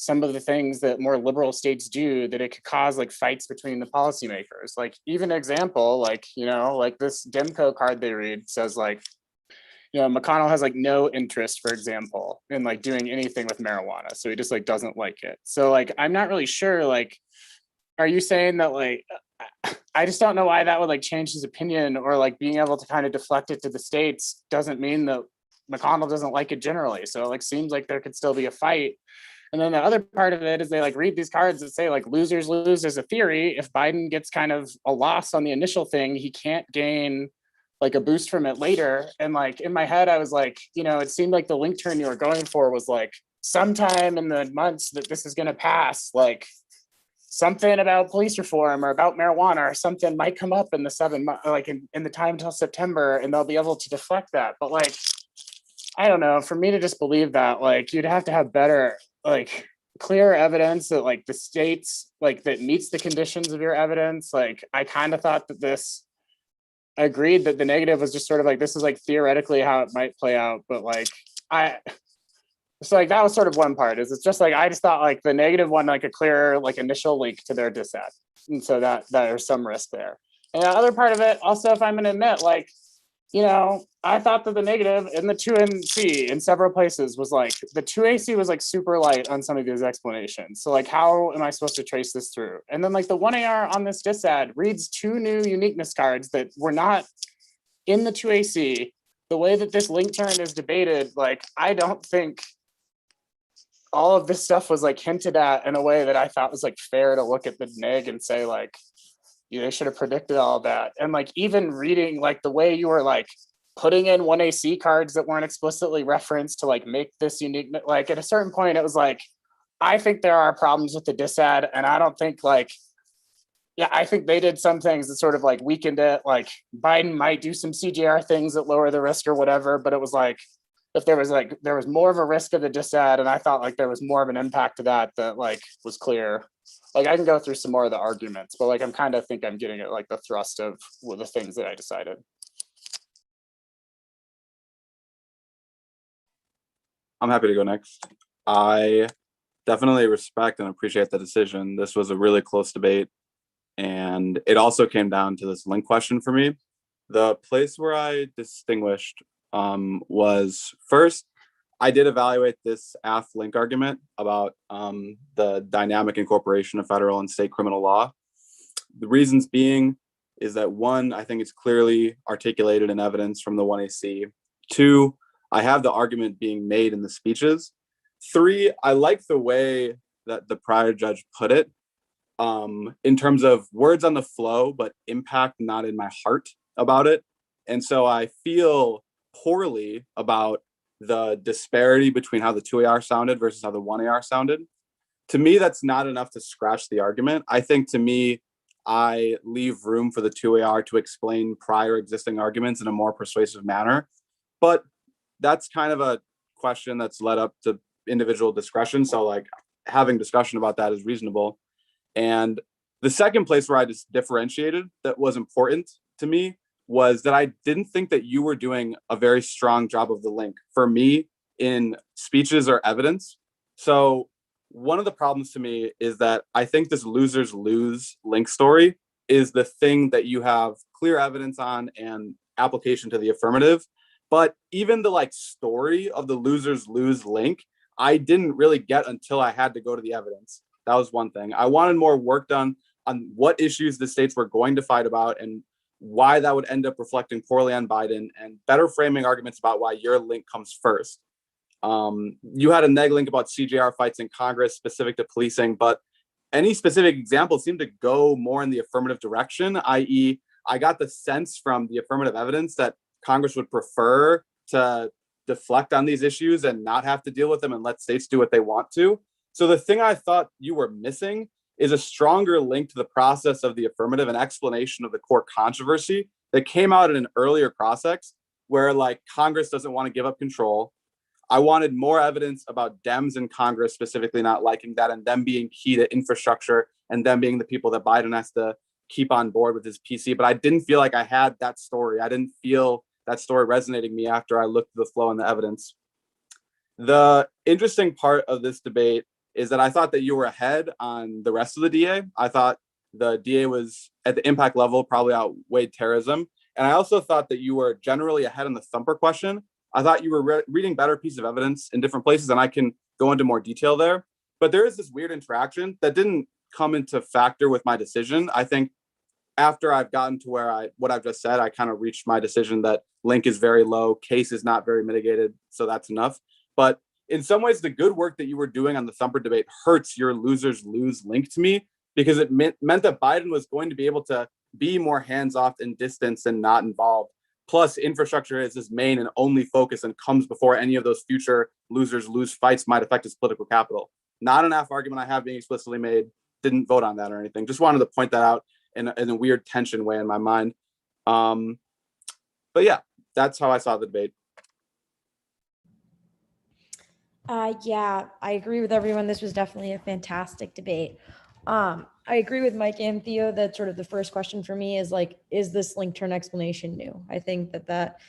some of the things that more liberal states do, that it could cause like fights between the policymakers. Like even example, like, you know, like this Demco card they read says like, you know, McConnell has like no interest, for example, in like doing anything with marijuana. So he just like doesn't like it. So like, I'm not really sure, like, are you saying that like, I just don't know why that would like change his opinion or like being able to kind of deflect it to the states doesn't mean that McConnell doesn't like it generally. So it like seems like there could still be a fight. And then the other part of it is they like read these cards that say like losers lose as a theory. If Biden gets kind of a loss on the initial thing, he can't gain like a boost from it later. And like in my head, I was like, you know, it seemed like the link turn you were going for was like sometime in the months that this is going to pass, like something about police reform or about marijuana or something might come up in the 7 months, like in the time until September, and they'll be able to deflect that. But like, I don't know, for me to just believe that, like you'd have to have better, like clear evidence that like the states, like that meets the conditions of your evidence. Like I kind of thought that this, I agreed that the negative was just sort of like, this is like theoretically how it might play out. But like, so like that was sort of one part is it's just like, I just thought like the negative one, like a clear, like initial link to their dissat. And so that there's some risk there. And the other part of it also, if I'm going to admit, like, you know, I thought that the negative in the 2NC in several places was like the 2AC was like super light on some of these explanations. So like, how am I supposed to trace this through? And then like the 1AR on this dissad reads 2 new uniqueness cards that were not in the 2AC. The way that this link turn is debated, like, I don't think all of this stuff was like hinted at in a way that I thought was like fair to look at the neg and say like, they should have predicted all that. And like even reading like the way you were like putting in 1AC cards that weren't explicitly referenced to like make this unique, like at a certain point it was like, I think there are problems with the dissad, and I don't think like, yeah, I think they did some things that sort of like weakened it. Like Biden might do some CGR things that lower the risk or whatever, but it was like, if there was more of a risk of the dissad, and I thought like there was more of an impact to that like was clear. Like I can go through some more of the arguments, but like I'm kind of think I'm getting at like the thrust of the things that I decided. I'm happy to go next. I definitely respect and appreciate the decision. This was a really close debate, and it also came down to this link question for me. The place where I distinguished was first, I did evaluate this AF link argument about the dynamic incorporation of federal and state criminal law. The reasons being is that one, I think it's clearly articulated in evidence from the 1AC. Two, I have the argument being made in the speeches. Three, I like the way that the prior judge put it in terms of words on the flow, but impact not in my heart about it. And so I feel poorly about the disparity between how the 2AR sounded versus how the 1AR sounded. To me, that's not enough to scratch the argument. I think, to me, I leave room for the 2AR to explain prior existing arguments in a more persuasive manner. But that's kind of a question that's led up to individual discretion. So like having discussion about that is reasonable. And the second place where I just differentiated that was important to me was that I didn't think that you were doing a very strong job of the link for me in speeches or evidence. So one of the problems to me is that I think this losers lose link story is the thing that you have clear evidence on and application to the affirmative. But even the like story of the losers lose link, I didn't really get until I had to go to the evidence. That was one thing. I wanted more work done on what issues the states were going to fight about and why that would end up reflecting poorly on Biden, and better framing arguments about why your link comes first. You had a neg link about CJR fights in Congress specific to policing, but any specific examples seem to go more in the affirmative direction, i.e., I got the sense from the affirmative evidence that Congress would prefer to deflect on these issues and not have to deal with them and let states do what they want to. So the thing I thought you were missing is a stronger link to the process of the affirmative, an explanation of the core controversy that came out in an earlier process where like Congress doesn't want to give up control. I wanted more evidence about Dems in Congress specifically not liking that and them being key to infrastructure and them being the people that Biden has to keep on board with his PC. But I didn't feel like I had that story. I didn't feel that story resonating me after I looked at the flow and the evidence. The interesting part of this debate is that I thought that you were ahead on the rest of the DA. I thought the DA was at the impact level, probably outweighed terrorism. And I also thought that you were generally ahead on the thumper question. I thought you were reading better pieces of evidence in different places, and I can go into more detail there. But there is this weird interaction that didn't come into factor with my decision. I think after I've gotten to where what I've just said, I kind of reached my decision that link is very low, case is not very mitigated, so that's enough. But in some ways, the good work that you were doing on the thumper debate hurts your losers lose link to me, because it meant that Biden was going to be able to be more hands-off and distance and not involved. Plus, infrastructure is his main and only focus and comes before any of those future losers lose fights might affect his political capital. Not an F argument I have being explicitly made. Didn't vote on that or anything. Just wanted to point that out in a weird tension way in my mind. But yeah, that's how I saw the debate. Yeah, I agree with everyone. This was definitely a fantastic debate. I agree with Mike and Theo that sort of the first question for me is like, is this link turn explanation new? I think that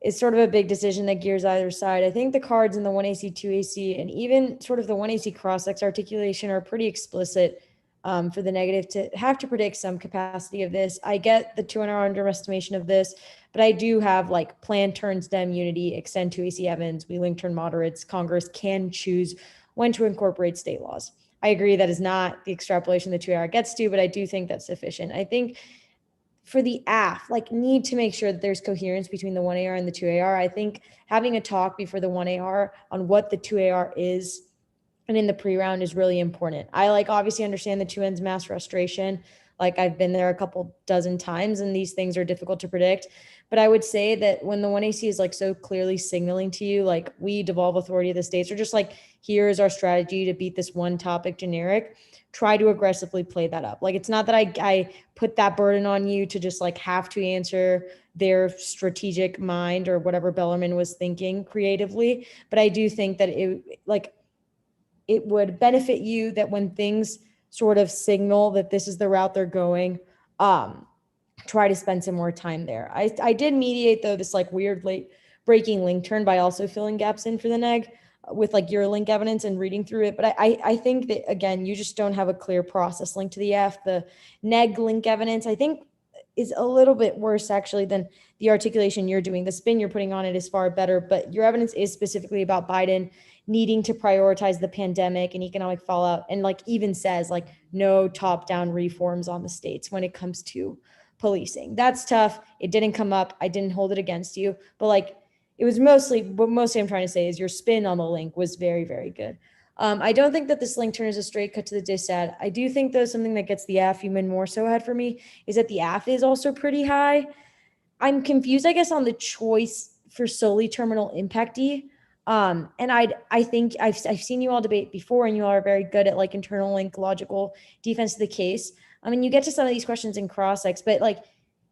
is sort of a big decision that gears either side. I think the cards in the 1AC, 2AC, and even sort of the 1AC cross-X articulation are pretty explicit for the negative to have to predict some capacity of this. I get the 200 underestimation of this, but I do have like plan turns Dem unity, extend 2AC Evans, we link turn moderates. Congress can choose when to incorporate state laws. I agree that is not the extrapolation the 2AR gets to, but I do think that's sufficient. I think for the AF, like need to make sure that there's coherence between the 1AR and the 2AR. I think having a talk before the 1AR on what the 2AR is and in the pre-round is really important. I like obviously understand the 2N's mass frustration. Like I've been there a couple dozen times and these things are difficult to predict. But I would say that when the 1AC is like so clearly signaling to you, like we devolve authority of the states, or just like, here's our strategy to beat this one topic generic, try to aggressively play that up. Like, it's not that I put that burden on you to just like have to answer their strategic mind or whatever Bellarmine was thinking creatively. But I do think that it would benefit you that when things sort of signal that this is the route they're going, try to spend some more time there. I did mediate though this like weird late breaking link turn by also filling gaps in for the neg with like your link evidence and reading through it. But I think that again, you just don't have a clear process link to the F. The neg link evidence, I think, is a little bit worse actually than the articulation you're doing. The spin you're putting on it is far better, but your evidence is specifically about Biden needing to prioritize the pandemic and economic fallout, and like even says like no top-down reforms on the states when it comes to policing. That's tough. It didn't come up. I didn't hold it against you, but like it was mostly I'm trying to say is your spin on the link was very, very good. I don't think that this link turn is a straight cut to the dissad. I do think though something that gets the AF even more so ahead for me is that the AF is also pretty high. I'm confused, I guess, on the choice for solely terminal impactee. And I think I've seen you all debate before, and you all are very good at like internal link logical defense of the case. I mean, you get to some of these questions in cross-ex, but like,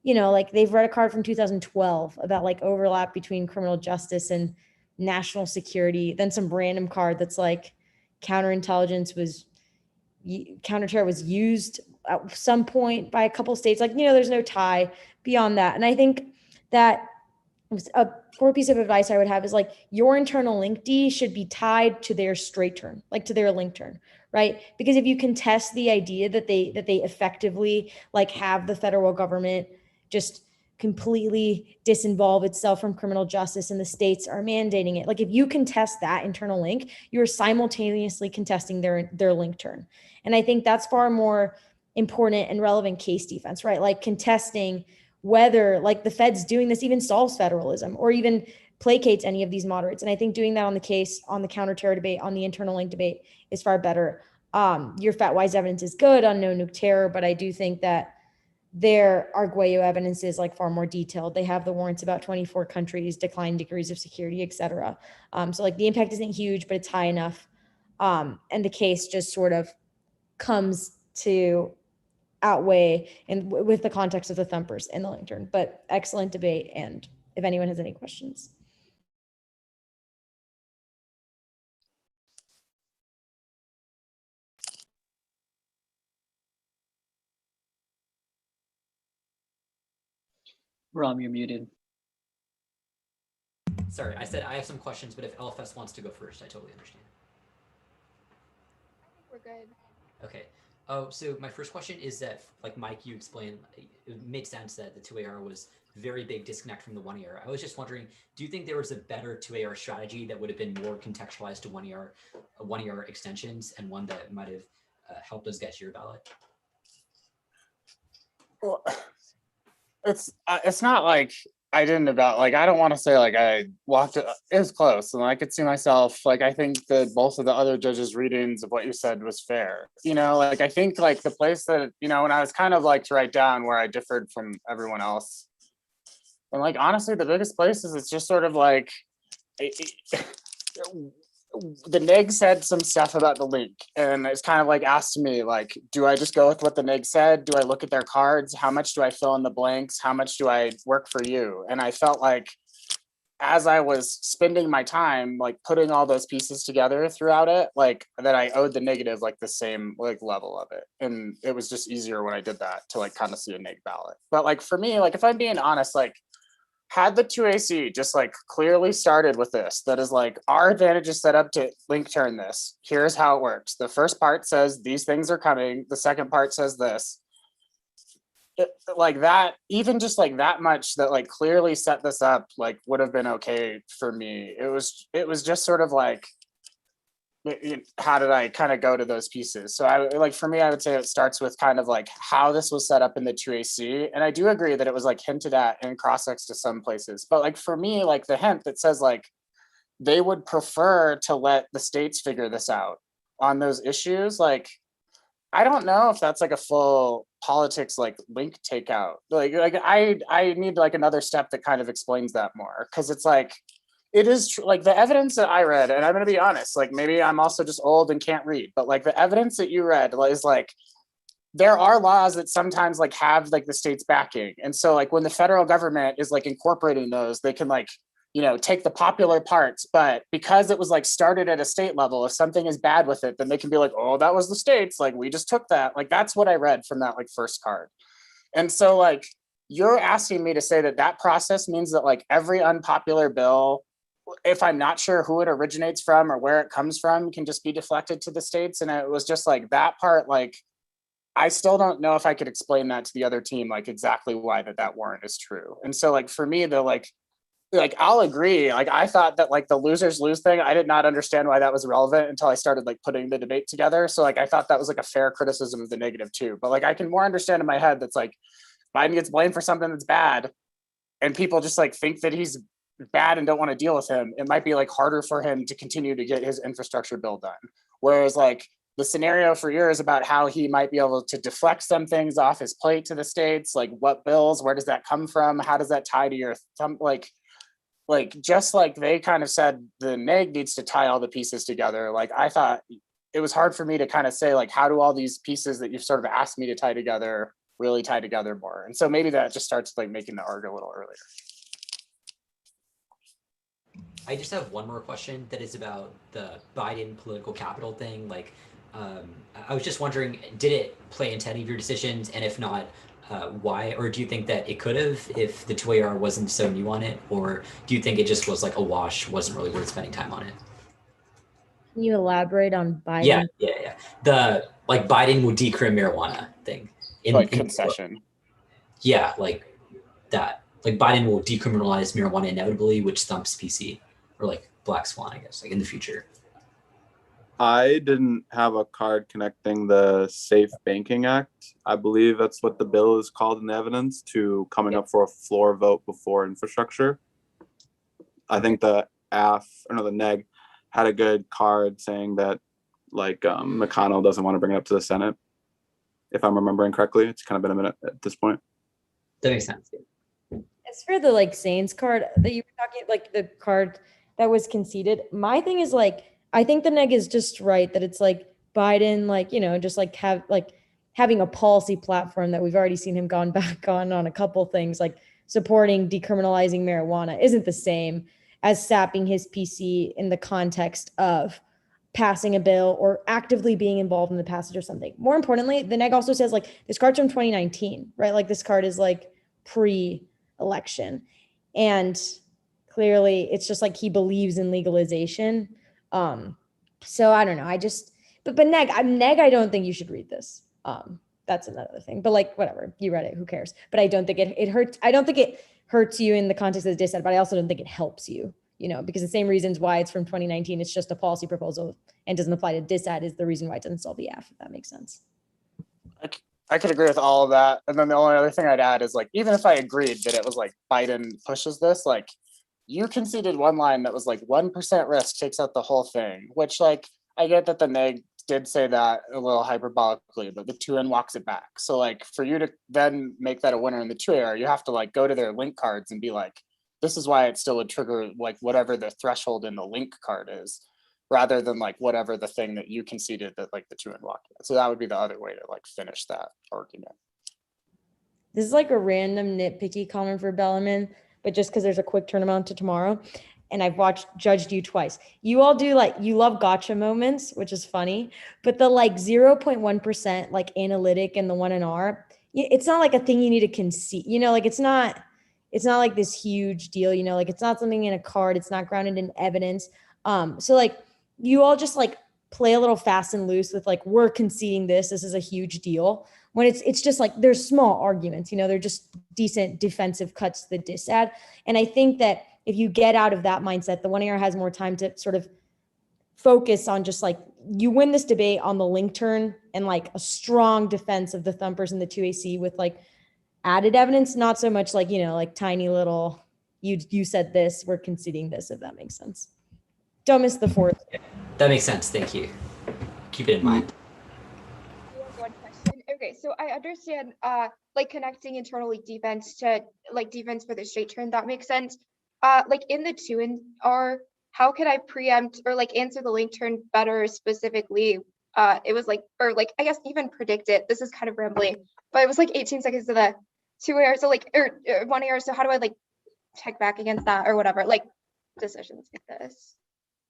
you know, like they've read a card from 2012 about like overlap between criminal justice and national security. Then some random card that's like counterintelligence was counterterror was used at some point by a couple states. Like, you know, there's no tie beyond that. And I think that a core piece of advice I would have is like your internal link D should be tied to their straight turn, like to their link turn, right? Because if you contest the idea that they effectively like have the federal government just completely disinvolve itself from criminal justice and the states are mandating it, like if you contest that internal link, you're simultaneously contesting their link turn. And I think that's far more important and relevant case defense, right? Like contesting whether like the Fed's doing this even solves federalism or even placates any of these moderates. And I think doing that on the case, on the counterterror debate, on the internal link debate is far better. Your FATWise evidence is good on no nuke terror, but I do think that their Arguello evidence is like far more detailed. They have the warrants about 24 countries, declined degrees of security, et cetera. So like the impact isn't huge, but it's high enough. And the case just sort of comes to outweigh and with the context of the thumpers and the lantern. But excellent debate. And if anyone has any questions. Rom, you're muted. Sorry, I said I have some questions, but if LFS wants to go first, I totally understand. We're good. Okay. Oh, so my first question is that, like Mike, you explained, it made sense that the 2AR was very big disconnect from the 1AR. I was just wondering, do you think there was a better 2AR strategy that would have been more contextualized to 1AR extensions and one that might have helped us get to your ballot? Well, it's not like I didn't I don't want to say like I walked it was close and I could see myself, like I think that both of the other judges' readings of what you said was fair, you know, like I think like the place that, you know, when I was kind of like to write down where I differed from everyone else, and like honestly the biggest place is it's just sort of like the neg said some stuff about the link and it's kind of like asked me like, do I just go with what the neg said? Do I look at their cards? How much do I fill in the blanks? How much do I work for you? And I felt like as I was spending my time like putting all those pieces together throughout it, like that I owed the negative like the same like level of it. And it was just easier when I did that to like kind of see a neg ballot. But like for me, like if I'm being honest, like had the 2AC just like clearly started with this, that is like our advantage is set up to link turn this. Here's how it works. The first part says these things are coming. The second part says this. Like that, even just like that much that like clearly set this up, like would have been okay for me. It was just sort of like, how did I kind of go to those pieces? So I like, for me, I would say it starts with kind of like how this was set up in the 2AC. And I do agree that it was like hinted at in cross-ex to some places, but like for me, like the hint that says like, they would prefer to let the states figure this out on those issues. Like, I don't know if that's like a full politics, like link takeout. Like I need like another step that kind of explains that more. Cause it's like, it is true, like the evidence that I read, and I'm gonna be honest, like maybe I'm also just old and can't read, but like the evidence that you read is like, there are laws that sometimes like have like the state's backing. And so like when the federal government is like incorporating those, they can like, you know, take the popular parts, but because it was like started at a state level, if something is bad with it, then they can be like, oh, that was the states, like we just took that. Like that's what I read from that like first card. And so like, you're asking me to say that that process means that like every unpopular bill, if I'm not sure who it originates from or where it comes from, can just be deflected to the states. And it was just like that part, like, I still don't know if I could explain that to the other team, like exactly why that warrant is true. And so like, for me, the like, I'll agree. Like, I thought that like the losers lose thing, I did not understand why that was relevant until I started like putting the debate together. So like, I thought that was like a fair criticism of the negative too, but like, I can more understand in my head that's like, Biden gets blamed for something that's bad and people just like think that he's bad and don't want to deal with him. It might be like harder for him to continue to get his infrastructure bill done. Whereas like the scenario for yours about how he might be able to deflect some things off his plate to the states, like what bills, where does that come from? How does that tie to your thumb? Like, like, just like they kind of said the neg needs to tie all the pieces together, like I thought it was hard for me to kind of say, like, how do all these pieces that you've sort of asked me to tie together really tie together more? And so maybe that just starts like making the arg a little earlier. I just have one more question that is about the Biden political capital thing. Like, I was just wondering, did it play into any of your decisions? And if not, why? Or do you think that it could have if the 2AR wasn't so new on it? Or do you think it just was like a wash, wasn't really worth spending time on it? Can you elaborate on Biden? Yeah. The like Biden would decrim marijuana thing. Like concession. Yeah, like that. Like Biden will decriminalize marijuana inevitably, which thumps PC, or like Black Swan, I guess, like in the future. I didn't have a card connecting the Safe Banking Act. I believe that's what the bill is called in the evidence, to coming up for a floor vote before infrastructure. I think the the neg had a good card saying that like McConnell doesn't want to bring it up to the Senate. If I'm remembering correctly, it's kind of been a minute at this point. That makes sense. As for the like Saints card that you were talking, like the card that was conceded, my thing is like, I think the neg is just right that it's like Biden, like, you know, just like having a policy platform that we've already seen him gone back on a couple things, like supporting decriminalizing marijuana isn't the same as sapping his PC in the context of passing a bill or actively being involved in the passage of something. More importantly, the neg also says like this card's from 2019, right? Like this card is like pre-election. And clearly it's just like he believes in legalization. So I don't know. But neg, I don't think you should read this. That's another thing. But like whatever, you read it, who cares? But I don't think it hurts. I don't think it hurts you in the context of the dissent, but I also don't think it helps you. You know, because the same reasons why it's from 2019, it's just a policy proposal and doesn't apply to dissent is the reason why it doesn't solve the F, if that makes sense. I could agree with all of that. And then the only other thing I'd add is like, even if I agreed that it was like Biden pushes this, like you conceded one line that was like 1% risk takes out the whole thing, which like, I get that the neg did say that a little hyperbolically, but the 2N walks it back. So like for you to then make that a winner in the 2AR, you have to like go to their link cards and be like, this is why it still would trigger like whatever the threshold in the link card is, rather than like whatever the thing that you conceded that like the 2N walked. So that would be the other way to like finish that argument. This is like a random nitpicky comment for Bellarmine, but just because there's a quick turnaround to tomorrow. And I've judged you twice. You all do like, you love gotcha moments, which is funny, but the like 0.1% like analytic and the 1NR, it's not like a thing you need to concede, you know, like it's not like this huge deal, you know, like it's not something in a card. It's not grounded in evidence. So like you all just like play a little fast and loose with like, we're conceding this is a huge deal. When it's just like, there's small arguments, you know, they're just decent defensive cuts to the dissad. And I think that if you get out of that mindset, the 1AR has more time to sort of focus on just like, you win this debate on the link turn and like a strong defense of the thumpers in the 2AC with like added evidence, not so much like, you know, like tiny little, you said this, we're conceding this, if that makes sense. Don't miss the fourth. That makes sense. Thank you. Keep it in mind. One question. Okay, so I understand like connecting internal league defense to like defense for the straight turn, that makes sense. Like in the 2NR, how could I preempt or like answer the link turn better specifically? It was like, or like I guess even predict it. This is kind of rambling, but it was like 18 seconds to the 2AR, so like or 1AR. So how do I like check back against that or whatever? Like decisions like this.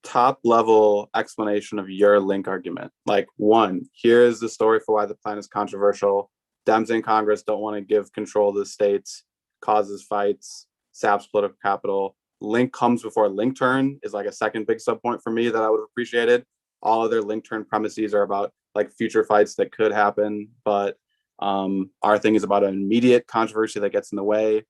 Top level explanation of your link argument. Like, one, here's the story for why the plan is controversial. Dems in Congress don't want to give control to the states, causes fights, saps political capital. Link comes before link turn is like a second big subpoint for me that I would have appreciated. All other link turn premises are about like future fights that could happen, but our thing is about an immediate controversy that gets in the way.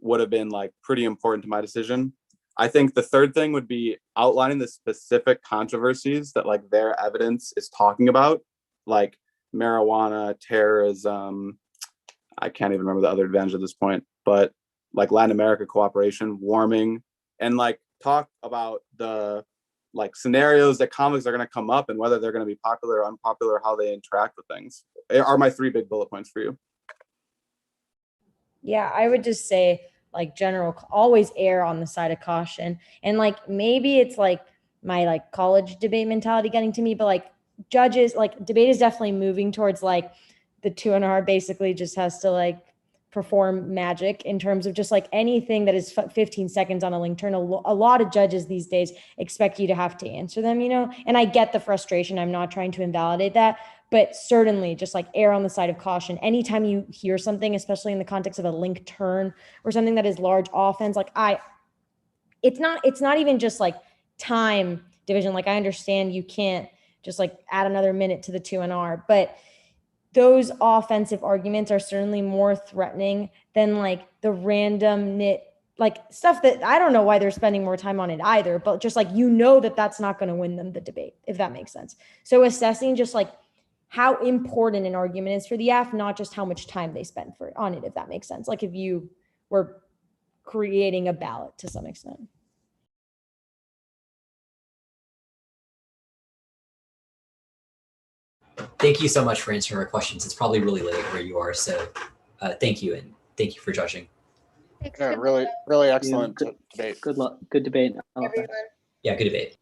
Would have been like pretty important to my decision. I think the third thing would be outlining the specific controversies that like their evidence is talking about, like marijuana, terrorism. I can't even remember the other advantage at this point, but like Latin America cooperation, warming, and like talk about the like scenarios that conflicts are going to come up and whether they're going to be popular or unpopular, how they interact with things. Are my three big bullet points for you. Yeah, I would just say like always err on the side of caution. And like, maybe it's like my like college debate mentality getting to me, but like judges, like debate is definitely moving towards like the 2NR basically just has to like perform magic in terms of just like anything that is 15 seconds on a link turn. A lot of judges these days expect you to have to answer them, you know, and I get the frustration. I'm not trying to invalidate that, but certainly just like err on the side of caution. Anytime you hear something, especially in the context of a link turn or something that is large offense, like it's not even just like time division. Like I understand you can't just like add another minute to the 2NR, but those offensive arguments are certainly more threatening than like the random like stuff that I don't know why they're spending more time on it either, but just like, you know, that's not going to win them the debate, if that makes sense. So assessing just like how important an argument is for the AF, not just how much time they spend on it, if that makes sense. Like if you were creating a ballot to some extent. Thank you so much for answering our questions. It's probably really late where you are, so thank you, and thank you for judging. Yeah, really excellent debate. Good luck. Good debate. Yeah, good debate.